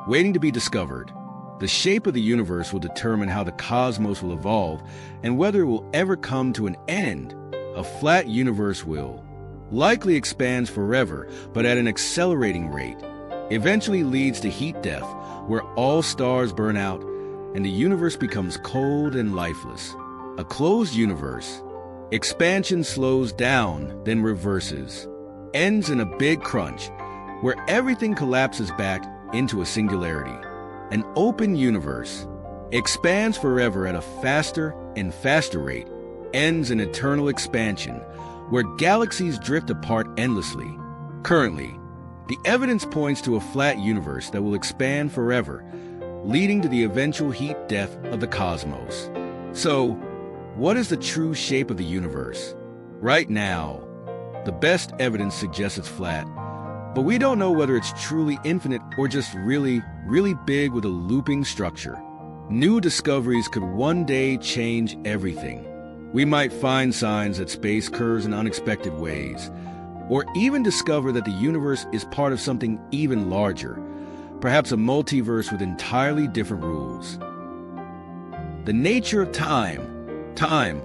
waiting to be discovered. The shape of the universe will determine how the cosmos will evolve and whether it will ever come to an end. A flat universe will likely expands forever, but at an accelerating rate. Eventually leads to heat death, where all stars burn out and the universe becomes cold and lifeless. A closed universe. Expansion slows down, then reverses. Ends in a big crunch, where everything collapses back into a singularity. An open universe. Expands forever at a faster and faster rate. Ends in eternal expansion, where galaxies drift apart endlessly. Currently, the evidence points to a flat universe that will expand forever, leading to the eventual heat death of the cosmos. So, what is the true shape of the universe? Right now, the best evidence suggests it's flat, but we don't know whether it's truly infinite or just really, really big with a looping structure. New discoveries could one day change everything. We might find signs that space curves in unexpected ways, or even discover that the universe is part of something even larger, perhaps a multiverse with entirely different rules. The nature of time. Time.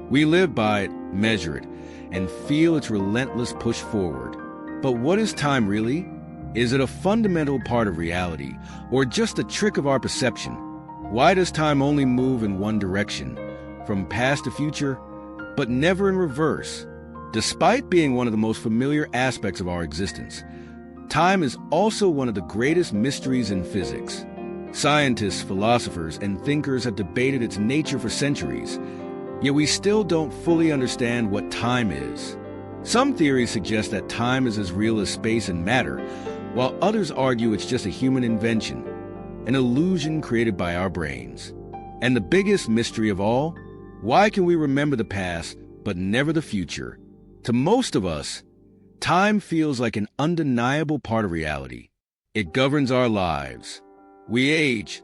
We live by it, measure it, and feel its relentless push forward. But what is time really? Is it a fundamental part of reality, or just a trick of our perception? Why does time only move in one direction, from past to future, but never in reverse? Despite being one of the most familiar aspects of our existence, time is also one of the greatest mysteries in physics. Scientists, philosophers, and thinkers have debated its nature for centuries, yet we still don't fully understand what time is. Some theories suggest that time is as real as space and matter, while others argue it's just a human invention, an illusion created by our brains. And the biggest mystery of all, why can we remember the past but never the future? To most of us, time feels like an undeniable part of reality. It governs our lives. We age.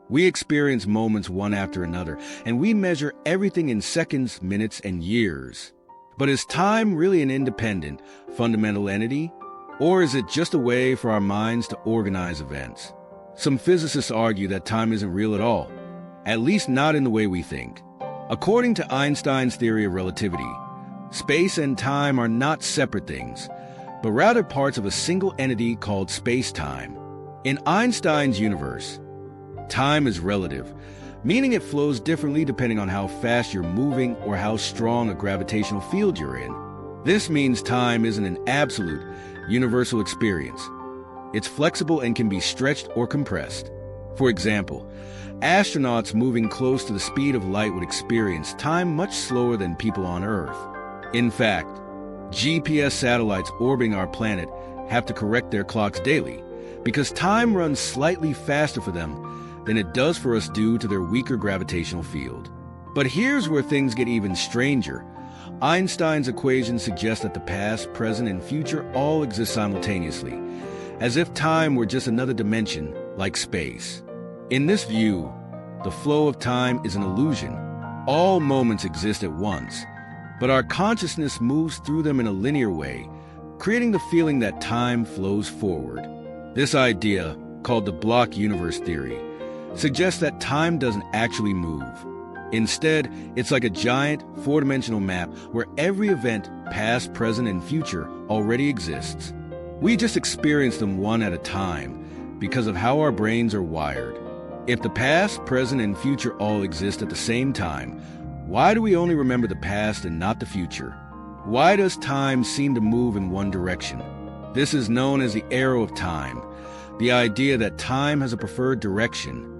We experience moments one after another, and we measure everything in seconds, minutes, and years. But is time really an independent, fundamental entity? Or is it just a way for our minds to organize events? Some physicists argue that time isn't real at all, at least not in the way we think. According to Einstein's theory of relativity, space and time are not separate things, but rather parts of a single entity called space-time. In Einstein's universe, time is relative, meaning it flows differently depending on how fast you're moving or how strong a gravitational field you're in. This means time isn't an absolute, universal experience. It's flexible and can be stretched or compressed. For example, astronauts moving close to the speed of light would experience time much slower than people on Earth. In fact, GPS satellites orbiting our planet have to correct their clocks daily because time runs slightly faster for them than it does for us due to their weaker gravitational field. But here's where things get even stranger. Einstein's equations suggest that the past, present, and future all exist simultaneously, as if time were just another dimension, like space. In this view, the flow of time is an illusion. All moments exist at once, but our consciousness moves through them in a linear way, creating the feeling that time flows forward. This idea, called the block universe theory, suggests that time doesn't actually move. Instead, it's like a giant, four-dimensional map where every event, past, present, and future, already exists. We just experience them one at a time because of how our brains are wired. If the past, present, and future all exist at the same time, why do we only remember the past and not the future? Why does time seem to move in one direction? This is known as the arrow of time, the idea that time has a preferred direction,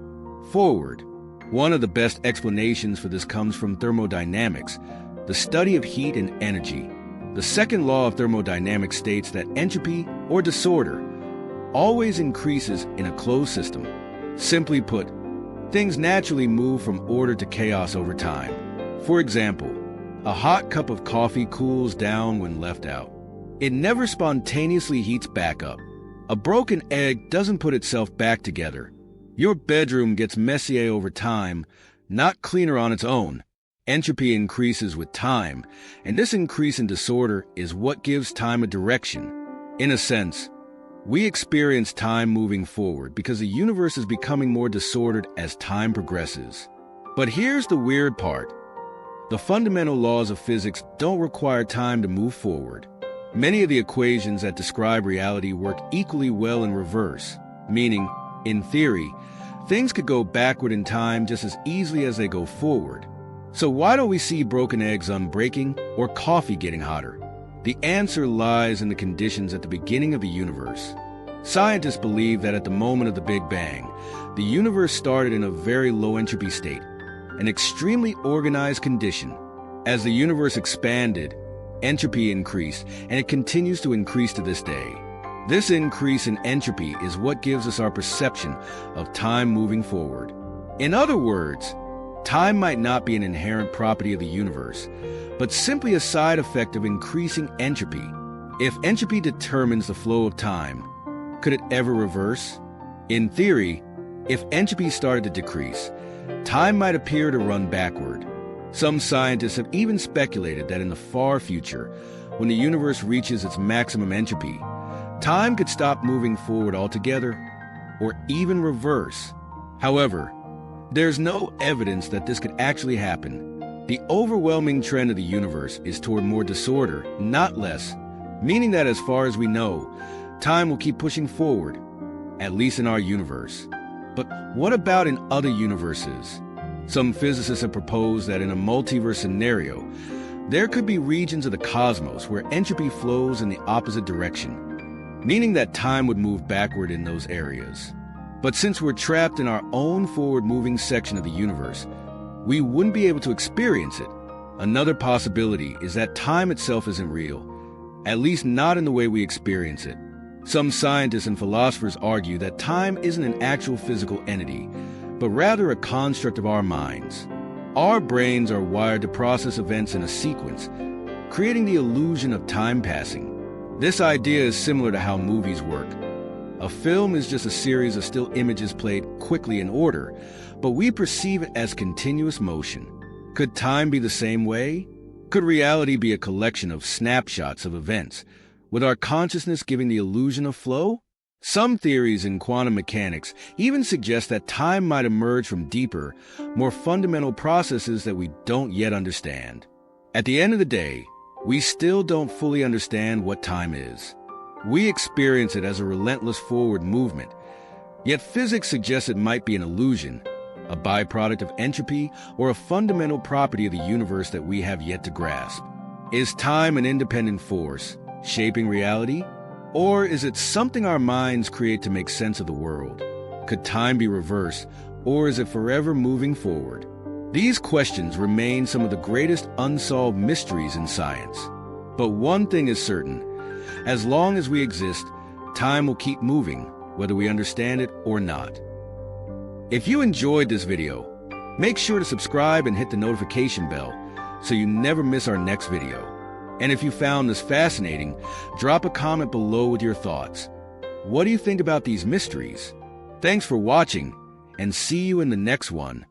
forward. One of the best explanations for this comes from thermodynamics, the study of heat and energy. The second law of thermodynamics states that entropy, or disorder, always increases in a closed system. Simply put, things naturally move from order to chaos over time. For example, a hot cup of coffee cools down when left out. It never spontaneously heats back up. A broken egg doesn't put itself back together. Your bedroom gets messier over time, not cleaner on its own. Entropy increases with time, and this increase in disorder is what gives time a direction. In a sense, we experience time moving forward because the universe is becoming more disordered as time progresses. But here's the weird part. The fundamental laws of physics don't require time to move forward. Many of the equations that describe reality work equally well in reverse, meaning, in theory, things could go backward in time just as easily as they go forward. So why don't we see broken eggs unbreaking or coffee getting hotter? The answer lies in the conditions at the beginning of the universe. Scientists believe that at the moment of the Big Bang, the universe started in a very low entropy state, an extremely organized condition. As the universe expanded, entropy increased, and it continues to increase to this day. This increase in entropy is what gives us our perception of time moving forward. In other words, time might not be an inherent property of the universe, but simply a side effect of increasing entropy. If entropy determines the flow of time, could it ever reverse? In theory, if entropy started to decrease, time might appear to run backward. Some scientists have even speculated that in the far future, when the universe reaches its maximum entropy, time could stop moving forward altogether, or even reverse. However, there's no evidence that this could actually happen. The overwhelming trend of the universe is toward more disorder, not less, meaning that as far as we know, time will keep pushing forward, at least in our universe. But what about in other universes? Some physicists have proposed that in a multiverse scenario, there could be regions of the cosmos where entropy flows in the opposite direction, meaning that time would move backward in those areas. But since we're trapped in our own forward-moving section of the universe, we wouldn't be able to experience it. Another possibility is that time itself isn't real, at least not in the way we experience it. Some scientists and philosophers argue that time isn't an actual physical entity, but rather a construct of our minds. Our brains are wired to process events in a sequence, creating the illusion of time passing. This idea is similar to how movies work. A film is just a series of still images played quickly in order, but we perceive it as continuous motion. Could time be the same way? Could reality be a collection of snapshots of events, with our consciousness giving the illusion of flow? Some theories in quantum mechanics even suggest that time might emerge from deeper, more fundamental processes that we don't yet understand. At the end of the day, we still don't fully understand what time is. We experience it as a relentless forward movement, yet physics suggests it might be an illusion, a byproduct of entropy, or a fundamental property of the universe that we have yet to grasp. Is time an independent force, shaping reality? Or is it something our minds create to make sense of the world? Could time be reversed, or is it forever moving forward? These questions remain some of the greatest unsolved mysteries in science. But one thing is certain: as long as we exist, time will keep moving, whether we understand it or not. If you enjoyed this video, make sure to subscribe and hit the notification bell so you never miss our next video. And if you found this fascinating, drop a comment below with your thoughts. What do you think about these mysteries? Thanks for watching, and see you in the next one.